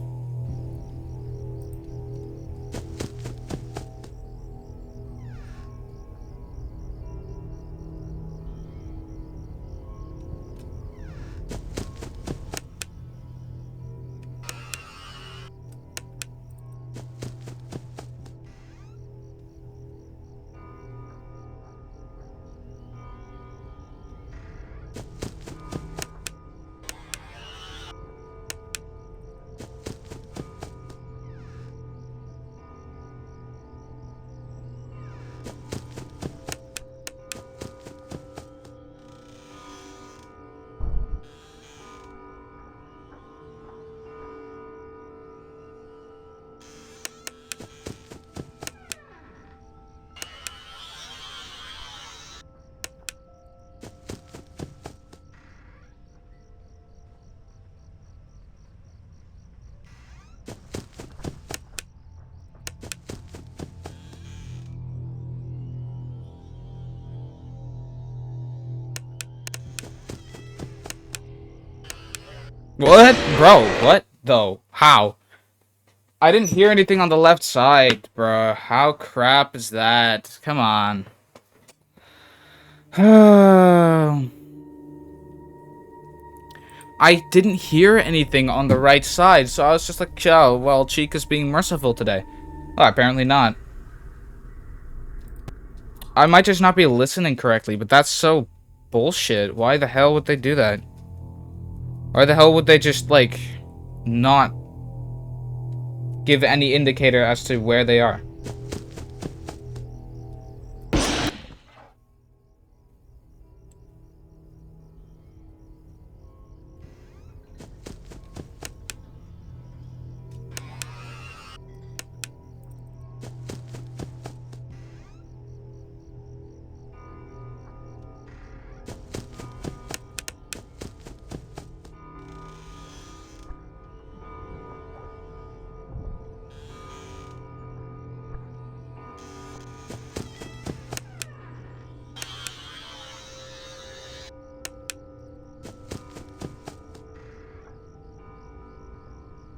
What? Bro, what? Though? How? I didn't hear anything on the left side, bro. How crap is that? Come on. I didn't hear anything on the right side, so I was just like, oh, well, Chica's being merciful today. Oh, apparently not. I might just not be listening correctly, but that's so bullshit. Why the hell would they do that? Why the hell would they just, like, not give any indicator as to where they are?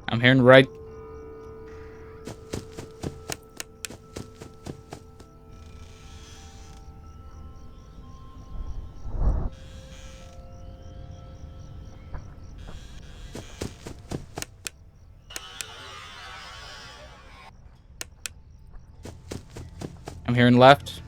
I'm hearing right. I'm hearing left.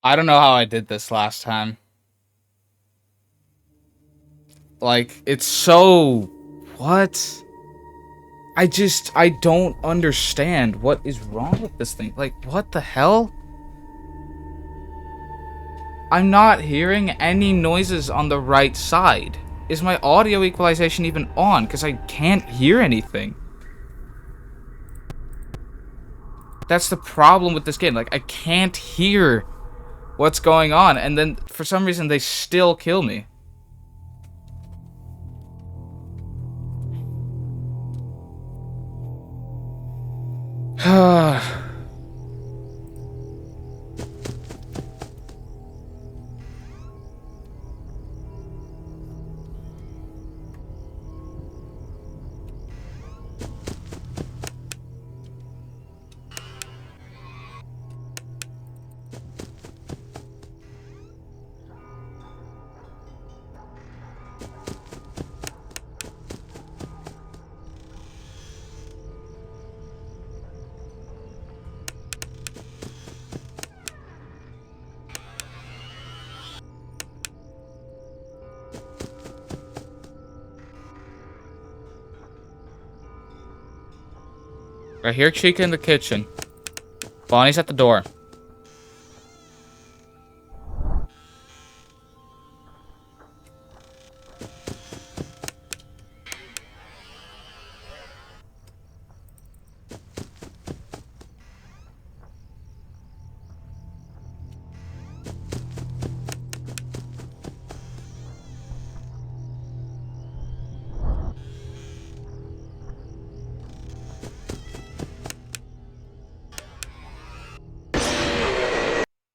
I don't know how I did this last time. Like, it's so... What? I don't understand what is wrong with this thing. Like, what the hell? I'm not hearing any noises on the right side. Is my audio equalization even on? Because I can't hear anything. That's the problem with this game. Like, I can't hear what's going on, and then for some reason they still kill me. I hear Chica in the kitchen. Bonnie's at the door.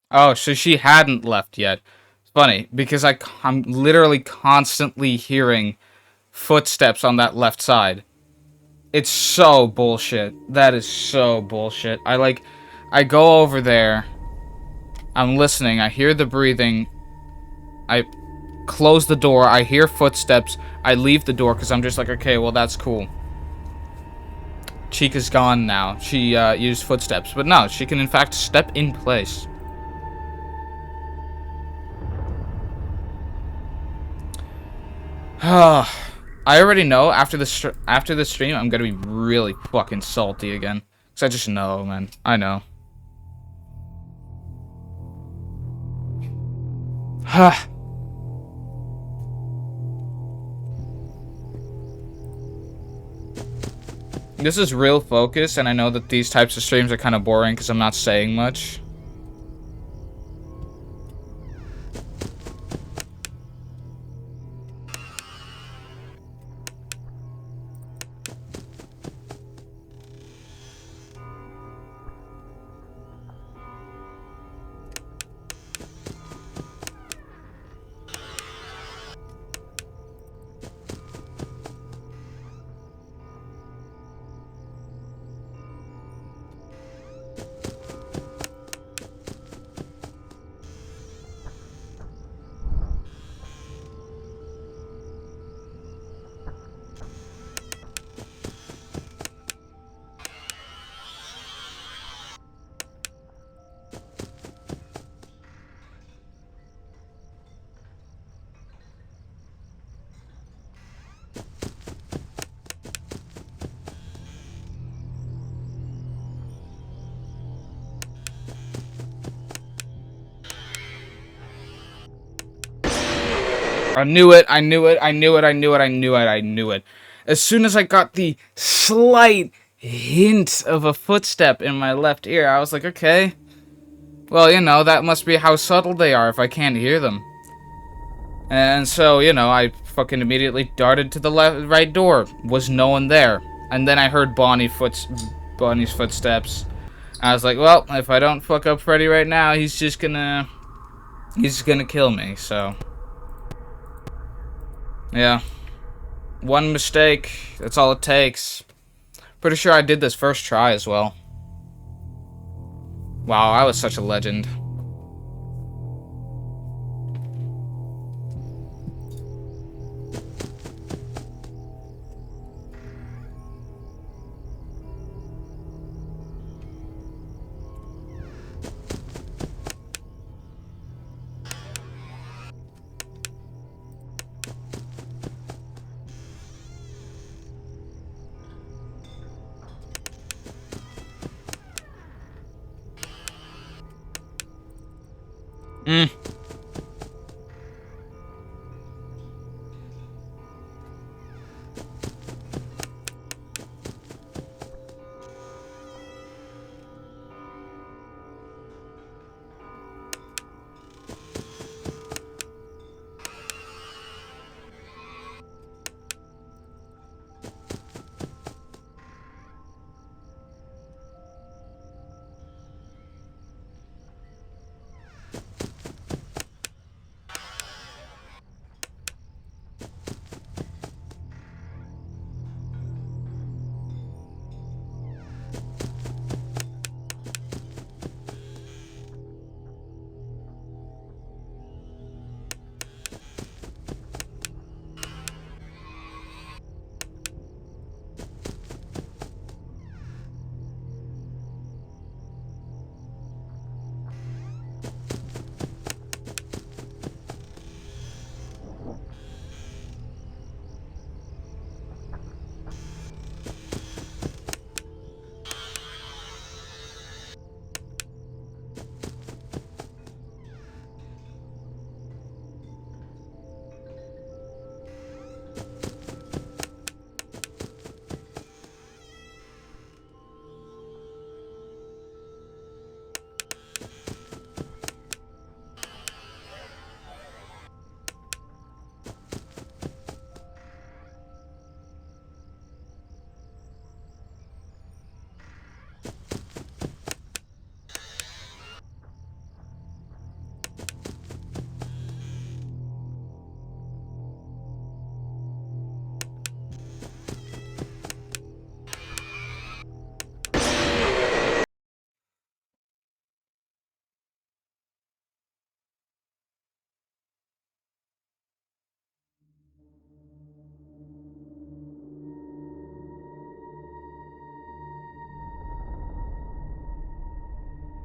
Oh, so she hadn't left yet. It's funny, because I'm literally constantly hearing footsteps on that left side. It's so bullshit. That is so bullshit. I go over there. I'm listening. I hear the breathing. I close the door. I hear footsteps. I leave the door because I'm just like, okay, well, that's cool. Chica's gone now. She used footsteps. But no, she can in fact step in place. I already know after the stream I'm gonna be really fucking salty again. Cause I just know, man. I know. This is real focus, and I know that these types of streams are kind of boring because I'm not saying much. I knew it, I knew it, I knew it, I knew it, I knew it, I knew it. As soon as I got the slight hint of a footstep in my left ear, I was like, okay. Well, you know, that must be how subtle they are if I can't hear them. And so, you know, I fucking immediately darted to the right door. Was no one there. And then I heard Bonnie's footsteps. I was like, well, if I don't fuck up Freddy right now, he's just gonna kill me, so. Yeah. One mistake. That's all it takes. Pretty sure I did this first try as well. Wow, I was such a legend.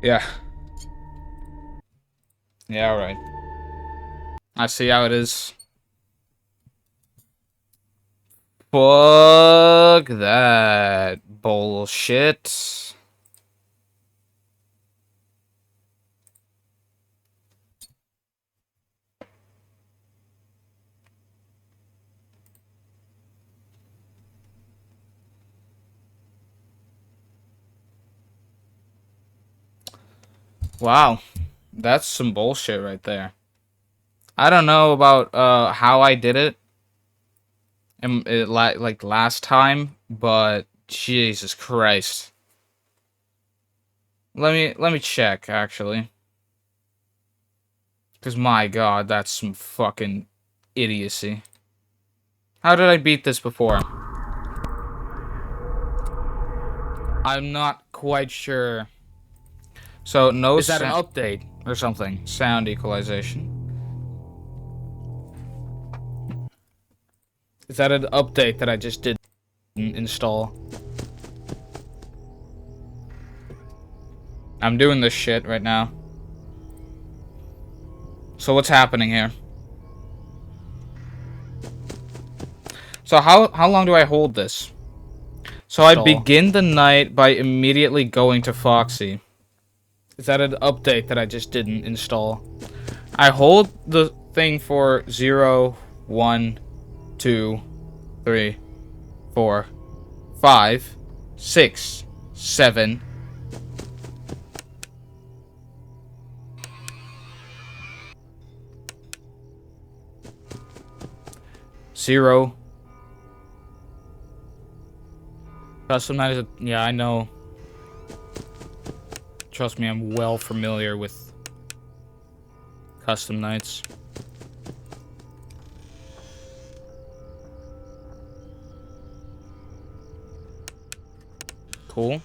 Yeah. Yeah, alright. I see how it is. Fuck that bullshit. Wow. That's some bullshit right there. I don't know about how I did it, like last time, but Jesus Christ. Let me check actually. Cause my God, that's some fucking idiocy. How did I beat this before? I'm not quite sure. So no. Is that an update or something? Sound equalization. Is that an update that I just did install? I'm doing this shit right now. So what's happening here? So how long do I hold this? So I begin the night by immediately going to Foxy. Is that an update that I just didn't install? I hold the thing for 0, 1, 2, 3, 4, 5, 6, 7. Zero. Custom night is a, yeah, I know. Trust me, I'm well familiar with custom nights. Cool.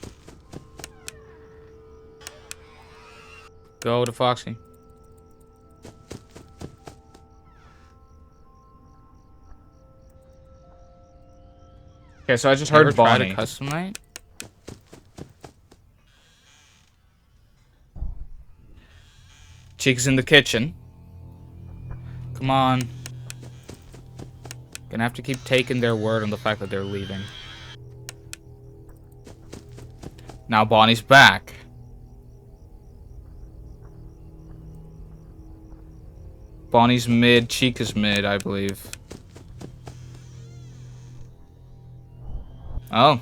Go to Foxy. Okay, so I just heard Bonnie. Tried a custom night? Chica's in the kitchen. Come on. Gonna have to keep taking their word on the fact that they're leaving. Now Bonnie's back. Bonnie's mid, Chica's mid, I believe. Oh.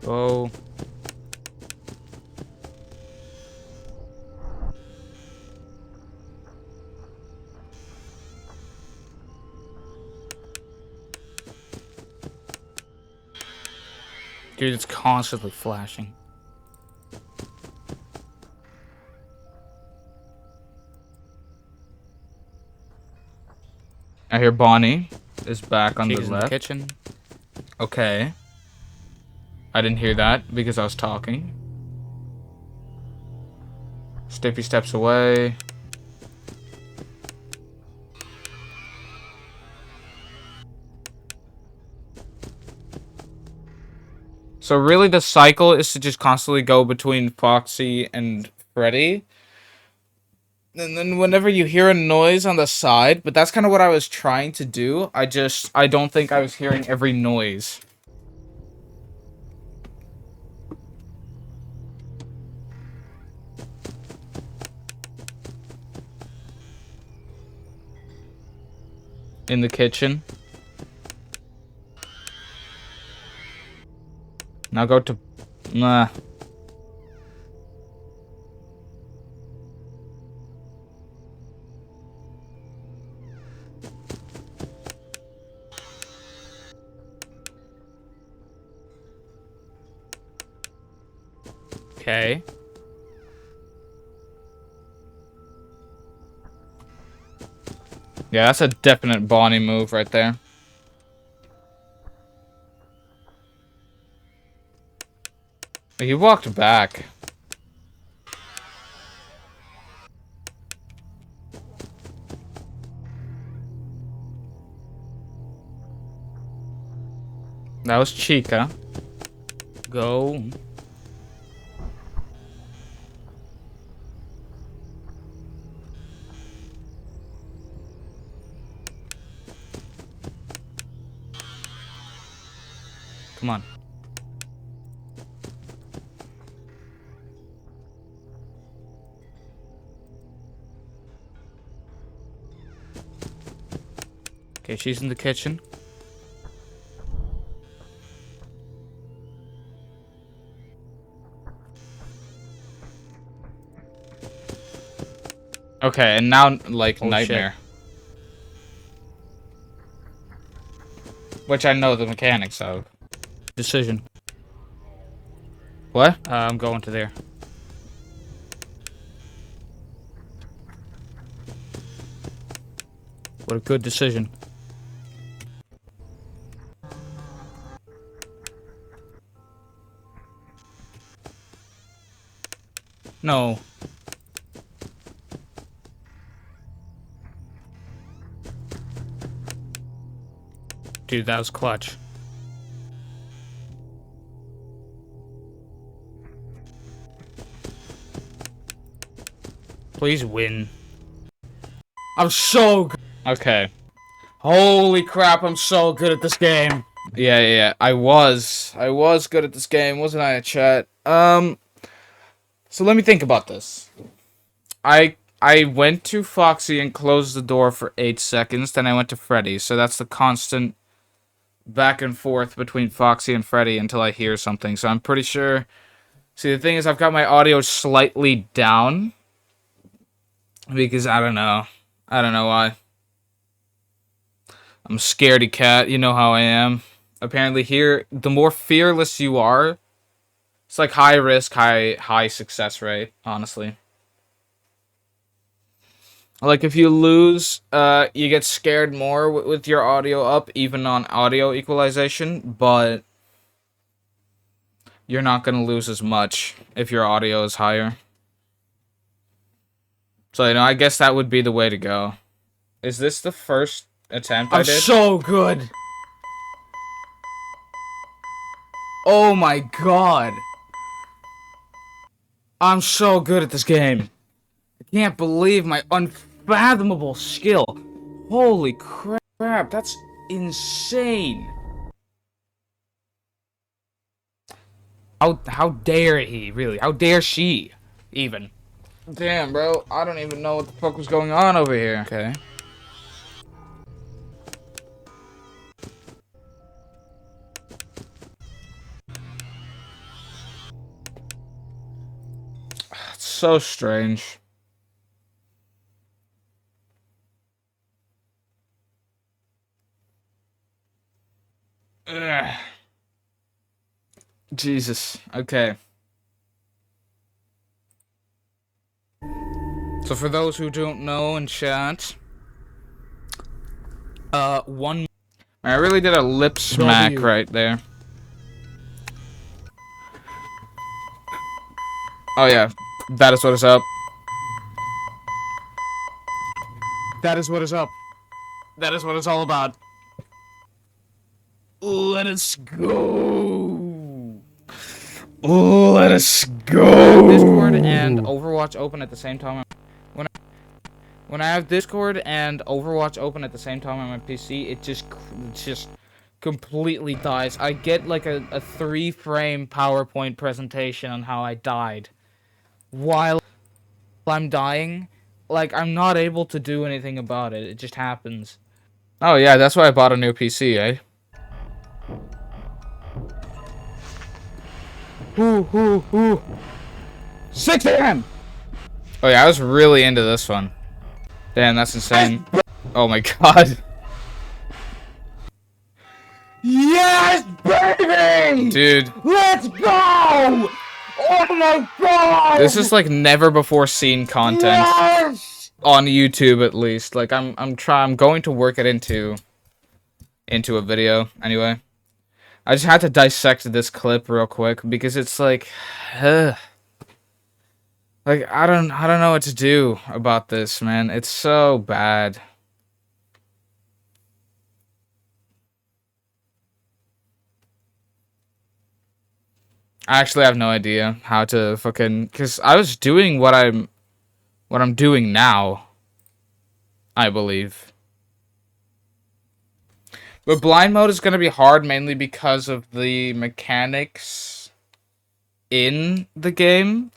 Oh. Dude, it's constantly flashing. I hear Bonnie is back on the left. In the kitchen. Okay. I didn't hear that because I was talking. Stippy steps away. So really the cycle is to just constantly go between Foxy and Freddy. And then whenever you hear a noise on the side, but that's kind of what I was trying to do. I don't think I was hearing every noise. In the kitchen. Now go to... Nah. Okay. Yeah, that's a definite Bonnie move right there. He walked back. That was Chica. Go. Come on. Okay, she's in the kitchen. Okay, and now, like, Nightmare. Which I know the mechanics of. Decision. What? I'm going to there. What a good decision. No. Dude, that was clutch. Please win. I'm so good. Okay. Holy crap, I'm so good at this game. Yeah. I was good at this game, wasn't I, chat? So let me think about this. I went to Foxy and closed the door for 8 seconds, then I went to Freddy. So that's the constant back and forth between Foxy and Freddy until I hear something. So I'm pretty sure... See, the thing is, I've got my audio slightly down. Because I don't know. I don't know why. I'm a scaredy cat. You know how I am. Apparently here, the more fearless you are, it's like high risk, high success rate, honestly. Like, if you lose, you get scared more with your audio up, even on audio equalization, but you're not going to lose as much if your audio is higher. So, you know, I guess that would be the way to go. Is this the first attempt I did? I'm so good! Oh my god! I'm so good at this game. I can't believe my unfathomable skill. Holy crap, that's insane. How dare he, really? How dare she, even? Damn, bro, I don't even know what the fuck was going on over here. Okay. It's so strange. Ugh. Jesus. Okay. So for those who don't know in chat, I really did a lip smack right there. Oh yeah, that is what is up. That is what is up. That is what it's all about. Let us go. Let us go. Discord and Overwatch open at the same time. When I have Discord and Overwatch open at the same time on my PC, it just completely dies. I get like a 3-frame PowerPoint presentation on how I died. While I'm dying, like, I'm not able to do anything about it. It just happens. Oh yeah, that's why I bought a new PC, eh? Ooh. 6 a.m. Oh yeah, I was really into this one. Damn, that's insane. Oh my god. Yes, baby! Dude. Let's go! Oh my god! This is like never before seen content. Yes! On YouTube at least. Like I'm going to work it into a video anyway. I just had to dissect this clip real quick because it's like like I don't know what to do about this, man. It's so bad. I actually have no idea how to fucking... Because I was doing what I'm doing now, I believe. But blind mode is going to be hard mainly because of the mechanics in the game.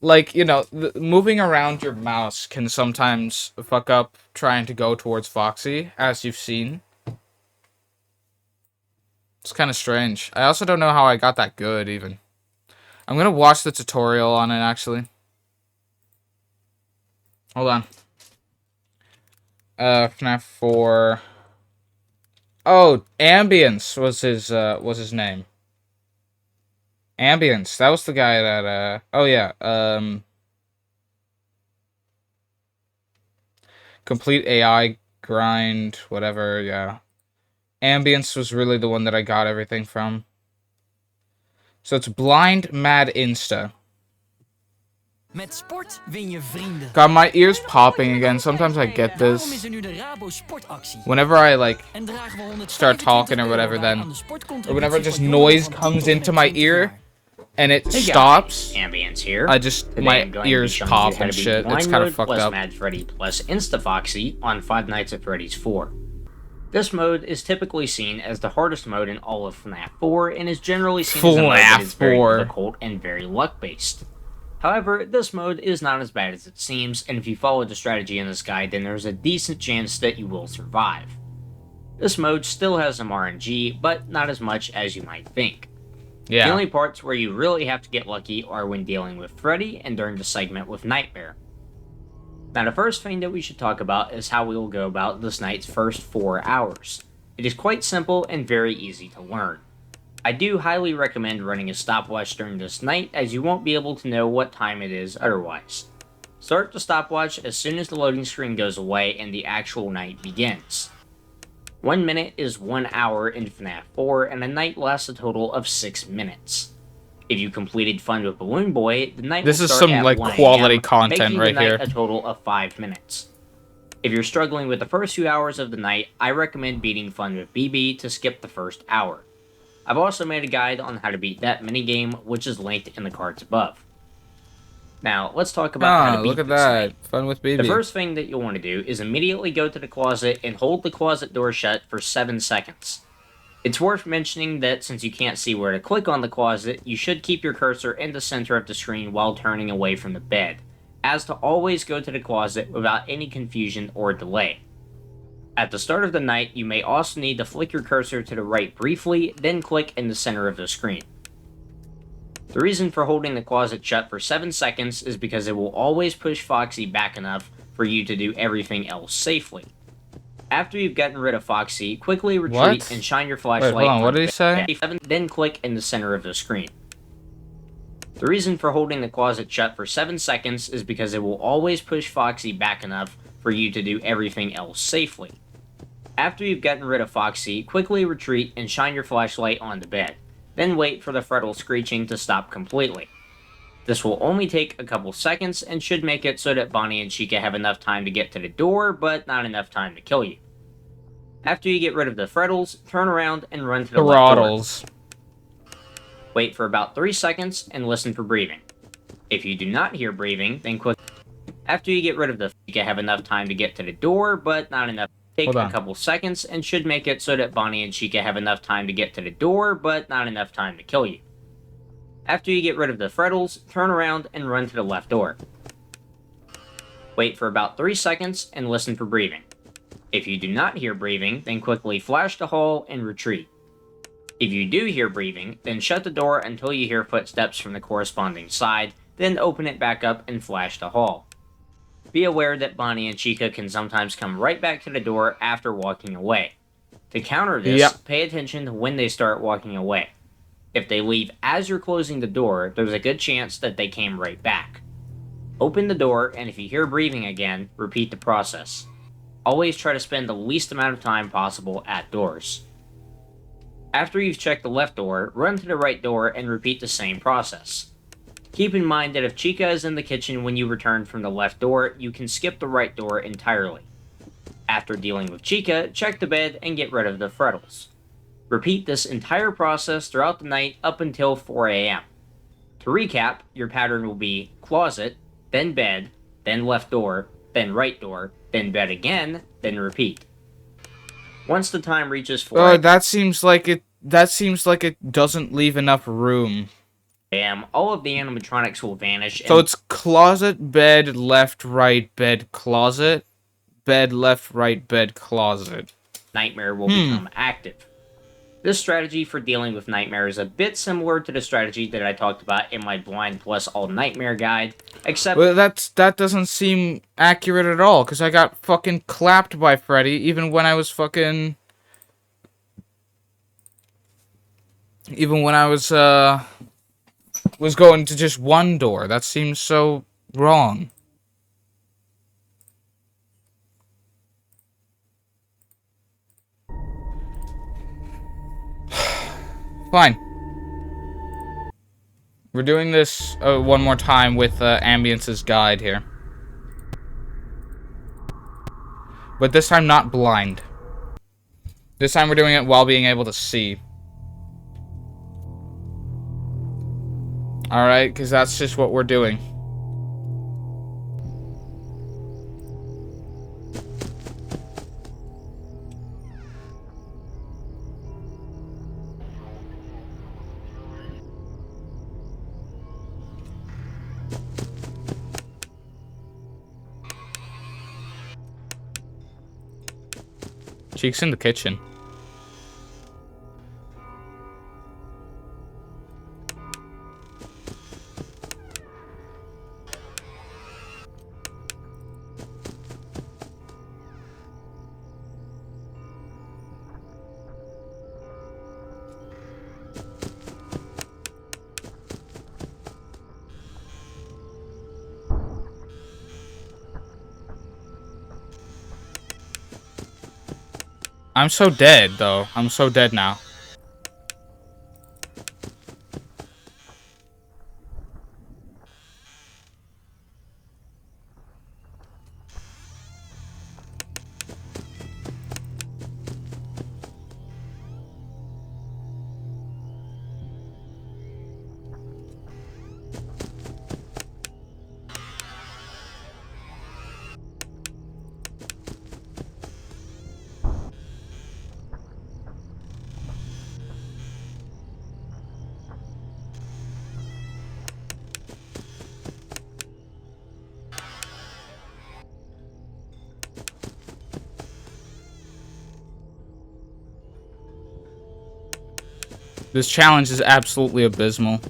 Like, you know, moving around your mouse can sometimes fuck up trying to go towards Foxy, as you've seen. It's kind of strange. I also don't know how I got that good, even. I'm going to watch the tutorial on it, actually. Hold on. Fnaf 4... Oh, Ambience was his name. Ambience. That was the guy that, oh yeah, complete AI grind, whatever, yeah. Ambience was really the one that I got everything from. So it's Blind Mad Insta. Met sport win je vrienden. God, my ears popping again. Sometimes I get this. Whenever I, like, start talking or whatever, then... Or whenever just noise comes into my ear, and it stops, Ambience here. My ears pop and shit. It's kind of fucked up. Mad Freddy plus Insta Foxy on Five Nights at Freddy's 4. This mode is typically seen as the hardest mode in all of FNAF 4, and is generally seen as a mode that is very difficult and very luck-based. However, this mode is not as bad as it seems, and if you follow the strategy in this guide, then there's a decent chance that you will survive. This mode still has some RNG, but not as much as you might think. Yeah. The only parts where you really have to get lucky are when dealing with Freddy and during the segment with Nightmare. Now, the first thing that we should talk about is how we will go about this night's first 4 hours. It is quite simple and very easy to learn. I do highly recommend running a stopwatch during this night, as you won't be able to know what time it is otherwise. Start the stopwatch as soon as the loading screen goes away and the actual night begins. 1 minute is 1 hour in FNAF 4, and a night lasts a total of 6 minutes. If you completed Fun with Balloon Boy, the night will start some, at like, 1 quality a.m., content making right the night here. a total of 5 minutes. If you're struggling with the first few hours of the night, I recommend beating Fun with BB to skip the first hour. I've also made a guide on how to beat that minigame, which is linked in the cards above. Now, let's talk about how to beat look at this that. night. Fun with BB. The first thing that you'll want to do is immediately go to the closet and hold the closet door shut for 7 seconds. It's worth mentioning that since you can't see where to click on the closet, you should keep your cursor in the center of the screen while turning away from the bed, as to always go to the closet without any confusion or delay. At the start of the night, you may also need to flick your cursor to the right briefly, then click in the center of the screen. The reason for holding the closet shut for 7 seconds is because it will always push Foxy back enough for you to do everything else safely. After you've gotten rid of Foxy, quickly retreat and shine your flashlight Wait, hold on, what did he the say? bed, then click in the center of the screen. The reason for holding the closet shut for 7 seconds is because it will always push Foxy back enough for you to do everything else safely. After you've gotten rid of Foxy, quickly retreat and shine your flashlight on the bed. Then wait for the Freddle screeching to stop completely. This will only take a couple seconds and should make it so that Bonnie and Chica have enough time to get to the door, but not enough time to kill you. After you get rid of the Freddles, turn around and run to the left door. Wait for about 3 seconds and listen for breathing. If you do not hear breathing, then quick. After you get rid of the Chica have enough time to get to the door, but not enough. Take a couple seconds and should make it so that Bonnie and Chica have enough time to get to the door, but not enough time to kill you. After you get rid of the Freddles, turn around and run to the left door. Wait for about 3 seconds and listen for breathing. If you do not hear breathing, then quickly flash the hall and retreat. If you do hear breathing, then shut the door until you hear footsteps from the corresponding side, then open it back up and flash the hall. Be aware that Bonnie and Chica can sometimes come right back to the door after walking away. To counter this, pay attention to when they start walking away. If they leave as you're closing the door, there's a good chance that they came right back. Open the door, and if you hear breathing again, repeat the process. Always try to spend the least amount of time possible at doors. After you've checked the left door, run to the right door and repeat the same process. Keep in mind that if Chica is in the kitchen when you return from the left door, you can skip the right door entirely. After dealing with Chica, check the bed and get rid of the Freddles. Repeat this entire process throughout the night up until 4 a.m. To recap, your pattern will be closet, then bed, then left door, then right door, then bed again, then repeat. Once the time reaches 4 that seems like it. That seems like it doesn't leave enough room. a.m., all of the animatronics will vanish. So it's closet, bed, left, right, bed, closet, bed, left, right, bed, closet. Nightmare will become active. This strategy for dealing with nightmare is a bit similar to the strategy that I talked about in my Blind Plus All Nightmare guide, except... Well, that doesn't seem accurate at all, because I got fucking clapped by Freddy, even when I was fucking... Even when I was going to just one door. That seems so wrong. Fine. We're doing this one more time with Ambience's guide here. But this time not blind. This time we're doing it while being able to see. Alright, because that's just what we're doing. Cheeks in the kitchen. I'm so dead, though. I'm so dead now. This challenge is absolutely abysmal.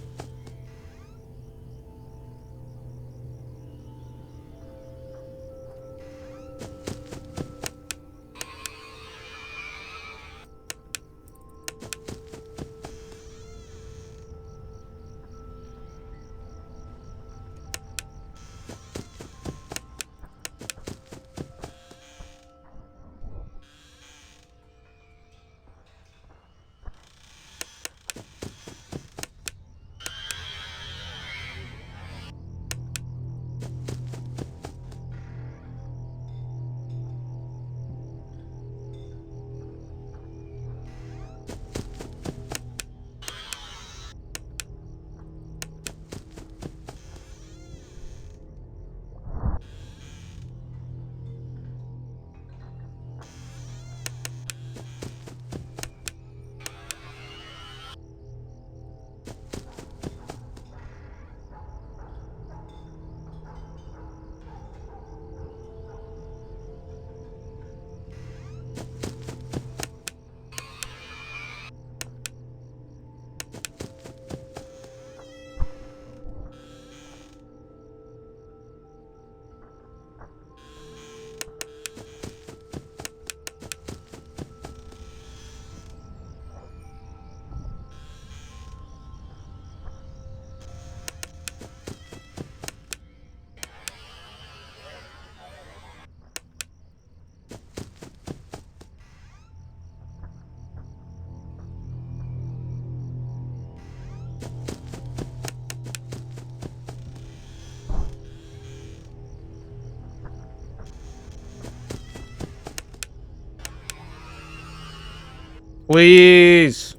Please.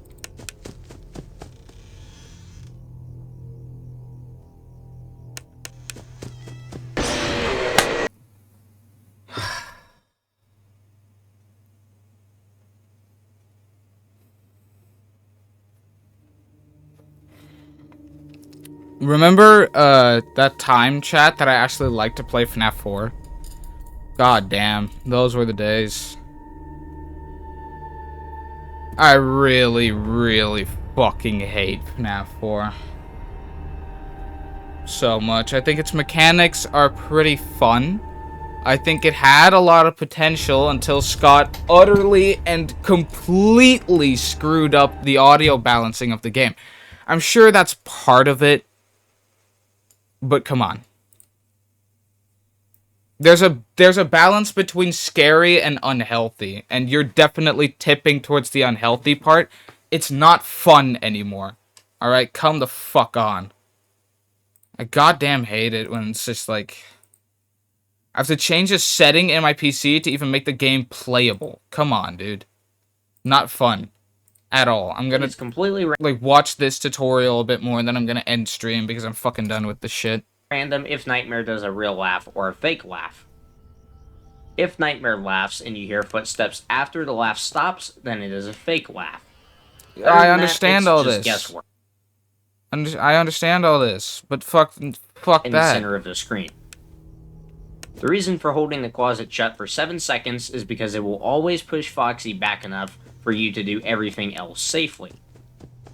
Remember that time, chat, that I actually liked to play Fnaf 4? God damn, those were the days. I really, really fucking hate Fnaf 4 so much. I think its mechanics are pretty fun. I think it had a lot of potential until Scott utterly and completely screwed up the audio balancing of the game. I'm sure that's part of it, but come on. There's a balance between scary and unhealthy, and you're definitely tipping towards the unhealthy part. It's not fun anymore. Alright, come the fuck on. I goddamn hate it when it's just like... I have to change a setting in my PC to even make the game playable. Come on, dude. Not fun. At all. I'm gonna completely like watch this tutorial a bit more and then I'm gonna end stream because I'm fucking done with this shit. random if Nightmare does a real laugh or a fake laugh. If Nightmare laughs and you hear footsteps after the laugh stops, then it is a fake laugh. I understand all this. Guesswork. I understand all this, but fuck In that. the center of the screen. The reason for holding the closet shut for 7 seconds is because it will always push Foxy back enough for you to do everything else safely.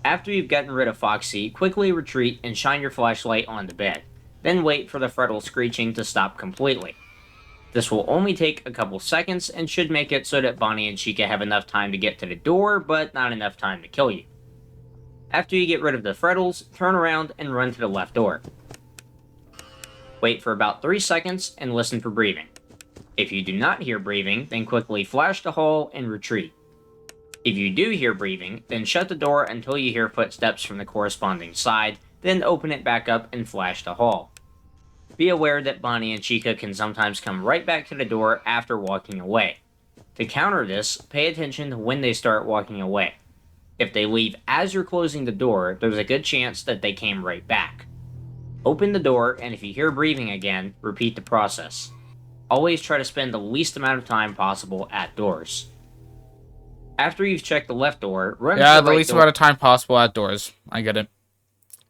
After you've gotten rid of Foxy, quickly retreat and shine your flashlight on the bed. Then wait for the Frettle screeching to stop completely. This will only take a couple seconds and should make it so that Bonnie and Chica have enough time to get to the door, but not enough time to kill you. After you get rid of the Frettles, turn around and run to the left door. Wait for about 3 seconds and listen for breathing. If you do not hear breathing, then quickly flash the hall and retreat. If you do hear breathing, then shut the door until you hear footsteps from the corresponding side, then open it back up and flash the hall. Be aware that Bonnie and Chica can sometimes come right back to the door after walking away. To counter this, pay attention to when they start walking away. If they leave as you're closing the door, there's a good chance that they came right back. Open the door, and if you hear breathing again, repeat the process. Always try to spend the least amount of time possible at doors. After you've checked the left door, run to the right door. Yeah, the least amount of time possible outdoors. I get it.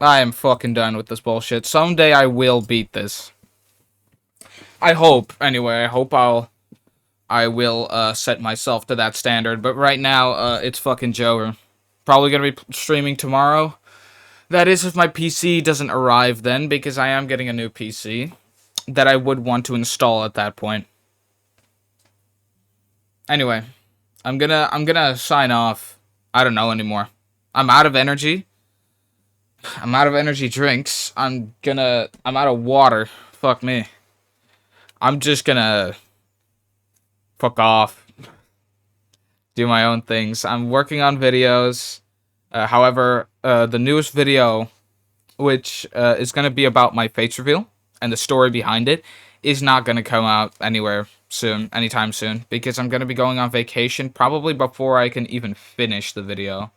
I am fucking done with this bullshit. Someday I will beat this. I hope. Anyway, I hope I will set myself to that standard. But right now, it's fucking Joe. Probably gonna be streaming tomorrow. That is if my PC doesn't arrive then, because I am getting a new PC that I would want to install at that point. Anyway, I'm gonna sign off. I don't know anymore. I'm out of energy. I'm out of energy drinks. I'm out of water. Fuck me. I'm just gonna fuck off. Do my own things. I'm working on videos. However, the newest video, which is going to be about my face reveal and the story behind it, is not going to come out anytime soon, because I'm going to be going on vacation probably before I can even finish the video.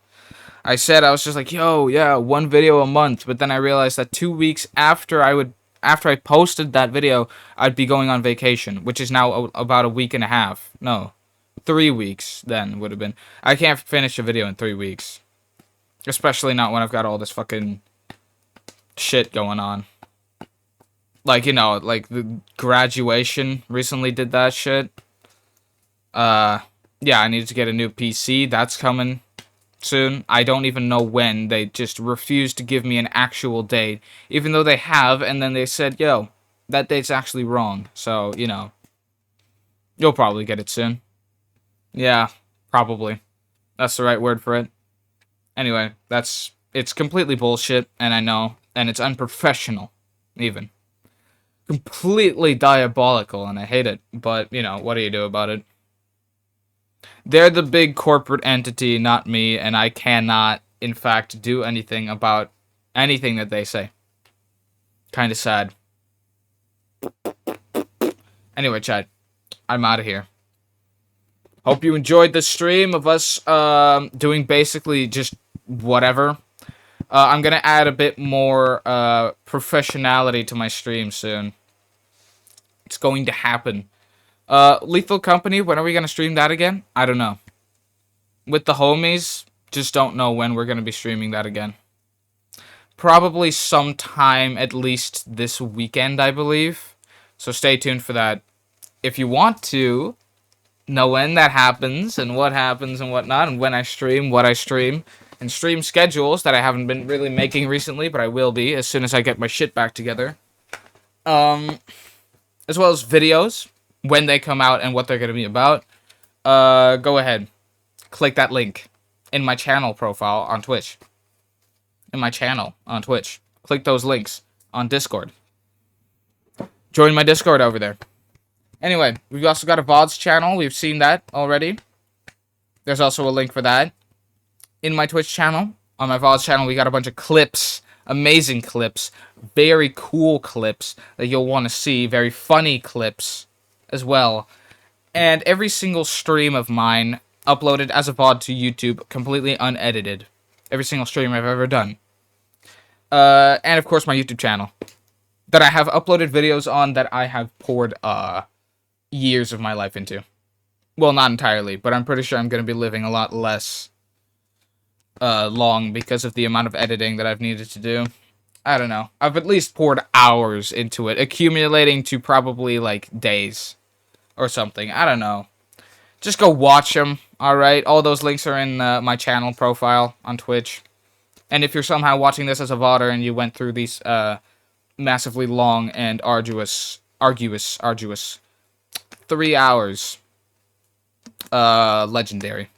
I was just like, yo, yeah, 1 video a month, but then I realized that 2 weeks after I posted that video, I'd be going on vacation, which is now about a week and a half. No, 3 weeks then would have been. I can't finish a video in 3 weeks. Especially not when I've got all this fucking shit going on. Like, you know, like the graduation recently did that shit. Yeah, I needed to get a new PC. That's coming soon. I don't even know when. They just refused to give me an actual date. Even though they have, and then they said, yo, that date's actually wrong. So, you know, you'll probably get it soon. Yeah, probably. That's the right word for it. Anyway, it's completely bullshit, and I know, and it's unprofessional, even. Completely diabolical, and I hate it, but, you know, what do you do about it? They're the big corporate entity, not me, and I cannot, in fact, do anything about anything that they say. Kinda sad. Anyway, Chad, I'm out of here. Hope you enjoyed the stream of us doing basically just whatever. I'm gonna add a bit more professionality to my stream soon. It's going to happen. Lethal Company, when are we gonna stream that again? I don't know. With the homies, just don't know when we're gonna be streaming that again. Probably sometime at least this weekend, I believe. So stay tuned for that. If you want to know when that happens and whatnot, and when I stream, what I stream, and stream schedules that I haven't been really making recently, but I will be as soon as I get my shit back together. As well as videos, when they come out and what they're going to be about. Go ahead. Click that link in my channel profile on Twitch. In my channel on Twitch. Click those links on Discord. Join my Discord over there. Anyway, we've also got a VODs channel. We've seen that already. There's also a link for that. In my Twitch channel, on my VODs channel, we got a bunch of clips. Amazing clips. Very cool clips that you'll want to see. Very funny clips as well. And every single stream of mine uploaded as a VOD to YouTube, completely unedited. Every single stream I've ever done. And of course my YouTube channel. That I have uploaded videos on that I have poured, years of my life into. Well, not entirely, but I'm pretty sure I'm going to be living a lot less long because of the amount of editing that I've needed to do. I don't know. I've at least poured hours into it, accumulating to probably, like, days or something. I don't know. Just go watch them, alright? All those links are in my channel profile on Twitch. And if you're somehow watching this as a VODer and you went through these massively long and arduous 3 hours. Legendary.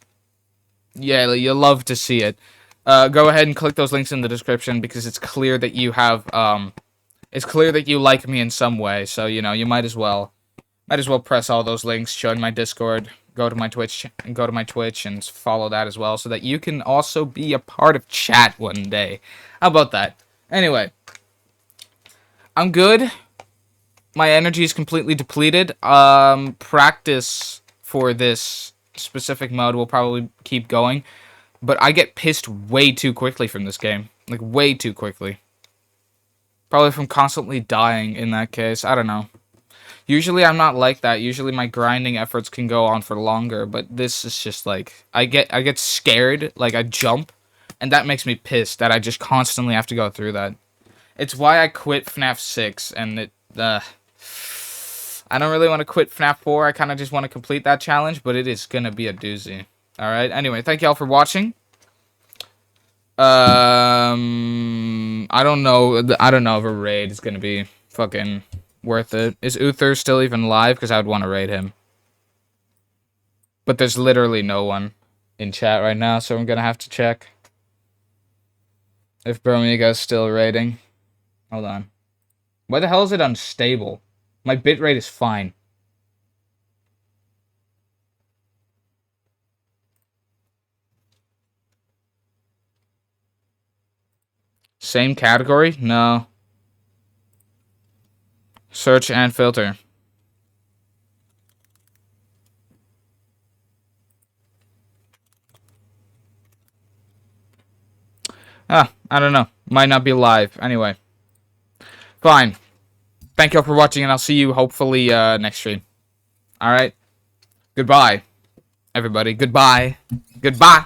Yeah, you'll love to see it. Go ahead and click those links in the description because it's clear that you have, it's clear that you like me in some way. So, you know, you might as well press all those links, join my Discord, go to my Twitch, and follow that as well so that you can also be a part of chat one day. How about that? Anyway, I'm good. My energy is completely depleted. Practice for this specific mode will probably keep going. But I get pissed way too quickly from this game. Like, way too quickly. Probably from constantly dying in that case. I don't know. Usually I'm not like that. Usually my grinding efforts can go on for longer. But this is just like... I get scared. Like, I jump. And that makes me pissed that I just constantly have to go through that. It's why I quit Fnaf 6. And it... I don't really want to quit Fnaf 4. I kind of just want to complete that challenge, but it is going to be a doozy. Alright, anyway, thank y'all for watching. I don't know if a raid is going to be fucking worth it. Is Uther still even live? Because I would want to raid him. But there's literally no one in chat right now, so I'm going to have to check. If Bromigo's still raiding. Hold on. Why the hell is it unstable? My bitrate is fine. Same category? No. Search and filter. I don't know. Might not be live. Anyway. Fine. Thank y'all for watching, and I'll see you hopefully next stream. Alright? Goodbye, everybody. Goodbye. Goodbye.